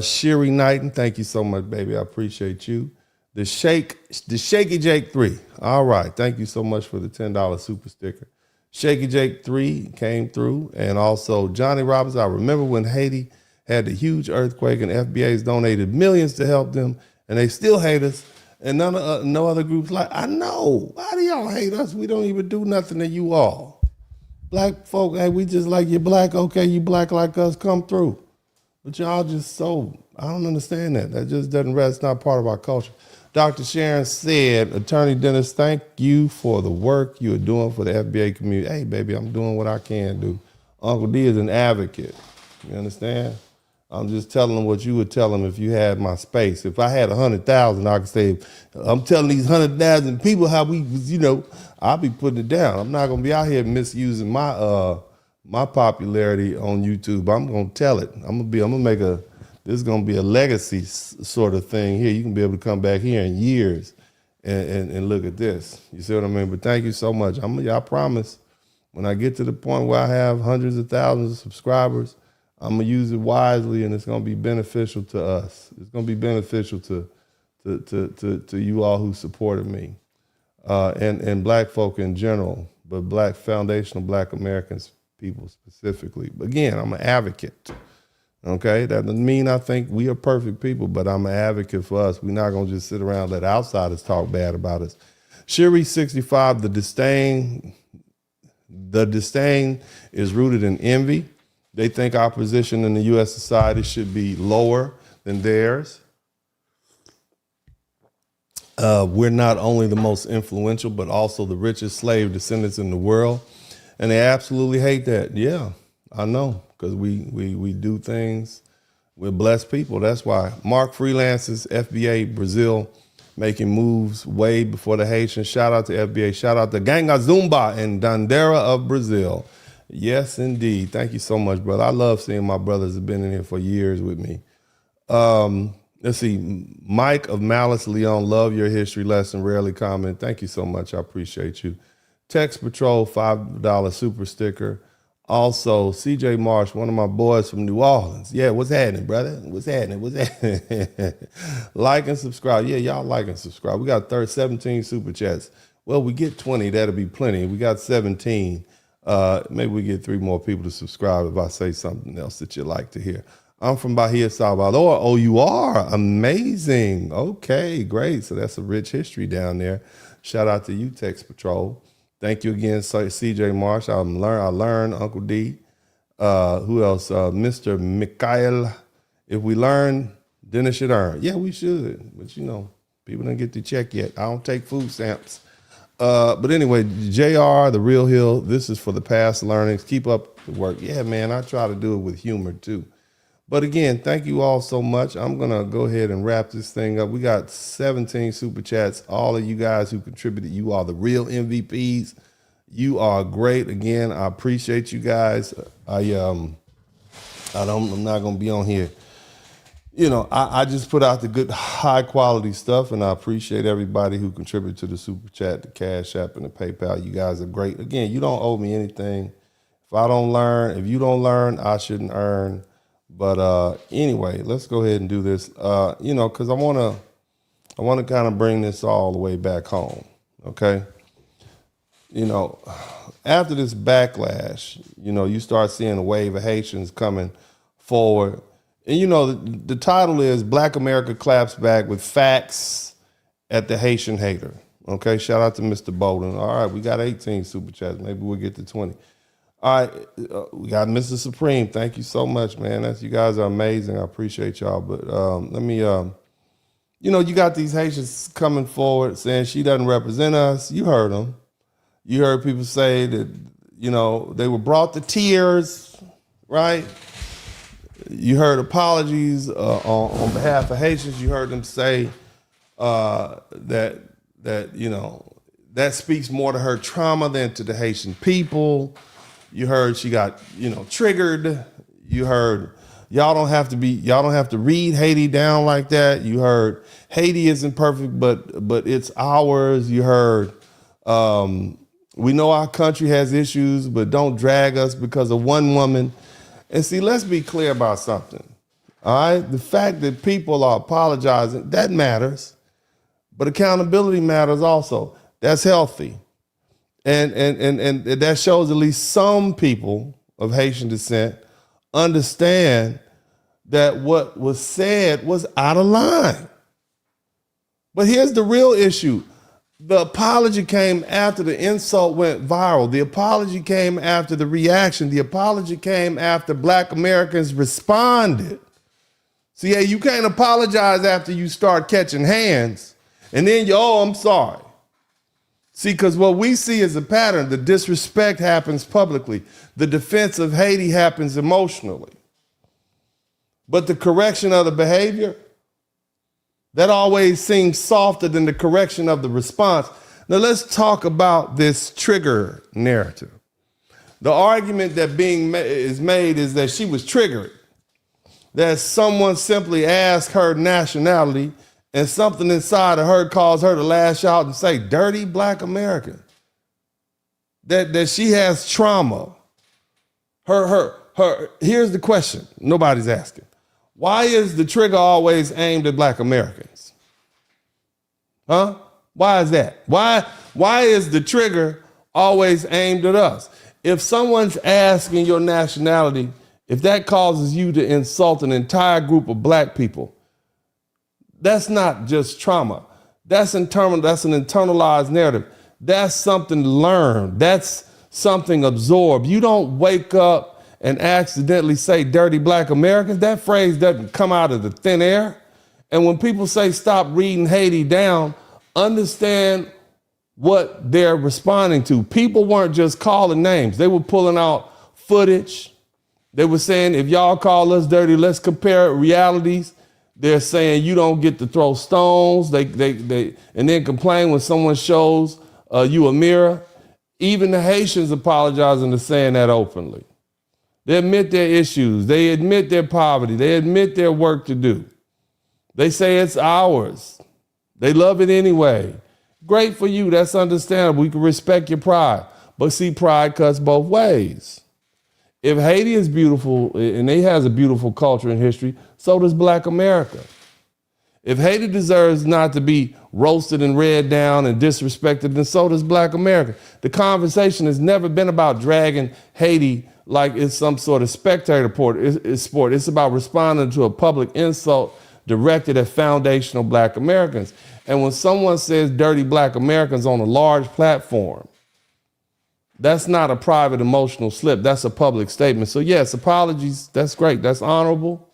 Sherry Knighton, thank you so much, baby. I appreciate you. The Shaky Jake 3. All right. Thank you so much for the $10 super sticker. Shaky Jake 3 came through. And also Johnny Robbins. I remember when Haiti had the huge earthquake and FBA's donated millions to help them, and they still hate us. And no other groups like, I know. Why do y'all hate us? We don't even do nothing to you all. Black folk, hey, we just like you black. Okay, you black like us, come through. But y'all just I don't understand that. That just doesn't rest. It's not part of our culture. Dr. Sharon said, Attorney Dennis, thank you for the work you are doing for the FBA community. Hey, baby, I'm doing what I can do. Uncle D is an advocate. You understand? I'm just telling him what you would tell him if you had my space. If I had 100,000, I could say, I'm telling these 100,000 people how we was, I'll be putting it down. I'm not going to be out here misusing my popularity on YouTube. I'm going to tell it. This is going to be a legacy sort of thing here. You can be able to come back here in years and look at this. You see what I mean? But thank you so much. I promise when I get to the point where I have hundreds of thousands of subscribers, I'm going to use it wisely, and it's going to be beneficial to us. It's going to be beneficial to you all who supported me and black folk in general, but foundational black Americans, people specifically. But again, I'm an advocate. Okay, that doesn't mean I think we are perfect people, but I'm an advocate for us. We're not going to just sit around and let outsiders talk bad about us. Shiri 65, the disdain is rooted in envy. They think our position in the U.S. society should be lower than theirs. We're not only the most influential, but also the richest slave descendants in the world. And they absolutely hate that. Yeah, I know, because we do things. We're blessed people. That's why. Mark Freelance's FBA Brazil making moves way before the Haitians. Shout out to FBA. Shout out to Ganga Zumba and Dandera of Brazil. Yes, indeed. Thank you so much, brother. I love seeing my brothers have been in here for years with me. Let's see. Mike of Malice Leon, love your history lesson. Rarely comment. Thank you so much. I appreciate you. Text Patrol, $5 super sticker. Also, CJ Marsh, one of my boys from New Orleans. Yeah, what's happening, brother? What's happening? Like and subscribe. Yeah, y'all like and subscribe. We got 17 super chats. Well, we get 20. That'll be plenty. We got 17. Maybe we get 3 more people to subscribe if I say something else that you'd like to hear. I'm from Bahia, Salvador. Oh, you are? Amazing. Okay, great. So that's a rich history down there. Shout out to you, Text Patrol. Thank you again, CJ Marsh. I learned, Uncle D. Who else? Mr. Mikhail. If we learn, then it should earn. Yeah, we should. But people don't get the check yet. I don't take food stamps. But anyway, JR, The Real Hill, this is for the past learnings. Keep up the work. Yeah, man, I try to do it with humor too. But again, thank you all so much. I'm going to go ahead and wrap this thing up. We got 17 super chats. All of you guys who contributed, you are the real MVPs. You are great. Again, I appreciate you guys. I'm not going to be on here. I just put out the good, high quality stuff, and I appreciate everybody who contributed to the super chat, the Cash App, and the PayPal. You guys are great. Again, you don't owe me anything. If I don't learn, if you don't learn, I shouldn't earn. But anyway, let's go ahead and do this. Because I want to kind of bring this all the way back home. Okay. After this backlash, you start seeing a wave of Haitians coming forward. And the title is Black America Claps Back with Facts at the Haitian Hater. Okay, shout out to Mr. Bowden. All right, we got 18 super chats. Maybe we'll get to 20. All right, we got Mr. Supreme. Thank you so much, man. You guys are amazing. I appreciate y'all. But let me, you got these Haitians coming forward saying she doesn't represent us. You heard them. You heard people say that, they were brought to tears, right? You heard apologies on behalf of Haitians. You heard them say that speaks more to her trauma than to the Haitian people. You heard she got, triggered. You heard y'all don't have to read Haiti down like that. You heard Haiti isn't perfect, but it's ours. You heard we know our country has issues, but don't drag us because of one woman. And see, let's be clear about something. All right? The fact that people are apologizing, that matters. But accountability matters also. That's healthy. And that shows at least some people of Haitian descent understand that what was said was out of line. But here's the real issue. The apology came after the insult went viral. The apology came after the reaction. The apology came after Black Americans responded. See, yeah, you can't apologize after you start catching hands and then I'm sorry. See, because what we see is a pattern. The disrespect happens publicly. The defense of Haiti happens emotionally. But the correction of the behavior, that always seems softer than the correction of the response. Now let's talk about this trigger narrative. The argument that is made is that she was triggered, that someone simply asked her nationality and something inside of her caused her to lash out and say, dirty Black American. That she has trauma. Here's the question nobody's asking. Why is the trigger always aimed at Black Americans? Huh? Why is that? Why is the trigger always aimed at us? If someone's asking your nationality, if that causes you to insult an entire group of Black people, that's not just trauma. That's an internalized narrative. That's something learned. That's something absorbed. You don't wake up and accidentally say dirty Black Americans. That phrase doesn't come out of the thin air. And when people say stop reading Haiti down, understand what they're responding to. People weren't just calling names. They were pulling out footage. They were saying, if y'all call us dirty, let's compare realities. They're saying you don't get to throw stones. They and then complain when someone shows you a mirror. Even the Haitians apologizing to saying that openly. They admit their issues. They admit their poverty. They admit their work to do. They say it's ours. They love it anyway. Great for you. That's understandable. We can respect your pride. But see, pride cuts both ways. If Haiti is beautiful and it has a beautiful culture and history, so does Black America. If Haiti deserves not to be roasted and read down and disrespected, then so does Black America. The conversation has never been about dragging Haiti like it's some sort of spectator sport. It's about responding to a public insult directed at foundational Black Americans. And when someone says dirty Black Americans on a large platform, that's not a private emotional slip. That's a public statement. So yes, apologies, that's great. That's honorable.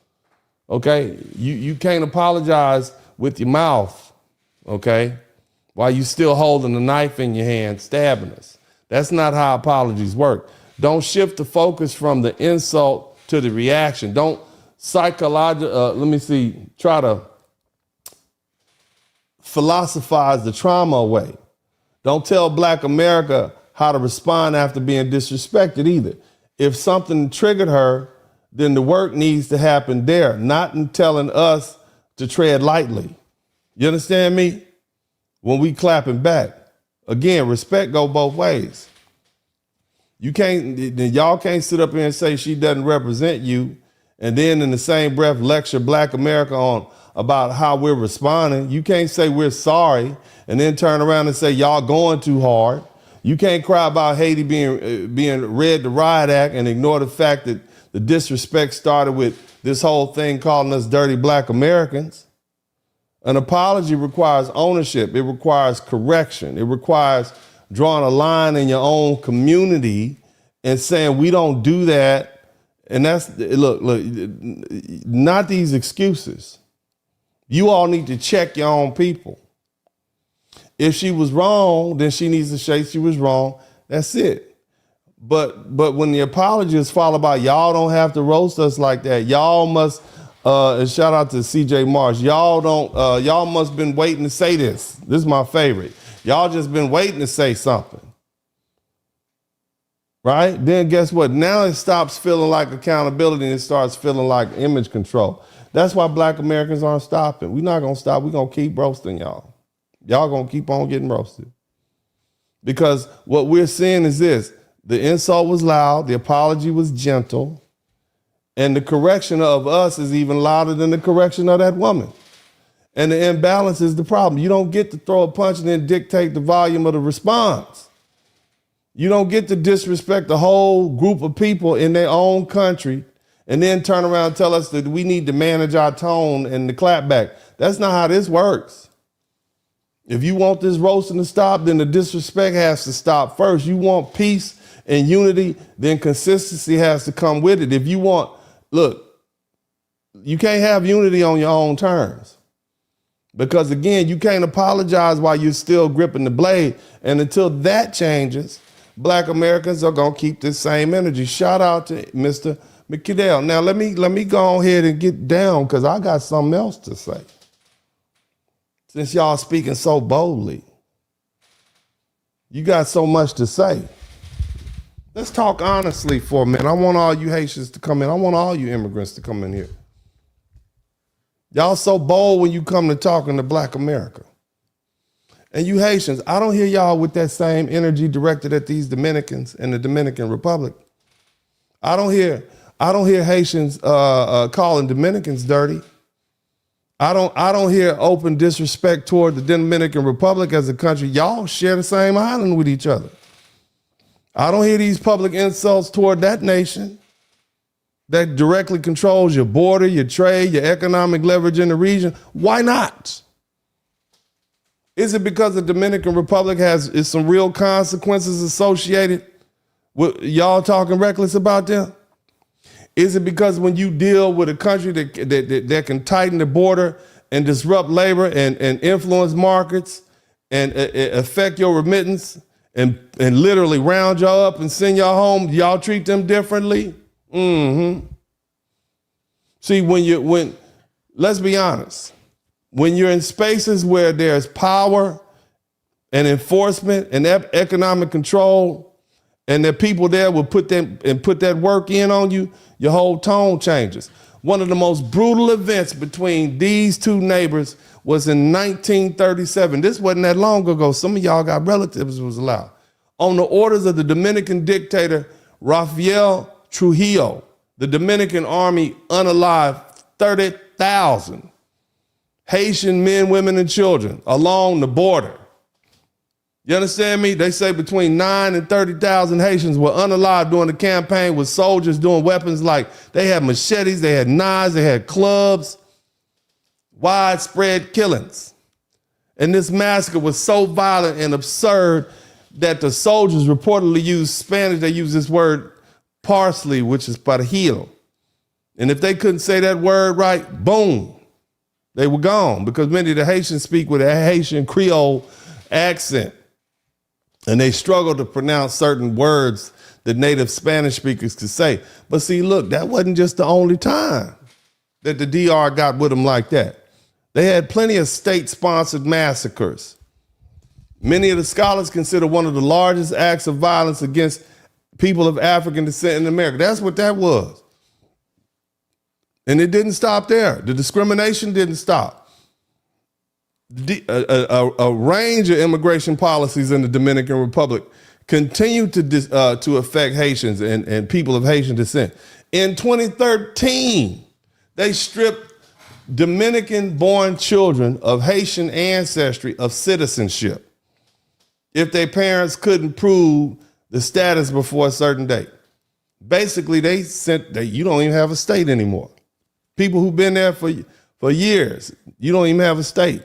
Okay, you can't apologize with your mouth, okay, while you still holding a knife in your hand, stabbing us. That's not how apologies work. Don't shift the focus from the insult to the reaction. Don't try to philosophize the trauma away. Don't tell Black America how to respond after being disrespected either. If something triggered her, then the work needs to happen there, not in telling us to tread lightly. You understand me? When we clapping back. Again, respect go both ways. Y'all can't sit up here and say she doesn't represent you, and then in the same breath lecture Black America on about how we're responding. You can't say we're sorry and then turn around and say y'all going too hard. You can't cry about Haiti being read the riot act and ignore the fact that the disrespect started with this whole thing calling us dirty Black Americans. An apology requires ownership. It requires correction. It requires drawing a line in your own community and saying we don't do that. And that's, look, not these excuses. You all need to check your own people. If she was wrong, then she needs to say she was wrong. That's it. But when the apology is followed by y'all don't have to roast us like that. Y'all must, and shout out to CJ Marsh. Y'all must been waiting to say this. This is my favorite. Y'all just been waiting to say something. Right? Then guess what? Now it stops feeling like accountability and it starts feeling like image control. That's why Black Americans aren't stopping. We're not going to stop. We're going to keep roasting y'all. Y'all going to keep on getting roasted. Because what we're seeing is this. The insult was loud. The apology was gentle. And the correction of us is even louder than the correction of that woman. And the imbalance is the problem. You don't get to throw a punch and then dictate the volume of the response. You don't get to disrespect the whole group of people in their own country and then turn around and tell us that we need to manage our tone and the clapback. That's not how this works. If you want this roasting to stop, then the disrespect has to stop first. You want peace and unity, then consistency has to come with it. If you want, look, you can't have unity on your own terms. Because again, you can't apologize while you're still gripping the blade. And until that changes, Black Americans are gonna keep this same energy. Shout out to Mr. McKiddell. Now let me go ahead and get down because I got something else to say. Since y'all speaking so boldly, you got so much to say. Let's talk honestly for a minute. I want all you Haitians to come in. I want all you immigrants to come in here. Y'all so bold when you come to talking to Black America. And you Haitians, I don't hear y'all with that same energy directed at these Dominicans in the Dominican Republic. I don't hear Haitians calling Dominicans dirty. I don't hear open disrespect toward the Dominican Republic as a country. Y'all share the same island with each other. I don't hear these public insults toward that nation that directly controls your border, your trade, your economic leverage in the region. Why not? Is it because the Dominican Republic is some real consequences associated with y'all talking reckless about them? Is it because when you deal with a country that can tighten the border and disrupt labor and influence markets and affect your remittance and literally round y'all up and send y'all home, y'all treat them differently? Mm-hmm. See, let's be honest, when you're in spaces where there's power and enforcement and economic control, and the people there will put that work in on you, your whole tone changes. One of the most brutal events between these two neighbors was in 1937. This wasn't that long ago. Some of y'all got relatives who was allowed. On the orders of the Dominican dictator, Rafael Trujillo, the Dominican army unalived 30,000 Haitian men, women, and children along the border. You understand me? They say between 9 and 30,000 Haitians were unalived during the campaign with soldiers doing weapons like they had machetes, they had knives, they had clubs, widespread killings. And this massacre was so violent and absurd that the soldiers reportedly used Spanish. They used this word parsley, which is perejil. And if they couldn't say that word right, boom, they were gone, because many of the Haitians speak with a Haitian Creole accent. And they struggle to pronounce certain words that native Spanish speakers could say. But see, look, that wasn't just the only time that the DR got with them like that. They had plenty of state-sponsored massacres. Many of the scholars consider one of the largest acts of violence against people of African descent in America. That's what that was. And it didn't stop there. The discrimination didn't stop. A range of immigration policies in the Dominican Republic continue to affect Haitians and people of Haitian descent. In 2013, they stripped Dominican-born children of Haitian ancestry of citizenship if their parents couldn't prove the status before a certain date. Basically, they sent that you don't even have a state anymore. People who've been there for years, you don't even have a state.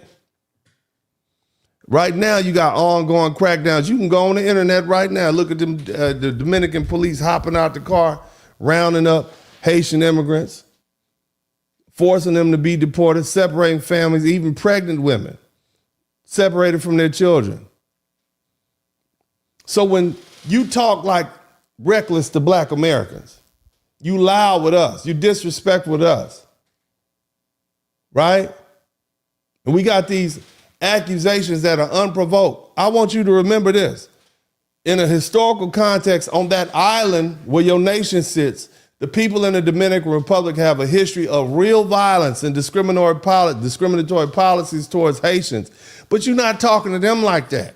Right now, you got ongoing crackdowns. You can go on the internet right now, look at them, the Dominican police hopping out the car, rounding up Haitian immigrants, forcing them to be deported, separating families, even pregnant women, separated from their children. So when you talk like reckless to Black Americans, you loud with us, you disrespect with us, right? And we got these accusations that are unprovoked. I want you to remember this. In a historical context, on that island where your nation sits, the people in the Dominican Republic have a history of real violence and discriminatory policies towards Haitians. But you're not talking to them like that.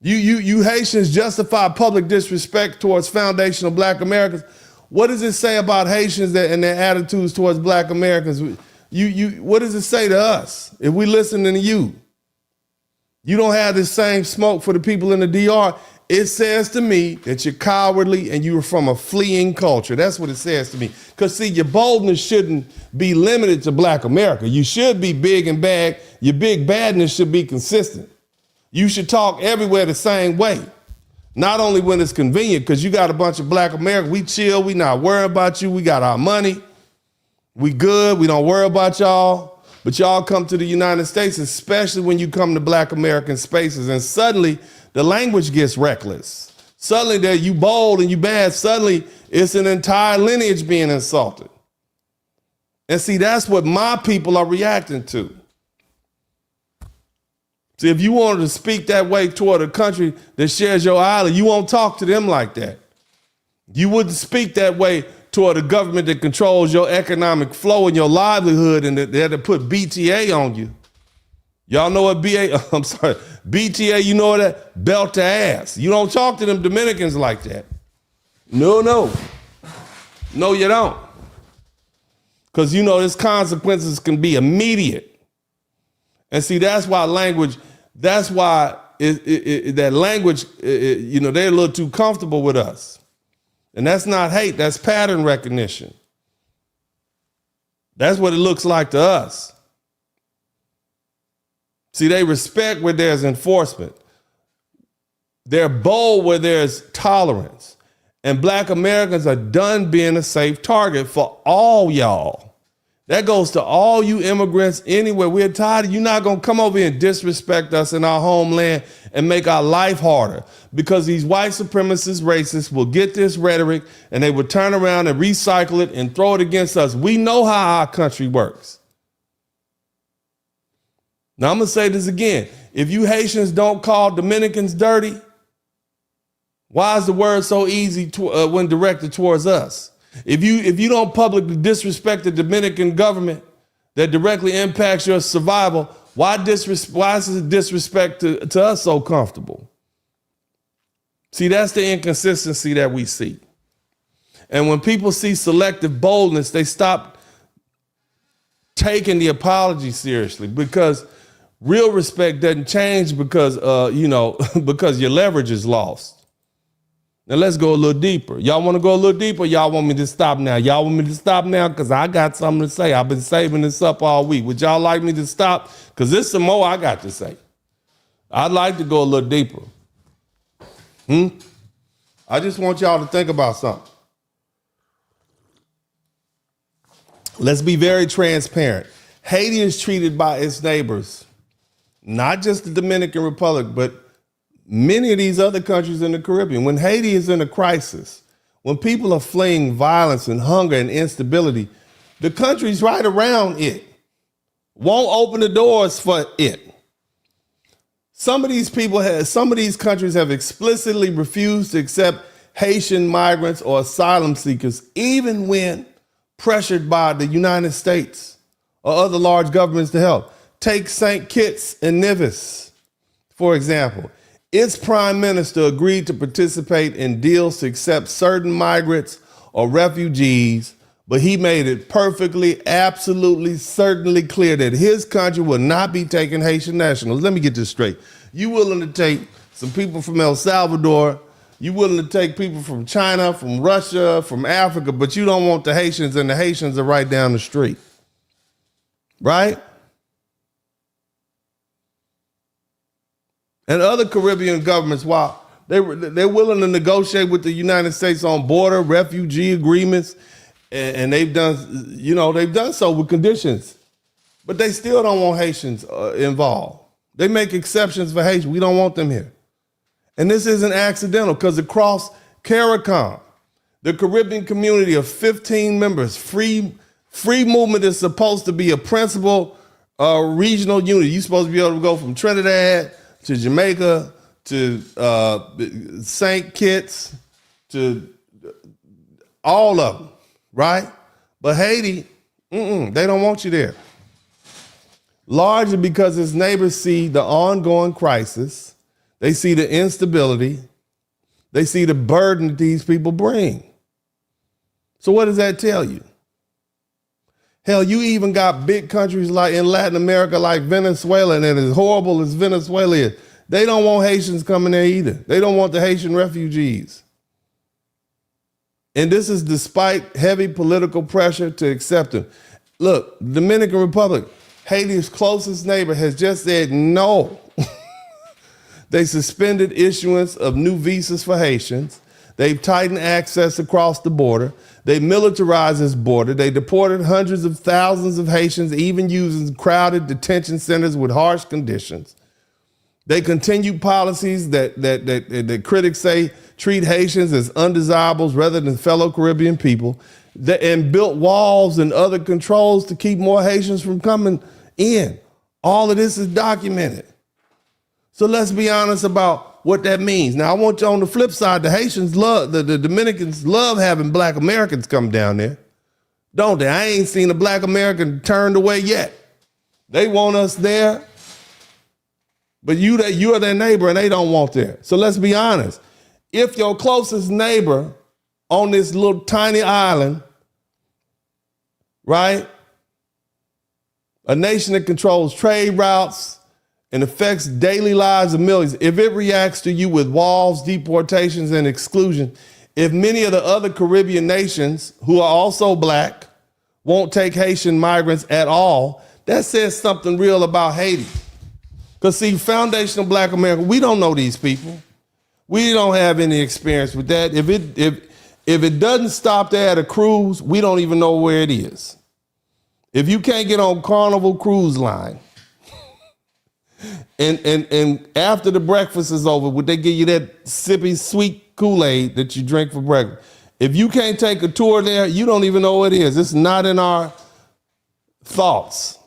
You Haitians justify public disrespect towards foundational Black Americans. What does it say about Haitians and their attitudes towards Black Americans? What does it say to us if we listening to you? You don't have the same smoke for the people in the DR. It says to me that you're cowardly and you're from a fleeing culture. That's what it says to me. Because see, your boldness shouldn't be limited to Black America. You should be big and bad. Your big badness should be consistent. You should talk everywhere the same way. Not only when it's convenient, because you got a bunch of Black Americans. We chill, we not worried about you. We got our money. We good, we don't worry about y'all. But y'all come to the United States, especially when you come to Black American spaces, and suddenly the language gets reckless. Suddenly that you bold and you bad, suddenly it's an entire lineage being insulted. And see, that's what my people are reacting to. See, if you wanted to speak that way toward a country that shares your island, you won't talk to them like that. You wouldn't speak that way toward a government that controls your economic flow and your livelihood and they had to put BTA on you. Y'all know what BTA, you know what that? Belt to ass. You don't talk to them Dominicans like that. No, you don't. Because you know his consequences can be immediate. And see, that's why language, that language, they're a little too comfortable with us. And that's not hate, that's pattern recognition. That's what it looks like to us. See, they respect where there's enforcement. They're bold where there's tolerance. And Black Americans are done being a safe target for all y'all. That goes to all you immigrants anywhere. We're tired of you not going to come over here and disrespect us in our homeland and make our life harder, because these white supremacist racists will get this rhetoric and they will turn around and recycle it and throw it against us. We know how our country works. Now, I'm going to say this again. If you Haitians don't call Dominicans dirty, why is the word so easy when directed towards us? If you don't publicly disrespect the Dominican government that directly impacts your survival, why is the disrespect to us so comfortable? See, that's the inconsistency that we see. And when people see selective boldness, they stop taking the apology seriously, because real respect doesn't change because because your leverage is lost. Now let's go a little deeper. Y'all want to go a little deeper? Y'all want me to stop now? Y'all want me to stop now? Because I got something to say. I've been saving this up all week. Would y'all like me to stop? Because there's some more I got to say. I'd like to go a little deeper. I just want y'all to think about something. Let's be very transparent. Haiti is treated by its neighbors, not just the Dominican Republic, but many of these other countries in the Caribbean. When Haiti is in a crisis, when people are fleeing violence and hunger and instability, the countries right around it won't open the doors for it. Some of these countries have explicitly refused to accept Haitian migrants or asylum seekers, even when pressured by the United States or other large governments to help. Take St. Kitts and Nevis, for example. its prime minister agreed to participate in deals to accept certain migrants or refugees, but he made it perfectly, absolutely, certainly clear that his country will not be taking Haitian nationals. Let me get this straight. You willing to take some people from El Salvador, you willing to take people from China, from Russia, from Africa, but you don't want the Haitians, and the Haitians are right down the street. Right? And other Caribbean governments, while they're willing to negotiate with the United States on border refugee agreements, and they've done so with conditions, but they still don't want Haitians involved. They make exceptions for Haitians. We don't want them here. And this isn't accidental, because across CARICOM, the Caribbean community of 15 members, free movement is supposed to be a principal regional unit. You're supposed to be able to go from Trinidad to Jamaica to St. Kitts to all of them, right? But Haiti, they don't want you there. Largely because its neighbors see the ongoing crisis, they see the instability, they see the burden that these people bring. So what does that tell you? Hell, you even got big countries like in Latin America, like Venezuela, and as horrible as Venezuela is, they don't want Haitians coming there either. They don't want the Haitian refugees. And this is despite heavy political pressure to accept them. Look, Dominican Republic, Haiti's closest neighbor, has just said no. They suspended issuance of new visas for Haitians. They've tightened access across the border. They militarized this border. They deported hundreds of thousands of Haitians, even using crowded detention centers with harsh conditions. They continue policies that critics say treat Haitians as undesirables rather than fellow Caribbean people, and built walls and other controls to keep more Haitians from coming in. All of this is documented. So let's be honest about what that means. Now, I want you on the flip side, the Haitians love, the Dominicans love having black Americans come down there, don't they? I ain't seen a black American turned away yet. They want us there, but you're their neighbor and they don't want there. So let's be honest. If your closest neighbor on this little tiny island, right, a nation that controls trade routes and affects daily lives of millions, if it reacts to you with walls, deportations, and exclusion, if many of the other Caribbean nations who are also black won't take Haitian migrants at all, that says something real about Haiti. Because see, foundational black America, we don't know these people. We don't have any experience with that. If it doesn't stop there at a cruise, we don't even know where it is. If you can't get on Carnival Cruise Line, and after the breakfast is over, would they give you that sippy sweet Kool-Aid that you drink for breakfast? If you can't take a tour there, you don't even know what it is. It's not in our thoughts.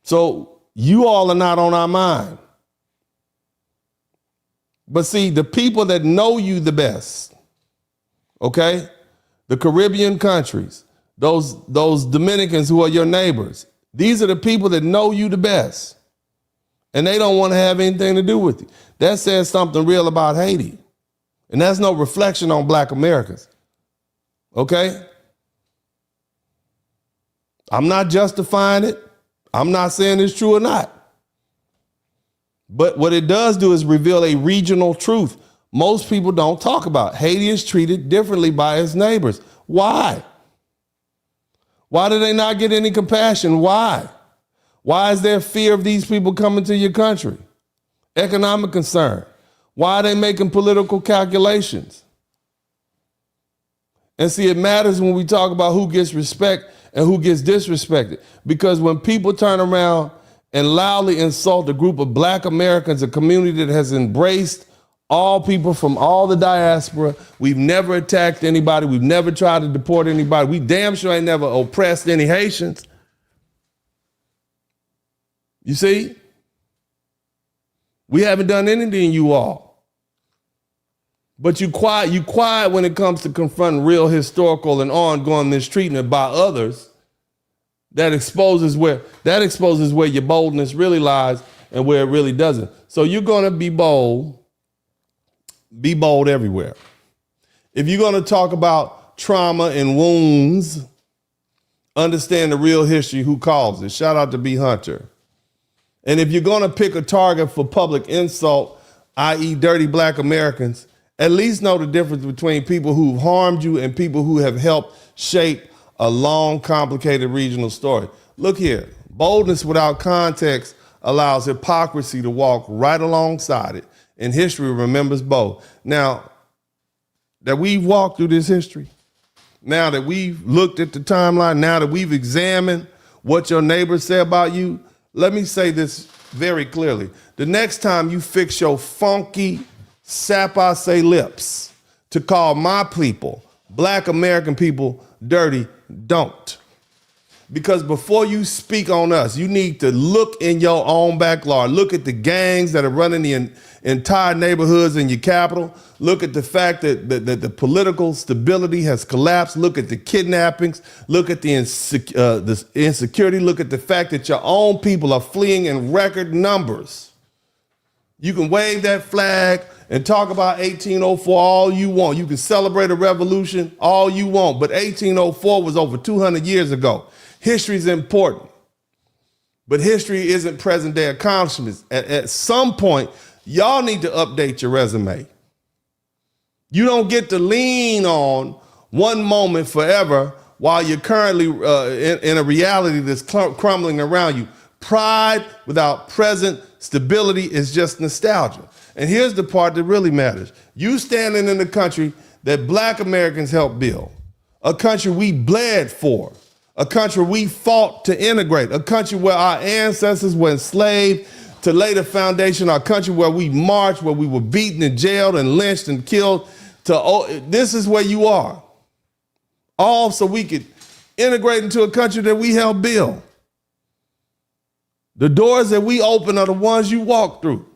So you all are not on our mind. But see, the people that know you the best, okay, the Caribbean countries, those Dominicans who are your neighbors, these are the people that know you the best. And they don't want to have anything to do with you. That says something real about Haiti. And that's no reflection on black Americans. Okay? I'm not justifying it. I'm not saying it's true or not. But what it does do is reveal a regional truth most people don't talk about. Haiti is treated differently by its neighbors. Why? Why do they not get any compassion? Why? Why is there fear of these people coming to your country? Economic concern. Why are they making political calculations? And see, it matters when we talk about who gets respect and who gets disrespected. Because when people turn around and loudly insult a group of black Americans, a community that has embraced all people from all the diaspora, we've never attacked anybody, we've never tried to deport anybody, we damn sure ain't never oppressed any Haitians. You see? We haven't done anything, you all. But you quiet when it comes to confronting real historical and ongoing mistreatment by others. That exposes where your boldness really lies. and where it really doesn't. So you're going to be bold everywhere. If you're going to talk about trauma and wounds, understand the real history, who caused it. Shout out to B. Hunter. And if you're going to pick a target for public insult, i.e. dirty black Americans, at least know the difference between people who've harmed you and people who have helped shape a long, complicated regional story. Look here, boldness without context allows hypocrisy to walk right alongside it, and history remembers both. Now, that we've walked through this history, now that we've looked at the timeline, now that we've examined what your neighbors say about you, let me say this very clearly. The next time you fix your funky sap-I-say lips to call my people, black American people, dirty, don't. Because before you speak on us, you need to look in your own backyard. Look at the gangs that are running the entire neighborhoods in your capital. Look at the fact that the political stability has collapsed. Look at the kidnappings. Look at the insecurity. Look at the fact that your own people are fleeing in record numbers. You can wave that flag and talk about 1804 all you want. You can celebrate a revolution all you want, but 1804 was over 200 years ago. History is important, but history isn't present day accomplishments. At some point, y'all need to update your resume. You don't get to lean on one moment forever while you're currently in a reality that's crumbling around you. Pride without present stability is just nostalgia. And here's the part that really matters. You standing in the country that black Americans helped build, a country we bled for, a country we fought to integrate, a country where our ancestors were enslaved to lay the foundation, our country where we marched, where we were beaten and jailed and lynched and killed. This is where you are. All so we could integrate into a country that we helped build. The doors that we open are the ones you walk through.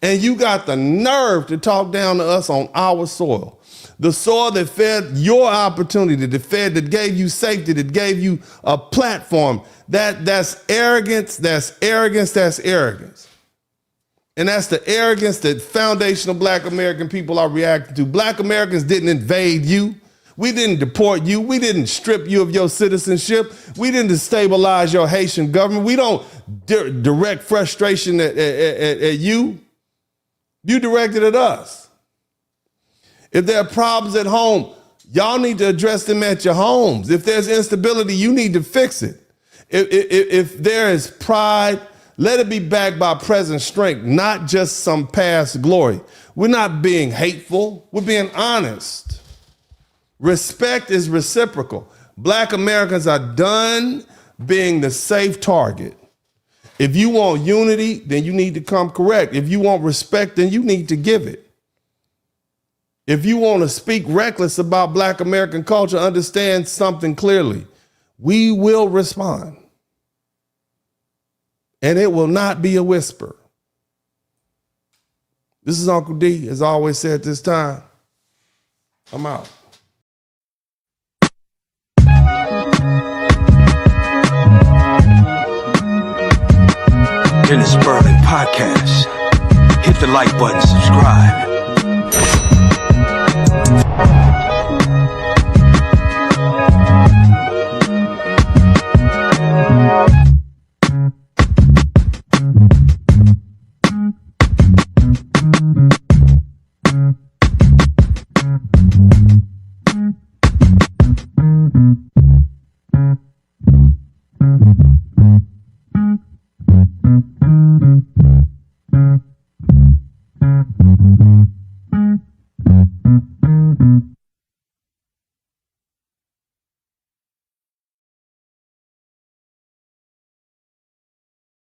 And you got the nerve to talk down to us on our soil. The soil that fed your opportunity, that gave you safety, that gave you a platform. That's arrogance, that's arrogance, that's arrogance. And that's the arrogance that foundational black American people are reacting to. Black Americans didn't invade you. We didn't deport you. We didn't strip you of your citizenship. We didn't destabilize your Haitian government. We don't direct frustration at you. You directed at us. If there are problems at home, y'all need to address them at your homes. If there's instability, you need to fix it. If there is pride, let it be backed by present strength, not just some past glory. We're not being hateful. We're being honest. Respect is reciprocal. Black Americans are done being the safe target. If you want unity, then you need to come correct. If you want respect, then you need to give it. If you want to speak reckless about black American culture, understand something clearly. We will respond. And it will not be a whisper. This is Uncle D, as I always say at this time. I'm out. In the Spurling podcast, hit the like button, subscribe.